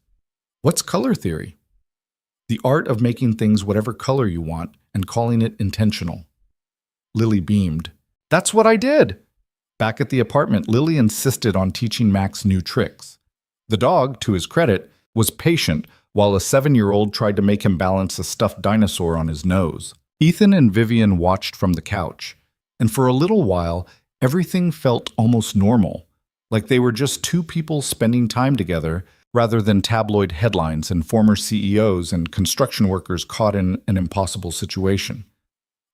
What's color theory? The art of making things whatever color you want and calling it intentional. Lily beamed. That's what I did! Back at the apartment, Lily insisted on teaching Max new tricks. The dog, to his credit, was patient while a 7-year-old tried to make him balance a stuffed dinosaur on his nose. Ethan and Vivian watched from the couch, and for a little while, everything felt almost normal, like they were just two people spending time together rather than tabloid headlines and former CEOs and construction workers caught in an impossible situation.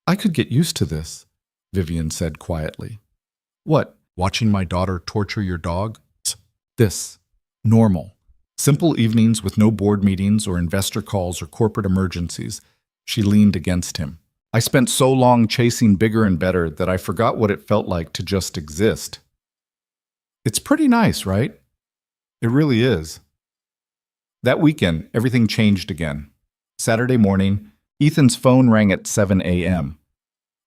I could get used to this, Vivian said quietly. What, watching my daughter torture your dog? This. Normal. Simple evenings with no board meetings or investor calls or corporate emergencies. She leaned against him. I spent so long chasing bigger and better that I forgot what it felt like to just exist. It's pretty nice, right? It really is. That weekend, everything changed again. Saturday morning, Ethan's phone rang at 7 a.m.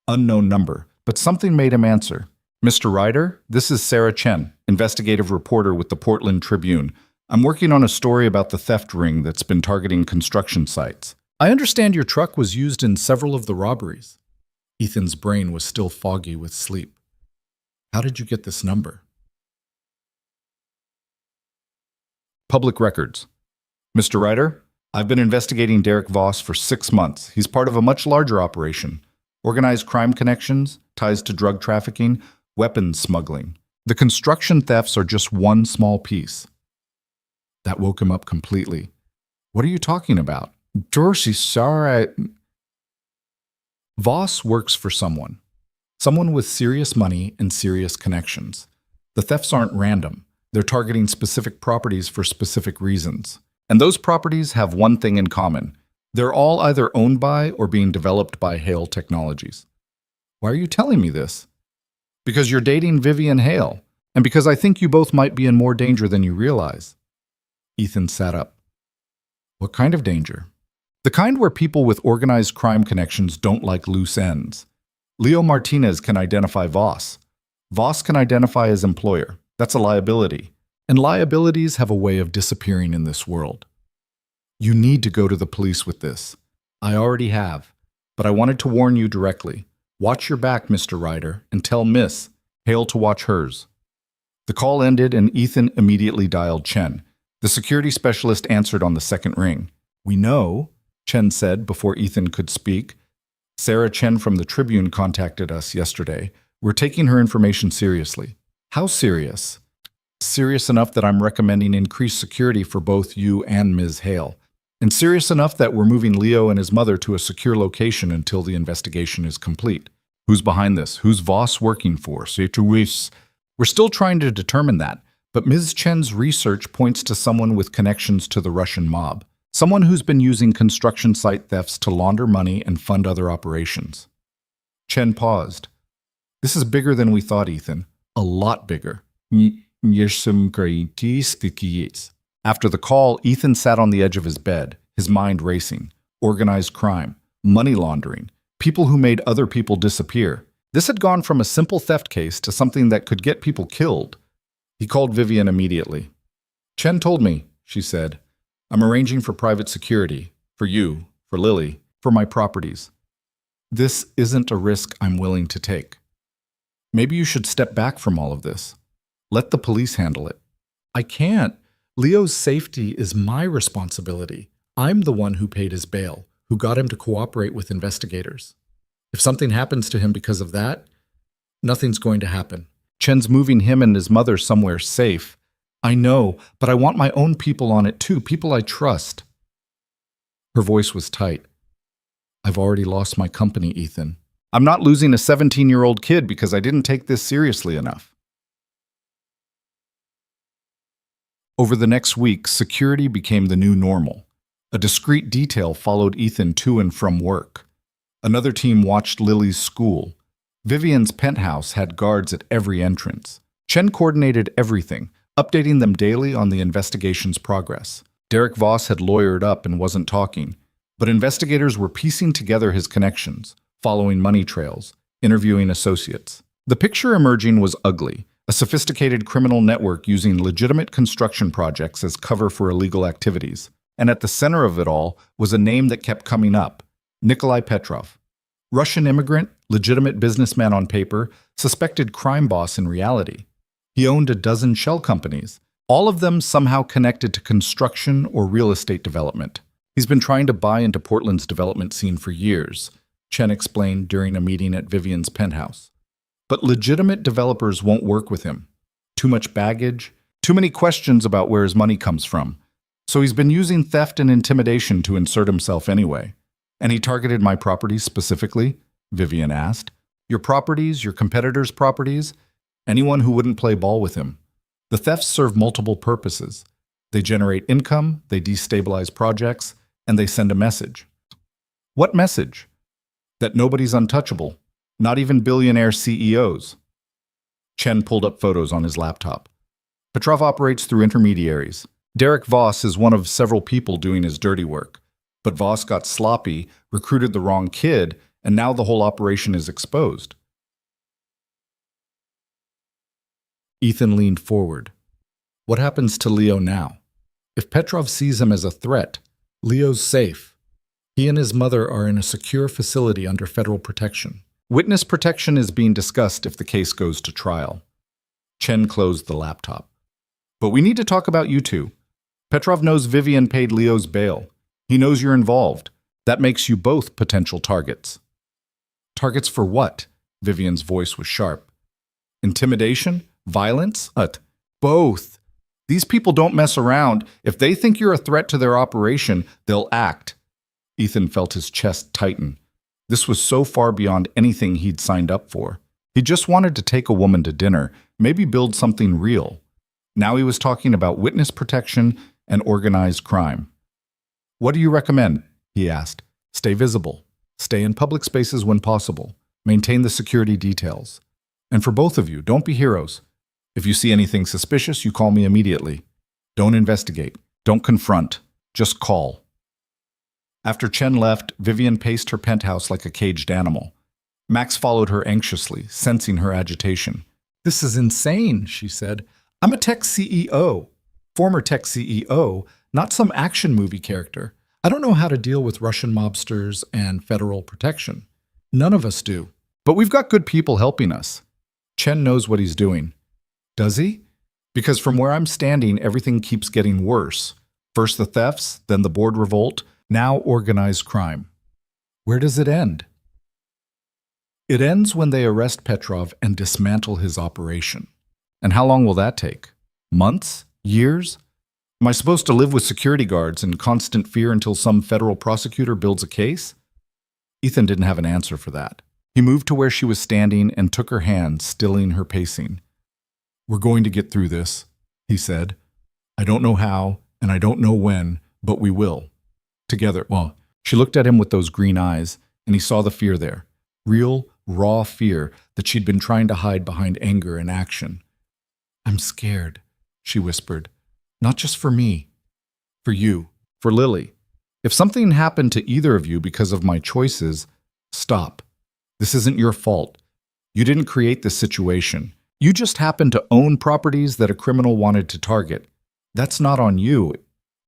Unknown number, but something made him answer. Mr. Ryder, this is Sarah Chen, investigative reporter with the Portland Tribune. I'm working on a story about the theft ring that's been targeting construction sites. I understand your truck was used in several of the robberies. Ethan's brain was still foggy with sleep. How did you get this number? Public records. Mr. Ryder, I've been investigating Derek Voss for 6 months. He's part of a much larger operation. Organized crime connections, ties to drug trafficking, weapons smuggling. The construction thefts are just one small piece. That woke him up completely. What are you talking about? Dorsey, sorry. Voss works for someone. Someone with serious money and serious connections. The thefts aren't random. They're targeting specific properties for specific reasons. And those properties have one thing in common. They're all either owned by or being developed by Hale Technologies. Why are you telling me this? Because you're dating Vivian Hale, and because I think you both might be in more danger than you realize. Ethan sat up. What kind of danger? The kind where people with organized crime connections don't like loose ends. Leo Martinez can identify Voss. Voss can identify his employer. That's a liability. And liabilities have a way of disappearing in this world. You need to go to the police with this. I already have. But I wanted to warn you directly. Watch your back, Mr. Ryder, and tell Miss Hale to watch hers. The call ended and Ethan immediately dialed Chen. The security specialist answered on the second ring. We know, Chen said before Ethan could speak. Sarah Chen from the Tribune contacted us yesterday. We're taking her information seriously. How serious? Serious enough that I'm recommending increased security for both you and Ms. Hale. And serious enough that we're moving Leo and his mother to a secure location until the investigation is complete. Who's behind this? Who's Voss working for? We're still trying to determine that, But Ms. Chen's research points to someone with connections to the Russian mob, someone who's been using construction site thefts to launder money and fund other operations. Chen paused. This is bigger than we thought, Ethan. A lot bigger. After the call, Ethan sat on the edge of his bed, his mind racing. Organized crime, money laundering, people who made other people disappear. This had gone from a simple theft case to something that could get people killed. He called Vivian immediately. Chen told me, she said, I'm arranging for private security, for you, for Lily, for my properties. This isn't a risk I'm willing to take. Maybe you should step back from all of this. Let the police handle it. I can't. Leo's safety is my responsibility. I'm the one who paid his bail, who got him to cooperate with investigators. If something happens to him because of that, nothing's going to happen. Chen's moving him and his mother somewhere safe. I know, but I want my own people on it too, people I trust. Her voice was tight. I've already lost my company, Ethan. I'm not losing a 17-year-old kid because I didn't take this seriously enough. Over the next week, security became the new normal. A discreet detail followed Ethan to and from work. Another team watched Lily's school. Vivian's penthouse had guards at every entrance. Chen coordinated everything, updating them daily on the investigation's progress. Derek Voss had lawyered up and wasn't talking, but investigators were piecing together his connections, following money trails, interviewing associates. The picture emerging was ugly, a sophisticated criminal network using legitimate construction projects as cover for illegal activities. And at the center of it all was a name that kept coming up, Nikolai Petrov. Russian immigrant, legitimate businessman on paper, suspected crime boss in reality. He owned a dozen shell companies, all of them somehow connected to construction or real estate development. He's been trying to buy into Portland's development scene for years, Chen explained during a meeting at Vivian's penthouse. But legitimate developers won't work with him. Too much baggage, too many questions about where his money comes from. So he's been using theft and intimidation to insert himself anyway. And he targeted my properties specifically? Vivian asked. Your properties, your competitors' properties? Anyone who wouldn't play ball with him. The thefts serve multiple purposes. They generate income, they destabilize projects, and they send a message. What message? That nobody's untouchable, not even billionaire CEOs. Chen pulled up photos on his laptop. Petrov operates through intermediaries. Derek Voss is one of several people doing his dirty work. But Voss got sloppy, recruited the wrong kid, and now the whole operation is exposed. Ethan leaned forward. What happens to Leo now? If Petrov sees him as a threat, Leo's safe. He and his mother are in a secure facility under federal protection. Witness protection is being discussed if the case goes to trial. Chen closed the laptop. But we need to talk about you two. Petrov knows Vivian paid Leo's bail. He knows you're involved. That makes you both potential targets. Targets for what? Vivian's voice was sharp. Intimidation? Violence? Both. These people don't mess around. If they think you're a threat to their operation, they'll act. Ethan felt his chest tighten. This was so far beyond anything he'd signed up for. He just wanted to take a woman to dinner, maybe build something real. Now he was talking about witness protection and organized crime. What do you recommend? He asked. Stay visible. Stay in public spaces when possible. Maintain the security details. And for both of you, don't be heroes. If you see anything suspicious, you call me immediately. Don't investigate. Don't confront. Just call. After Chen left, Vivian paced her penthouse like a caged animal. Max followed her anxiously, sensing her agitation. This is insane, she said. I'm a tech CEO. Former tech CEO, not some action movie character. I don't know how to deal with Russian mobsters and federal protection. None of us do. But we've got good people helping us. Chen knows what he's doing. Does he? Because from where I'm standing, everything keeps getting worse. First the thefts, then the board revolt, now organized crime. Where does it end? It ends when they arrest Petrov and dismantle his operation. And how long will that take? Months? Years? Am I supposed to live with security guards in constant fear until some federal prosecutor builds a case? Ethan didn't have an answer for that. He moved to where she was standing and took her hand, stilling her pacing. We're going to get through this, he said. I don't know how, and I don't know when, but we will. Together. Well, she looked at him with those green eyes, and he saw the fear there. Real, raw fear that she'd been trying to hide behind anger and action. I'm scared, she whispered. Not just for me. For you. For Lily. If something happened to either of you because of my choices, stop. This isn't your fault. You didn't create this situation. You just happened to own properties that a criminal wanted to target. That's not on you.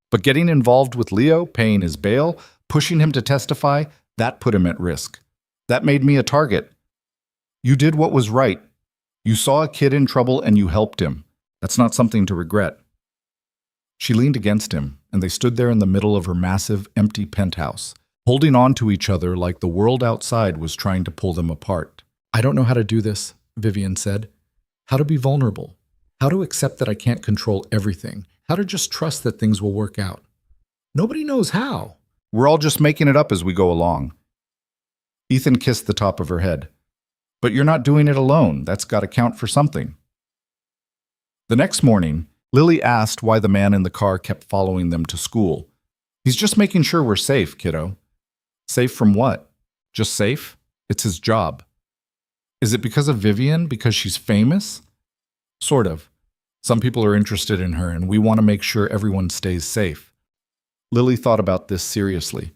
But getting involved with Leo, paying his bail, pushing him to testify, that put him at risk. That made me a target. You did what was right. You saw a kid in trouble and you helped him. That's not something to regret. She leaned against him, and they stood there in the middle of her massive, empty penthouse, holding on to each other like the world outside was trying to pull them apart. I don't know how to do this, Vivian said. How to be vulnerable. How to accept that I can't control everything. How to just trust that things will work out. Nobody knows how. We're all just making it up as we go along. Ethan kissed the top of her head. But you're not doing it alone. That's got to count for something. The next morning, Lily asked why the man in the car kept following them to school. He's just making sure we're safe, kiddo. Safe from what? Just safe? It's his job. Is it because of Vivian? Because she's famous? Sort of. Some people are interested in her, and we want to make sure everyone stays safe. Lily thought about this seriously.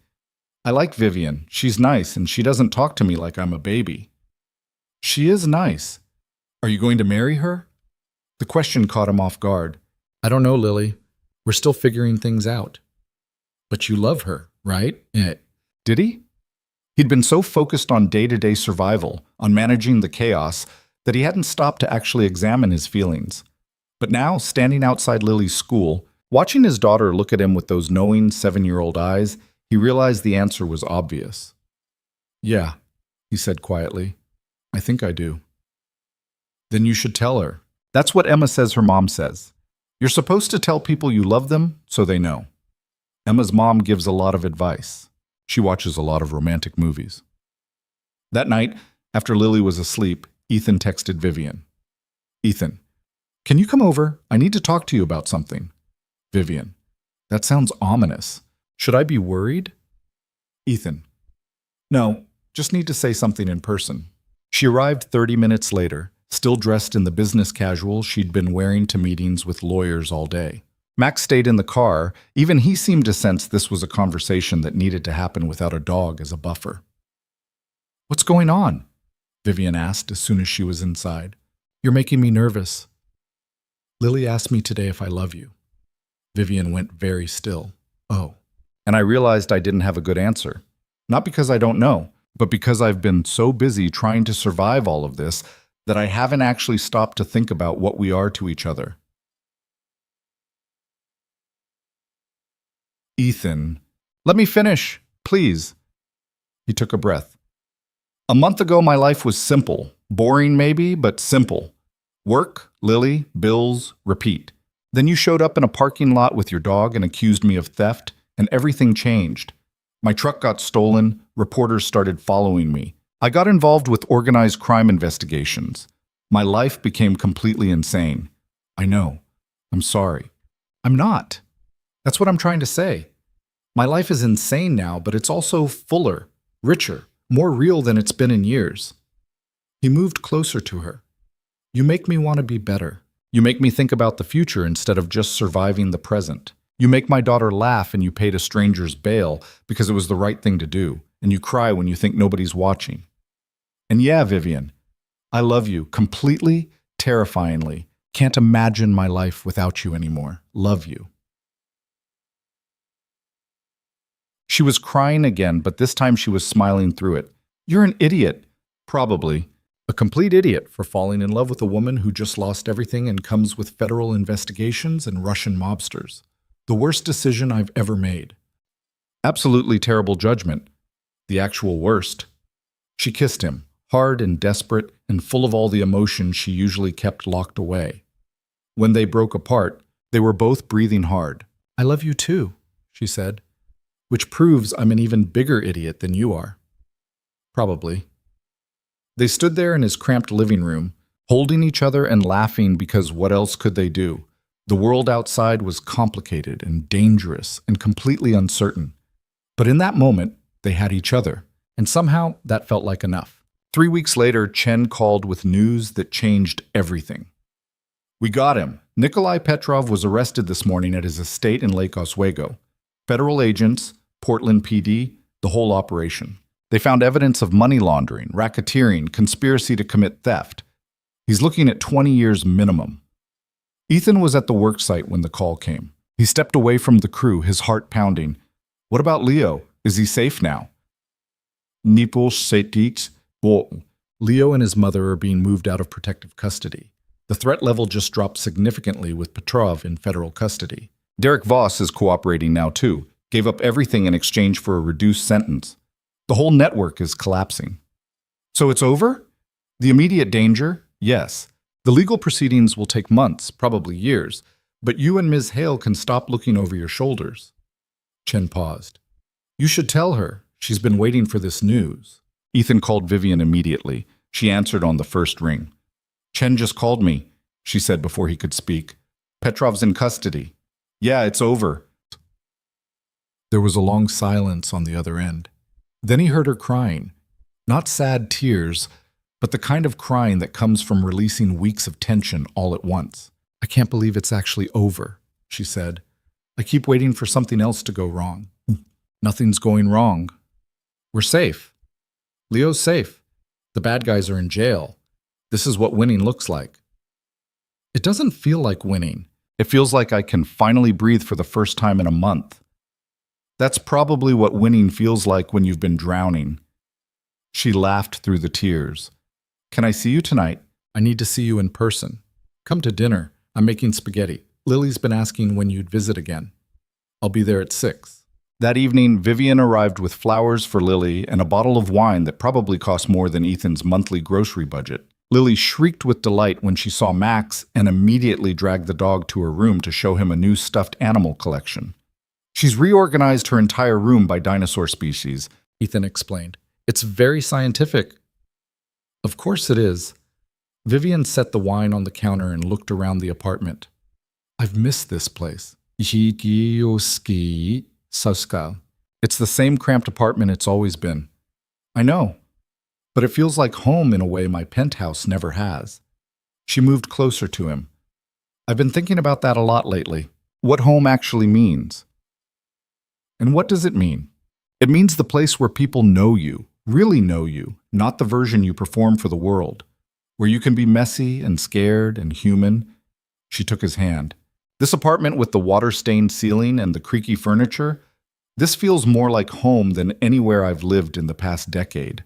I like Vivian. She's nice, and she doesn't talk to me like I'm a baby. She is nice. Are you going to marry her? The question caught him off guard. I don't know, Lily. We're still figuring things out. But you love her, right? Did he? He'd been so focused on day-to-day survival, on managing the chaos, that he hadn't stopped to actually examine his feelings. But now, standing outside Lily's school, watching his daughter look at him with those knowing 7-year-old eyes, he realized the answer was obvious. Yeah, he said quietly. I think I do. Then you should tell her. That's what Emma says her mom says. You're supposed to tell people you love them so they know. Emma's mom gives a lot of advice. She watches a lot of romantic movies. That night, after Lily was asleep, Ethan texted Vivian. Ethan, can you come over? I need to talk to you about something. Vivian, that sounds ominous. Should I be worried? Ethan, no, just need to say something in person. She arrived 30 minutes later, still dressed in the business casual she'd been wearing to meetings with lawyers all day. Max stayed in the car. Even he seemed to sense this was a conversation that needed to happen without a dog as a buffer. What's going on? Vivian asked as soon as she was inside. You're making me nervous. Lily asked me today if I love you. Vivian went very still. Oh. And I realized I didn't have a good answer. Not because I don't know, but because I've been so busy trying to survive all of this that I haven't actually stopped to think about what we are to each other. Ethan, let me finish, please. He took a breath. A month ago, my life was simple. Boring maybe, but simple. Work, Lily, bills, repeat. Then you showed up in a parking lot with your dog and accused me of theft, and everything changed. My truck got stolen, reporters started following me. I got involved with organized crime investigations. My life became completely insane. I know. I'm sorry. I'm not. That's what I'm trying to say. My life is insane now, but it's also fuller, richer, more real than it's been in years. He moved closer to her. You make me want to be better. You make me think about the future instead of just surviving the present. You make my daughter laugh and you paid a stranger's bail because it was the right thing to do, and you cry when you think nobody's watching. And yeah, Vivian, I love you completely, terrifyingly. Can't imagine my life without you anymore. Love you. She was crying again, but this time she was smiling through it. You're an idiot. Probably. A complete idiot for falling in love with a woman who just lost everything and comes with federal investigations and Russian mobsters. The worst decision I've ever made. Absolutely terrible judgment. The actual worst. She kissed him, hard and desperate and full of all the emotion she usually kept locked away. When they broke apart, they were both breathing hard. I love you too, she said, which proves I'm an even bigger idiot than you are. Probably. They stood there in his cramped living room, holding each other and laughing because what else could they do? The world outside was complicated and dangerous and completely uncertain. But in that moment, they had each other, and somehow that felt like enough. 3 weeks later, Chen called with news that changed everything. We got him. Nikolai Petrov was arrested this morning at his estate in Lake Oswego. Federal agents, Portland PD, the whole operation. They found evidence of money laundering, racketeering, conspiracy to commit theft. He's looking at 20 years minimum. Ethan was at the worksite when the call came. He stepped away from the crew, his heart pounding. What about Leo? Is he safe now? Leo and his mother are being moved out of protective custody. The threat level just dropped significantly with Petrov in federal custody. Derek Voss is cooperating now too, gave up everything in exchange for a reduced sentence. The whole network is collapsing. So it's over? The immediate danger? Yes. The legal proceedings will take months, probably years, but you and Ms. Hale can stop looking over your shoulders. Chen paused. You should tell her. She's been waiting for this news. Ethan called Vivian immediately. She answered on the first ring. Chen just called me, she said before he could speak. Petrov's in custody. Yeah, it's over. There was a long silence on the other end. Then he heard her crying. Not sad tears, but the kind of crying that comes from releasing weeks of tension all at once. I can't believe it's actually over, she said. I keep waiting for something else to go wrong. Nothing's going wrong. We're safe. Leo's safe. The bad guys are in jail. This is what winning looks like. It doesn't feel like winning. It feels like I can finally breathe for the first time in a month. That's probably what winning feels like when you've been drowning. She laughed through the tears. Can I see you tonight? I need to see you in person. Come to dinner. I'm making spaghetti. Lily's been asking when you'd visit again. I'll be there at 6. That evening, Vivian arrived with flowers for Lily and a bottle of wine that probably cost more than Ethan's monthly grocery budget. Lily shrieked with delight when she saw Max and immediately dragged the dog to her room to show him a new stuffed animal collection. She's reorganized her entire room by dinosaur species, Ethan explained. It's very scientific. Of course it is. Vivian set the wine on the counter and looked around the apartment. I've missed this place. It's the same cramped apartment it's always been. I know, but it feels like home in a way my penthouse never has. She moved closer to him. I've been thinking about that a lot lately. What home actually means. And what does it mean? It means the place where people know you, really know you, not the version you perform for the world, where you can be messy and scared and human. She took his hand. This apartment with the water-stained ceiling and the creaky furniture, this feels more like home than anywhere I've lived in the past decade.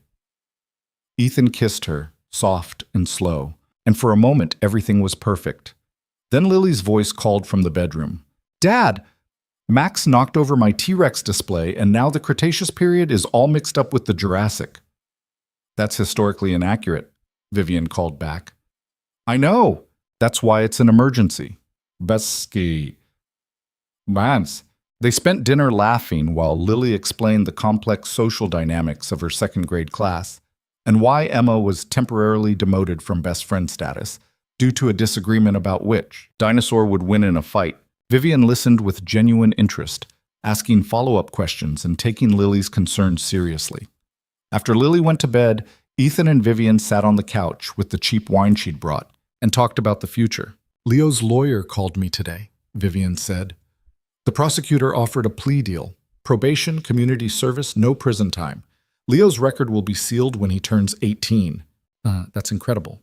Ethan kissed her, soft and slow, and for a moment everything was perfect. Then Lily's voice called from the bedroom. Dad! Max knocked over my T-Rex display, and now the Cretaceous period is all mixed up with the Jurassic. That's historically inaccurate, Vivian called back. I know. That's why it's an emergency. Besky. Mans. They spent dinner laughing while Lily explained the complex social dynamics of her second-grade class and why Emma was temporarily demoted from best friend status due to a disagreement about which dinosaur would win in a fight. Vivian listened with genuine interest, asking follow-up questions and taking Lily's concerns seriously. After Lily went to bed, Ethan and Vivian sat on the couch with the cheap wine she'd brought and talked about the future. Leo's lawyer called me today, Vivian said. The prosecutor offered a plea deal. Probation, community service, no prison time. Leo's record will be sealed when he turns 18. That's incredible.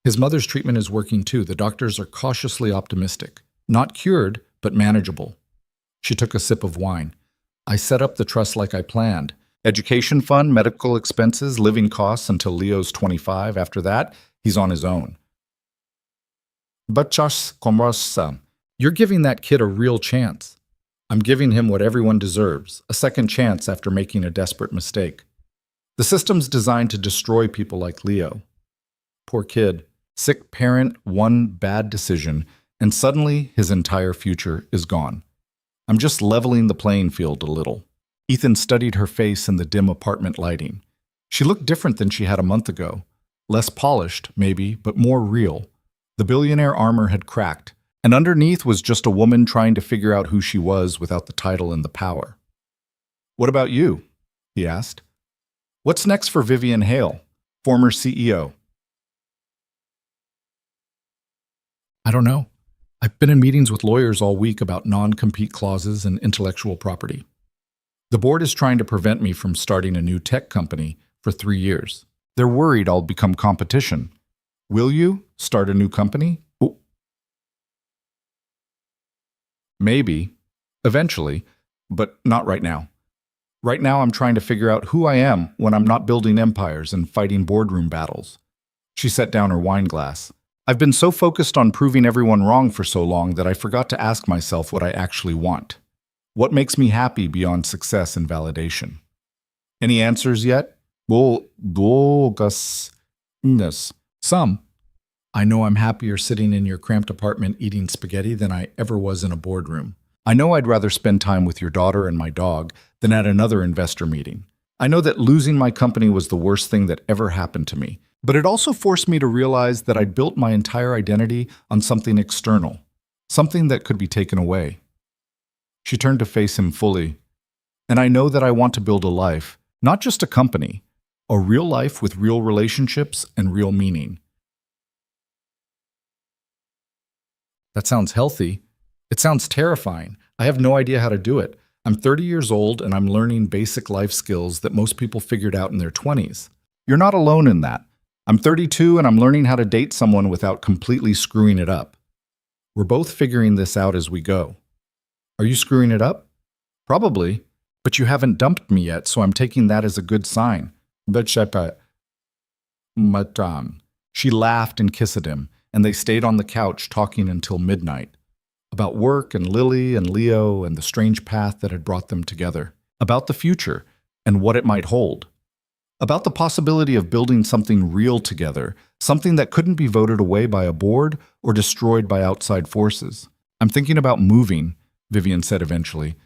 His mother's treatment is working too. The doctors are cautiously optimistic. Not cured, but manageable. She took a sip of wine. I set up the trust like I planned. Education fund, medical expenses, living costs until Leo's 25. After that, he's on his own. But just you're giving that kid a real chance. I'm giving him what everyone deserves, a second chance after making a desperate mistake. The system's designed to destroy people like Leo. Poor kid. Sick parent, one bad decision, and suddenly his entire future is gone. I'm just leveling the playing field a little. Ethan studied her face in the dim apartment lighting. She looked different than she had a month ago. Less polished, maybe, but more real. The billionaire armor had cracked, And underneath was just a woman trying to figure out who she was without the title and the power. "What about you?" he asked. "What's next for Vivian Hale, former CEO?" "I don't know. I've been in meetings with lawyers all week about non-compete clauses and intellectual property. The board is trying to prevent me from starting a new tech company for 3 years. They're worried I'll become competition. Will you start a new company?" "Oh, maybe. Eventually. But not right now. Right now I'm trying to figure out who I am when I'm not building empires and fighting boardroom battles." She set down her wine glass. "I've been so focused on proving everyone wrong for so long that I forgot to ask myself what I actually want. What makes me happy beyond success and validation? Any answers yet?" "Well, yes. Some. I know I'm happier sitting in your cramped apartment eating spaghetti than I ever was in a boardroom. I know I'd rather spend time with your daughter and my dog than at another investor meeting. I know that losing my company was the worst thing that ever happened to me, but it also forced me to realize that I'd built my entire identity on something external, something that could be taken away." She turned to face him fully. "And I know that I want to build a life, not just a company, a real life with real relationships and real meaning." "That sounds healthy. It sounds terrifying. I have no idea how to do it. I'm 30 years old and I'm learning basic life skills that most people figured out in their 20s. You're not alone in that. I'm 32 and I'm learning how to date someone without completely screwing it up. We're both figuring this out as we go. Are you screwing it up? Probably, but you haven't dumped me yet, so I'm taking that as a good sign." She laughed and kissed him, and they stayed on the couch talking until midnight. About work and Lily and Leo and the strange path that had brought them together. About the future and what it might hold. About the possibility of building something real together, something that couldn't be voted away by a board or destroyed by outside forces. "I'm thinking about moving," Vivian said eventually.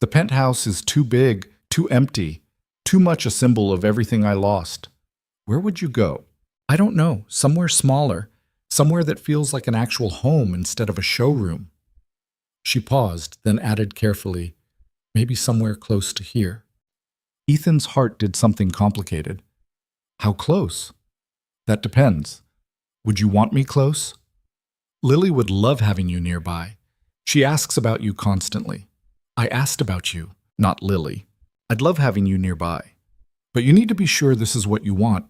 "The penthouse is too big, too empty, too much a symbol of everything I lost." "Where would you go?" "I don't know. Somewhere smaller. Somewhere that feels like an actual home instead of a showroom." She paused, then added carefully, "Maybe somewhere close to here." Ethan's heart did something complicated. "How close?" "That depends. Would you want me close?" "Lily would love having you nearby. She asks about you constantly." "I asked about you, not Lily. I'd love having you nearby. But you need to be sure this is what you want.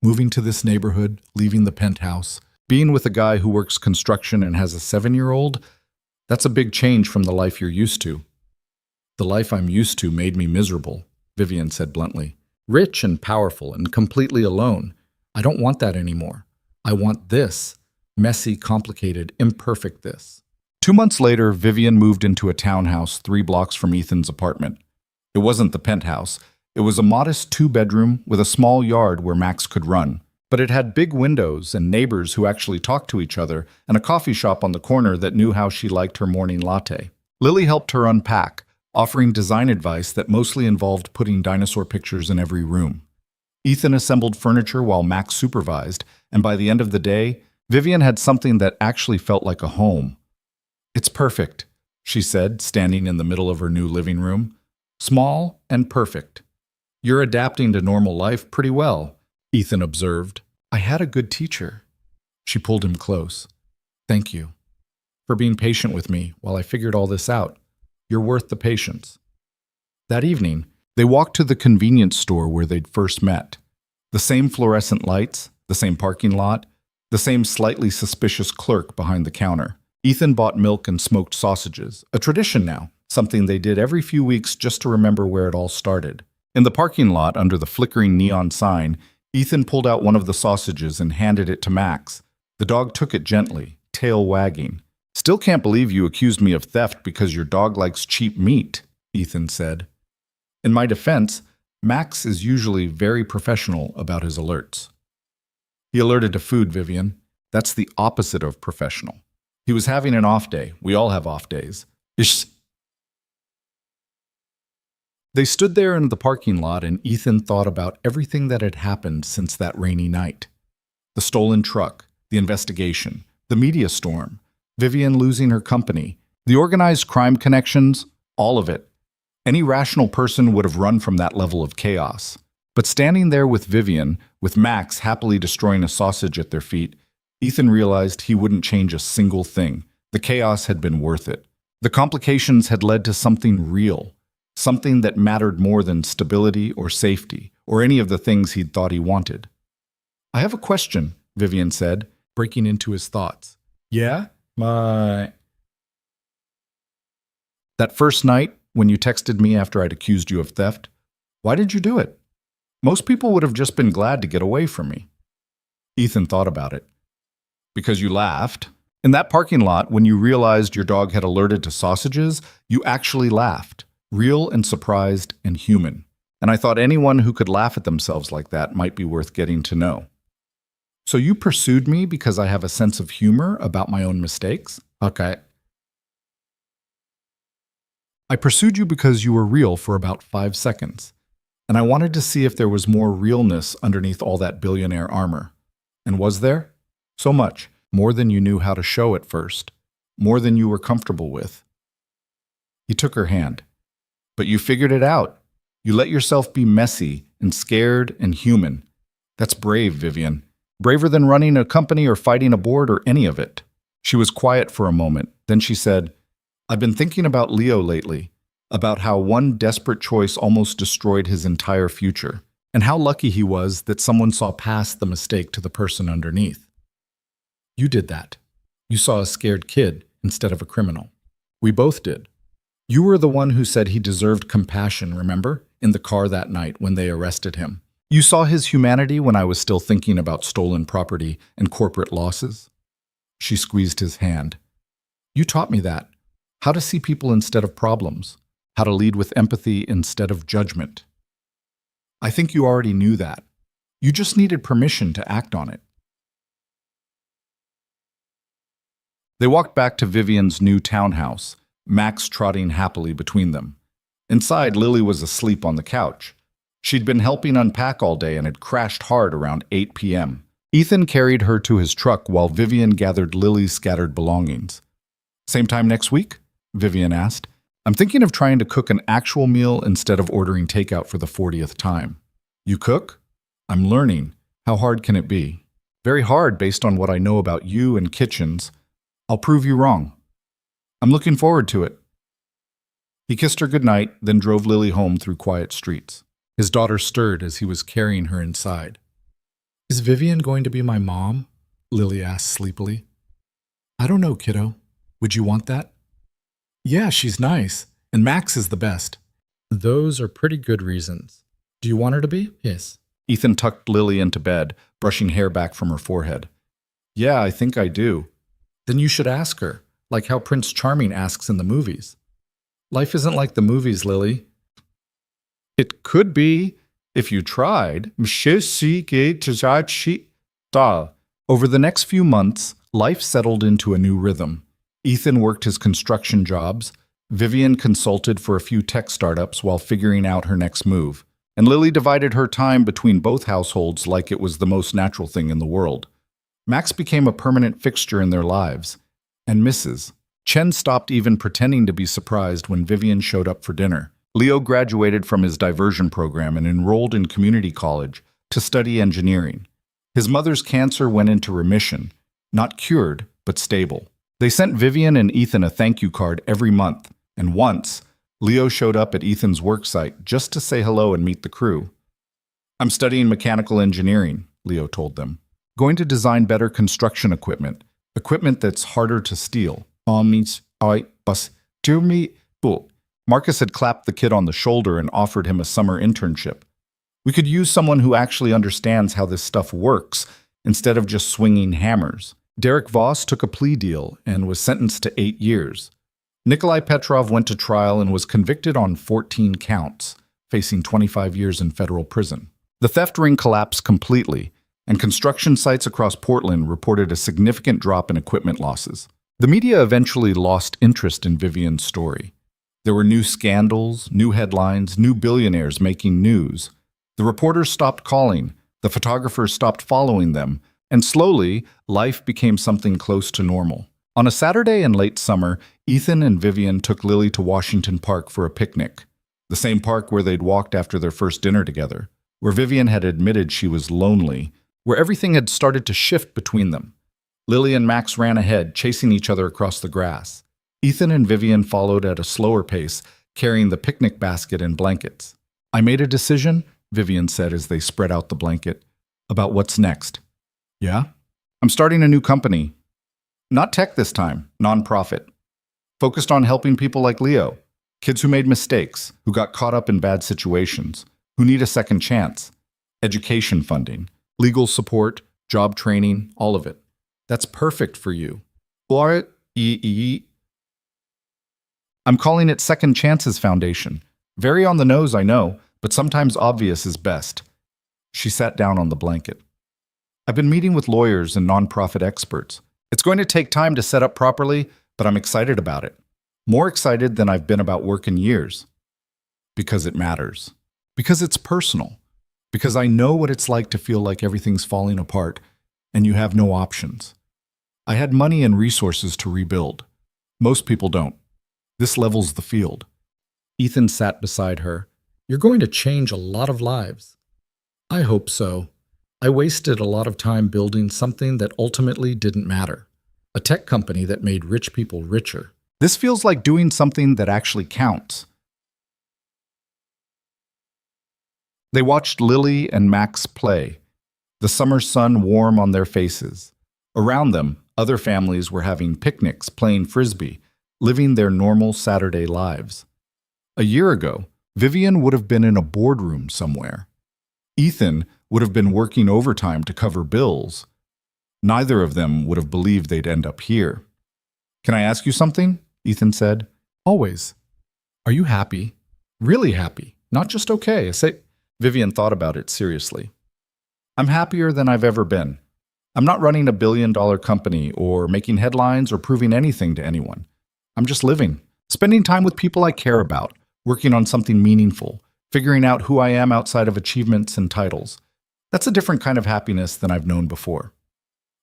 Moving to this neighborhood, leaving the penthouse, being with a guy who works construction and has a 7-year-old, that's a big change from the life you're used to." "The life I'm used to made me miserable," Vivian said bluntly. "Rich and powerful and completely alone. I don't want that anymore. I want this. Messy, complicated, imperfect this." 2 months later, Vivian moved into a townhouse 3 blocks from Ethan's apartment. It wasn't the penthouse. It was a modest 2-bedroom with a small yard where Max could run. But it had big windows and neighbors who actually talked to each other and a coffee shop on the corner that knew how she liked her morning latte. Lily helped her unpack, offering design advice that mostly involved putting dinosaur pictures in every room. Ethan assembled furniture while Max supervised, and by the end of the day, Vivian had something that actually felt like a home. "It's perfect," she said, standing in the middle of her new living room. "Small and perfect." "You're adapting to normal life pretty well," Ethan observed. "I had a good teacher." She pulled him close. "Thank you for being patient with me while I figured all this out. You're worth the patience." That evening, they walked to the convenience store where they'd first met. The same fluorescent lights, the same parking lot, the same slightly suspicious clerk behind the counter. Ethan bought milk and smoked sausages, a tradition now, something they did every few weeks just to remember where it all started. In the parking lot, under the flickering neon sign, Ethan pulled out one of the sausages and handed it to Max. The dog took it gently, tail wagging. "Still can't believe you accused me of theft because your dog likes cheap meat," Ethan said. In my defense, Max is usually very professional about his alerts. "He alerted to food, Vivian. That's the opposite of professional. He was having an off day. We all have off days." Ish. They stood there in the parking lot and Ethan thought about everything that had happened since that rainy night. The stolen truck, the investigation, the media storm, Vivian losing her company, the organized crime connections, all of it. Any rational person would have run from that level of chaos. But standing there with Vivian, with Max happily destroying a sausage at their feet, Ethan realized he wouldn't change a single thing. The chaos had been worth it. The complications had led to something real, something that mattered more than stability or safety, or any of the things he'd thought he wanted. "I have a question," Vivian said, breaking into his thoughts. "Yeah? That first night, when you texted me after I'd accused you of theft, why did you do it? Most people would have just been glad to get away from me." Ethan thought about it. "Because you laughed. In that parking lot, when you realized your dog had alerted to sausages, you actually laughed, real and surprised and human. And I thought anyone who could laugh at themselves like that might be worth getting to know. So you pursued me because I have a sense of humor about my own mistakes? Okay. I pursued you because you were real for about 5 seconds. And I wanted to see if there was more realness underneath all that billionaire armor. And was there? So much. More than you knew how to show at first. More than you were comfortable with." He took her hand. "But you figured it out. You let yourself be messy and scared and human. That's brave, Vivian. Braver than running a company or fighting a board or any of it." She was quiet for a moment. Then she said, "I've been thinking about Leo lately, about how one desperate choice almost destroyed his entire future, and how lucky he was that someone saw past the mistake to the person underneath. You did that. You saw a scared kid instead of a criminal. We both did. You were the one who said he deserved compassion, remember? In the car that night when they arrested him. You saw his humanity when I was still thinking about stolen property and corporate losses." She squeezed his hand. "You taught me that. How to see people instead of problems. How to lead with empathy instead of judgment. I think you already knew that. You just needed permission to act on it." They walked back to Vivian's new townhouse, Max trotting happily between them. Inside, Lily was asleep on the couch. She'd been helping unpack all day and had crashed hard around 8 p.m. Ethan carried her to his truck while Vivian gathered Lily's scattered belongings. "Same time next week?" Vivian asked. "I'm thinking of trying to cook an actual meal instead of ordering takeout for the 40th time." "You cook?" "I'm learning. How hard can it be?" "Very hard based on what I know about you and kitchens. I'll prove you wrong." "I'm looking forward to it." He kissed her goodnight, then drove Lily home through quiet streets. His daughter stirred as he was carrying her inside. "Is Vivian going to be my mom?" Lily asked sleepily. "I don't know, kiddo. Would you want that?" "Yeah, she's nice. And Max is the best." "Those are pretty good reasons. Do you want her to be?" "Yes." Ethan tucked Lily into bed, brushing hair back from her forehead. "Yeah, I think I do." "Then you should ask her, like how Prince Charming asks in the movies." "Life isn't like the movies, Lily." "It could be, if you tried." Over the next few months, life settled into a new rhythm. Ethan worked his construction jobs, Vivian consulted for a few tech startups while figuring out her next move, and Lily divided her time between both households like it was the most natural thing in the world. Max became a permanent fixture in their lives, and Mrs. Chen stopped even pretending to be surprised when Vivian showed up for dinner. Leo graduated from his diversion program and enrolled in community college to study engineering. His mother's cancer went into remission, not cured, but stable. They sent Vivian and Ethan a thank you card every month, and once, Leo showed up at Ethan's worksite just to say hello and meet the crew. "I'm studying mechanical engineering," Leo told them. "Going to design better construction equipment that's harder to steal." Marcus had clapped the kid on the shoulder and offered him a summer internship. "We could use someone who actually understands how this stuff works instead of just swinging hammers." Derek Voss took a plea deal and was sentenced to 8 years. Nikolai Petrov went to trial and was convicted on 14 counts, facing 25 years in federal prison. The theft ring collapsed completely, and construction sites across Portland reported a significant drop in equipment losses. The media eventually lost interest in Vivian's story. There were new scandals, new headlines, new billionaires making news. The reporters stopped calling, the photographers stopped following them, and slowly, life became something close to normal. On a Saturday in late summer, Ethan and Vivian took Lily to Washington Park for a picnic, the same park where they'd walked after their first dinner together, where Vivian had admitted she was lonely, where everything had started to shift between them. Lily and Max ran ahead, chasing each other across the grass. Ethan and Vivian followed at a slower pace, carrying the picnic basket and blankets. "I made a decision," Vivian said as they spread out the blanket, "about what's next." "Yeah?" "I'm starting a new company. Not tech this time, nonprofit. Focused on helping people like Leo, kids who made mistakes, who got caught up in bad situations, who need a second chance. Education funding, legal support, job training, all of it. That's perfect for you." "I'm calling it Second Chances Foundation. Very on the nose, I know, but sometimes obvious is best." She sat down on the blanket. "I've been meeting with lawyers and nonprofit experts. It's going to take time to set up properly, but I'm excited about it. More excited than I've been about work in years. Because it matters. Because it's personal. Because I know what it's like to feel like everything's falling apart and you have no options. I had money and resources to rebuild. Most people don't. This levels the field." Ethan sat beside her. "You're going to change a lot of lives." "I hope so. I wasted a lot of time building something that ultimately didn't matter. A tech company that made rich people richer. This feels like doing something that actually counts." They watched Lily and Max play, the summer sun warm on their faces. Around them, other families were having picnics, playing frisbee, living their normal Saturday lives. A year ago, Vivian would have been in a boardroom somewhere. Ethan would have been working overtime to cover bills. Neither of them would have believed they'd end up here. "Can I ask you something?" Ethan said. "Always." "Are you happy? Really happy? Not just okay?" Vivian thought about it seriously. "I'm happier than I've ever been. I'm not running a billion-dollar company or making headlines or proving anything to anyone. I'm just living, spending time with people I care about, working on something meaningful, figuring out who I am outside of achievements and titles. That's a different kind of happiness than I've known before.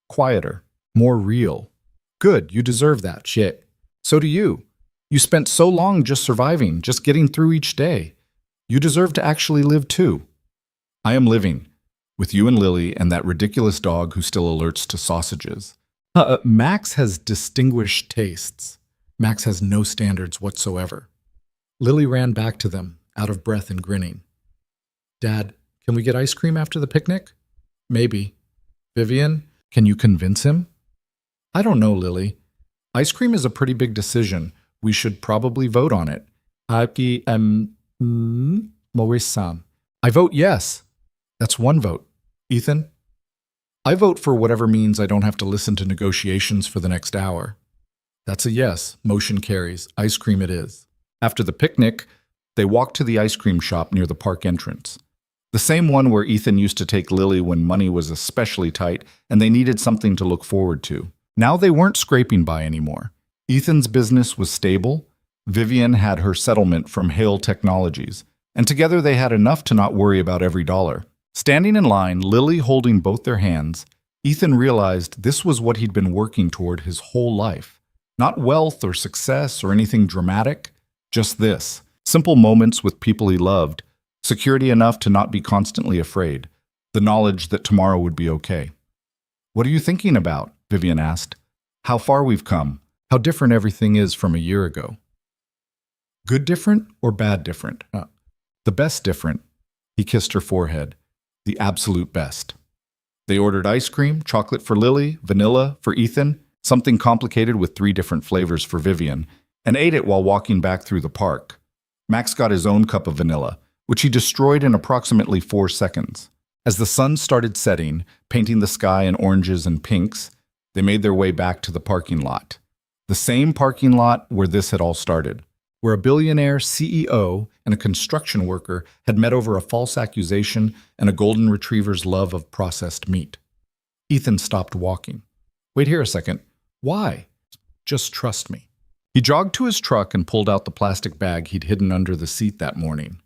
Quieter, more real. Good, you deserve that shit. So do you. You spent so long just surviving, just getting through each day. You deserve to actually live too. I am living, with you and Lily and that ridiculous dog who still alerts to sausages. Max has distinguished tastes. Max has no standards whatsoever." Lily ran back to them, out of breath and grinning. "Dad, can we get ice cream after the picnic?" "Maybe." "Vivian, can you convince him?" "I don't know, Lily. Ice cream is a pretty big decision. We should probably vote on it." Maurice-san. "I vote yes." "That's one vote." "Ethan?" "I vote for whatever means I don't have to listen to negotiations for the next hour." "That's a yes. Motion carries. Ice cream it is." After the picnic, they walked to the ice cream shop near the park entrance. The same one where Ethan used to take Lily when money was especially tight and they needed something to look forward to. Now they weren't scraping by anymore. Ethan's business was stable. Vivian had her settlement from Hale Technologies, and together they had enough to not worry about every dollar. Standing in line, Lily holding both their hands, Ethan realized this was what he'd been working toward his whole life. Not wealth or success or anything dramatic, just this. Simple moments with people he loved, security enough to not be constantly afraid, the knowledge that tomorrow would be okay. "What are you thinking about?" Vivian asked. "How far we've come, how different everything is from a year ago." "Good different or bad different?" "The best different." He kissed her forehead. "The absolute best." They ordered ice cream, chocolate for Lily, vanilla for Ethan, something complicated with 3 different flavors for Vivian, and ate it while walking back through the park. Max got his own cup of vanilla, which he destroyed in approximately 4 seconds. As the sun started setting, painting the sky in oranges and pinks, they made their way back to the parking lot. The same parking lot where this had all started, where a billionaire CEO and a construction worker had met over a false accusation and a golden retriever's love of processed meat. Ethan stopped walking. "Wait here a second. Why?" "Just trust me." He jogged to his truck and pulled out the plastic bag he'd hidden under the seat that morning.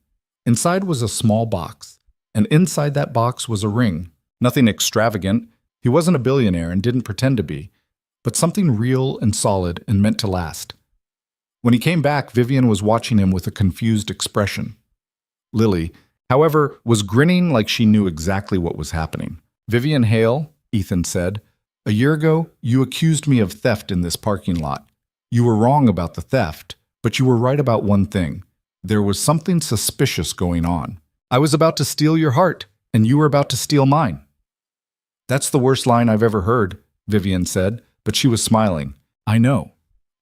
Inside was a small box, and inside that box was a ring. Nothing extravagant. He wasn't a billionaire and didn't pretend to be. but something real and solid and meant to last. When he came back, Vivian was watching him with a confused expression. Lily, however, was grinning like she knew exactly what was happening. "Vivian Hale," Ethan said, "a year ago, you accused me of theft in this parking lot. You were wrong about the theft, but you were right about one thing. There was something suspicious going on. I was about to steal your heart, and you were about to steal mine." "That's the worst line I've ever heard," Vivian said, but she was smiling. "I know.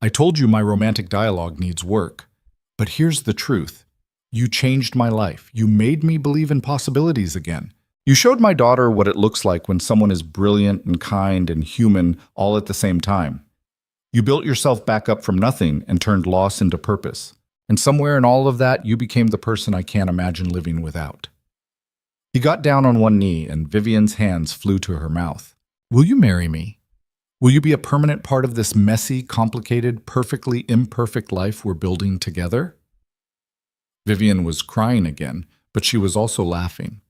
I told you my romantic dialogue needs work. But here's the truth. You changed my life. You made me believe in possibilities again. You showed my daughter what it looks like when someone is brilliant and kind and human all at the same time. You built yourself back up from nothing and turned loss into purpose. And somewhere in all of that, you became the person I can't imagine living without." He got down on one knee, and Vivian's hands flew to her mouth. "Will you marry me? Will you be a permanent part of this messy, complicated, perfectly imperfect life we're building together?" Vivian was crying again, but she was also laughing.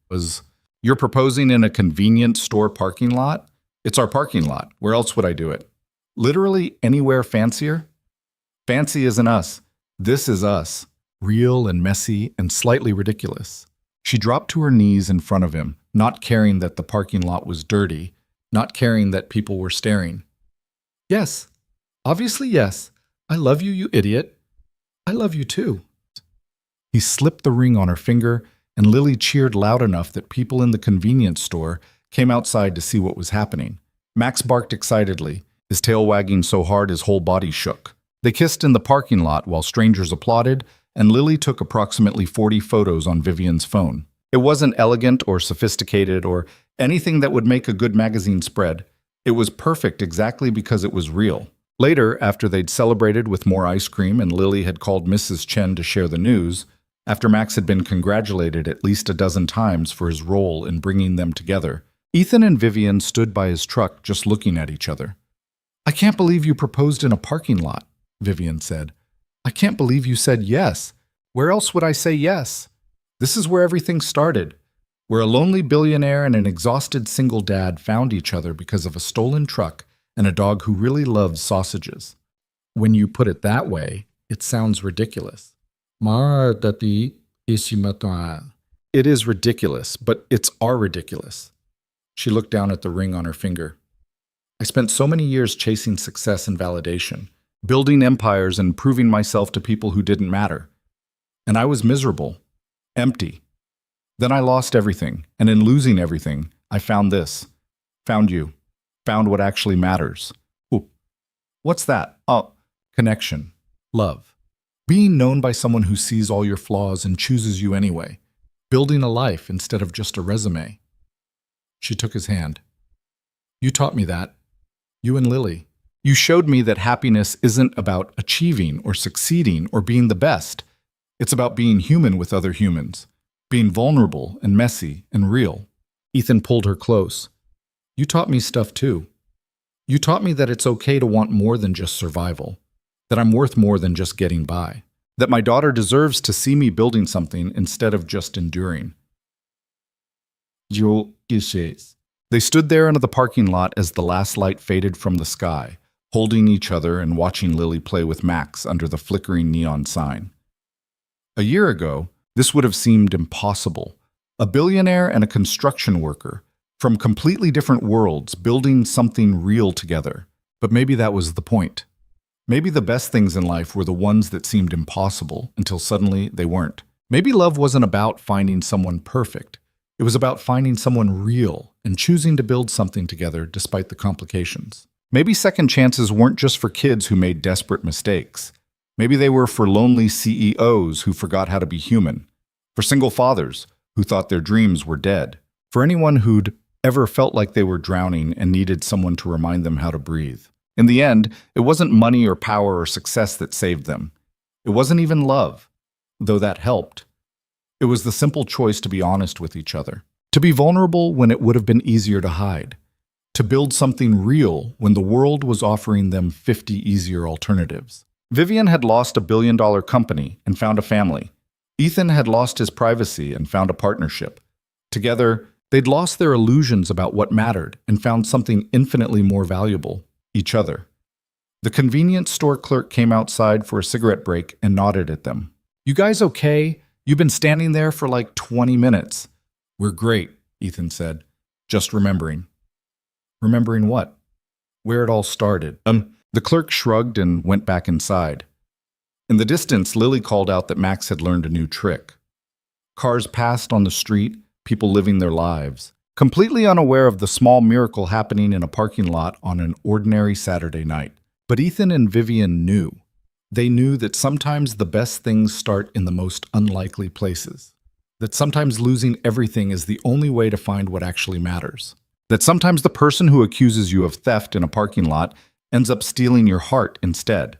"You're proposing in a convenience store parking lot? It's our parking lot. Where else would I do it? Literally anywhere fancier? Fancy isn't us. This is us. Real and messy and slightly ridiculous." She dropped to her knees in front of him, not caring that the parking lot was dirty, not caring that people were staring. "Yes. Obviously yes. I love you, you idiot. I love you too." He slipped the ring on her finger, and Lily cheered loud enough that people in the convenience store came outside to see what was happening. Max barked excitedly, his tail wagging so hard his whole body shook. They kissed in the parking lot while strangers applauded, and Lily took approximately 40 photos on Vivian's phone. It wasn't elegant or sophisticated or anything that would make a good magazine spread. It was perfect exactly because it was real. Later, after they'd celebrated with more ice cream and Lily had called Mrs. Chen to share the news, after Max had been congratulated at least a dozen times for his role in bringing them together, Ethan and Vivian stood by his truck just looking at each other. "I can't believe you proposed in a parking lot," Vivian said. "I can't believe you said yes. Where else would I say yes? This is where everything started, where a lonely billionaire and an exhausted single dad found each other because of a stolen truck and a dog who really loves sausages." When you put it that way, it sounds ridiculous. It is ridiculous, but it's our ridiculous. She looked down at the ring on her finger. "I spent so many years chasing success and validation, building empires and proving myself to people who didn't matter. And I was miserable, empty. Then I lost everything, and in losing everything, I found this. Found you. Found what actually matters." Ooh. "What's that?" "Oh, connection. Love. Being known by someone who sees all your flaws and chooses you anyway. Building a life instead of just a resume." She took his hand. "You taught me that. You and Lily. You showed me that happiness isn't about achieving or succeeding or being the best. It's about being human with other humans. Being vulnerable and messy and real." Ethan pulled her close. "You taught me stuff too. You taught me that it's okay to want more than just survival. That I'm worth more than just getting by. That my daughter deserves to see me building something instead of just enduring." They stood there in the parking lot as the last light faded from the sky, holding each other and watching Lily play with Max under the flickering neon sign. A year ago, this would have seemed impossible. A billionaire and a construction worker, from completely different worlds, building something real together. But maybe that was the point. Maybe the best things in life were the ones that seemed impossible until suddenly they weren't. Maybe love wasn't about finding someone perfect. It was about finding someone real and choosing to build something together despite the complications. Maybe second chances weren't just for kids who made desperate mistakes. Maybe they were for lonely CEOs who forgot how to be human. For single fathers who thought their dreams were dead. For anyone who'd ever felt like they were drowning and needed someone to remind them how to breathe. In the end, it wasn't money or power or success that saved them. It wasn't even love, though that helped. It was the simple choice to be honest with each other. To be vulnerable when it would have been easier to hide. To build something real when the world was offering them 50 easier alternatives. Vivian had lost a billion-dollar company and found a family. Ethan had lost his privacy and found a partnership. Together, they'd lost their illusions about what mattered and found something infinitely more valuable. each other. The convenience store clerk came outside for a cigarette break and nodded at them. "You guys okay? You've been standing there for like 20 minutes. "We're great," Ethan said, just remembering. Remembering what? Where it all started. The clerk shrugged and went back inside. In the distance, Lily called out that Max had learned a new trick. Cars passed on the street, people living their lives, completely unaware of the small miracle happening in a parking lot on an ordinary Saturday night. But Ethan and Vivian knew. They knew that sometimes the best things start in the most unlikely places. That sometimes losing everything is the only way to find what actually matters. That sometimes the person who accuses you of theft in a parking lot ends up stealing your heart instead.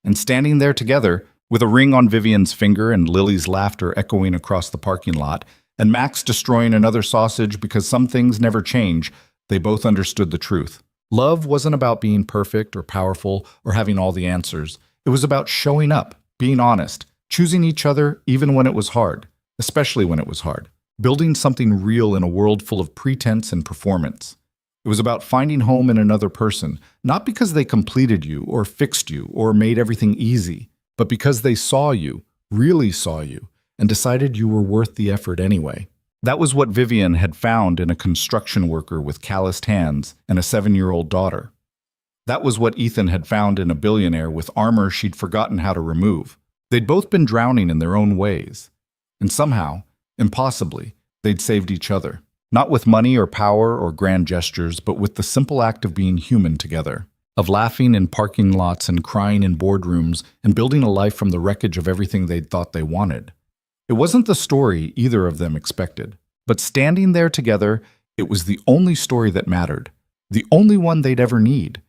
And standing there together, with a ring on Vivian's finger and Lily's laughter echoing across the parking lot, and Max destroying another sausage because some things never change, they both understood the truth. Love wasn't about being perfect or powerful or having all the answers. It was about showing up, being honest, choosing each other even when it was hard, especially when it was hard, building something real in a world full of pretense and performance. It was about finding home in another person, not because they completed you or fixed you or made everything easy, but because they saw you, really saw you, and decided you were worth the effort anyway. That was what Vivian had found in a construction worker with calloused hands and a 7-year-old daughter. That was what Ethan had found in a billionaire with armor she'd forgotten how to remove. They'd both been drowning in their own ways. And somehow, impossibly, they'd saved each other. Not with money or power or grand gestures, but with the simple act of being human together. Of laughing in parking lots and crying in boardrooms and building a life from the wreckage of everything they'd thought they wanted. It wasn't the story either of them expected. But standing there together, it was the only story that mattered. The only one they'd ever need.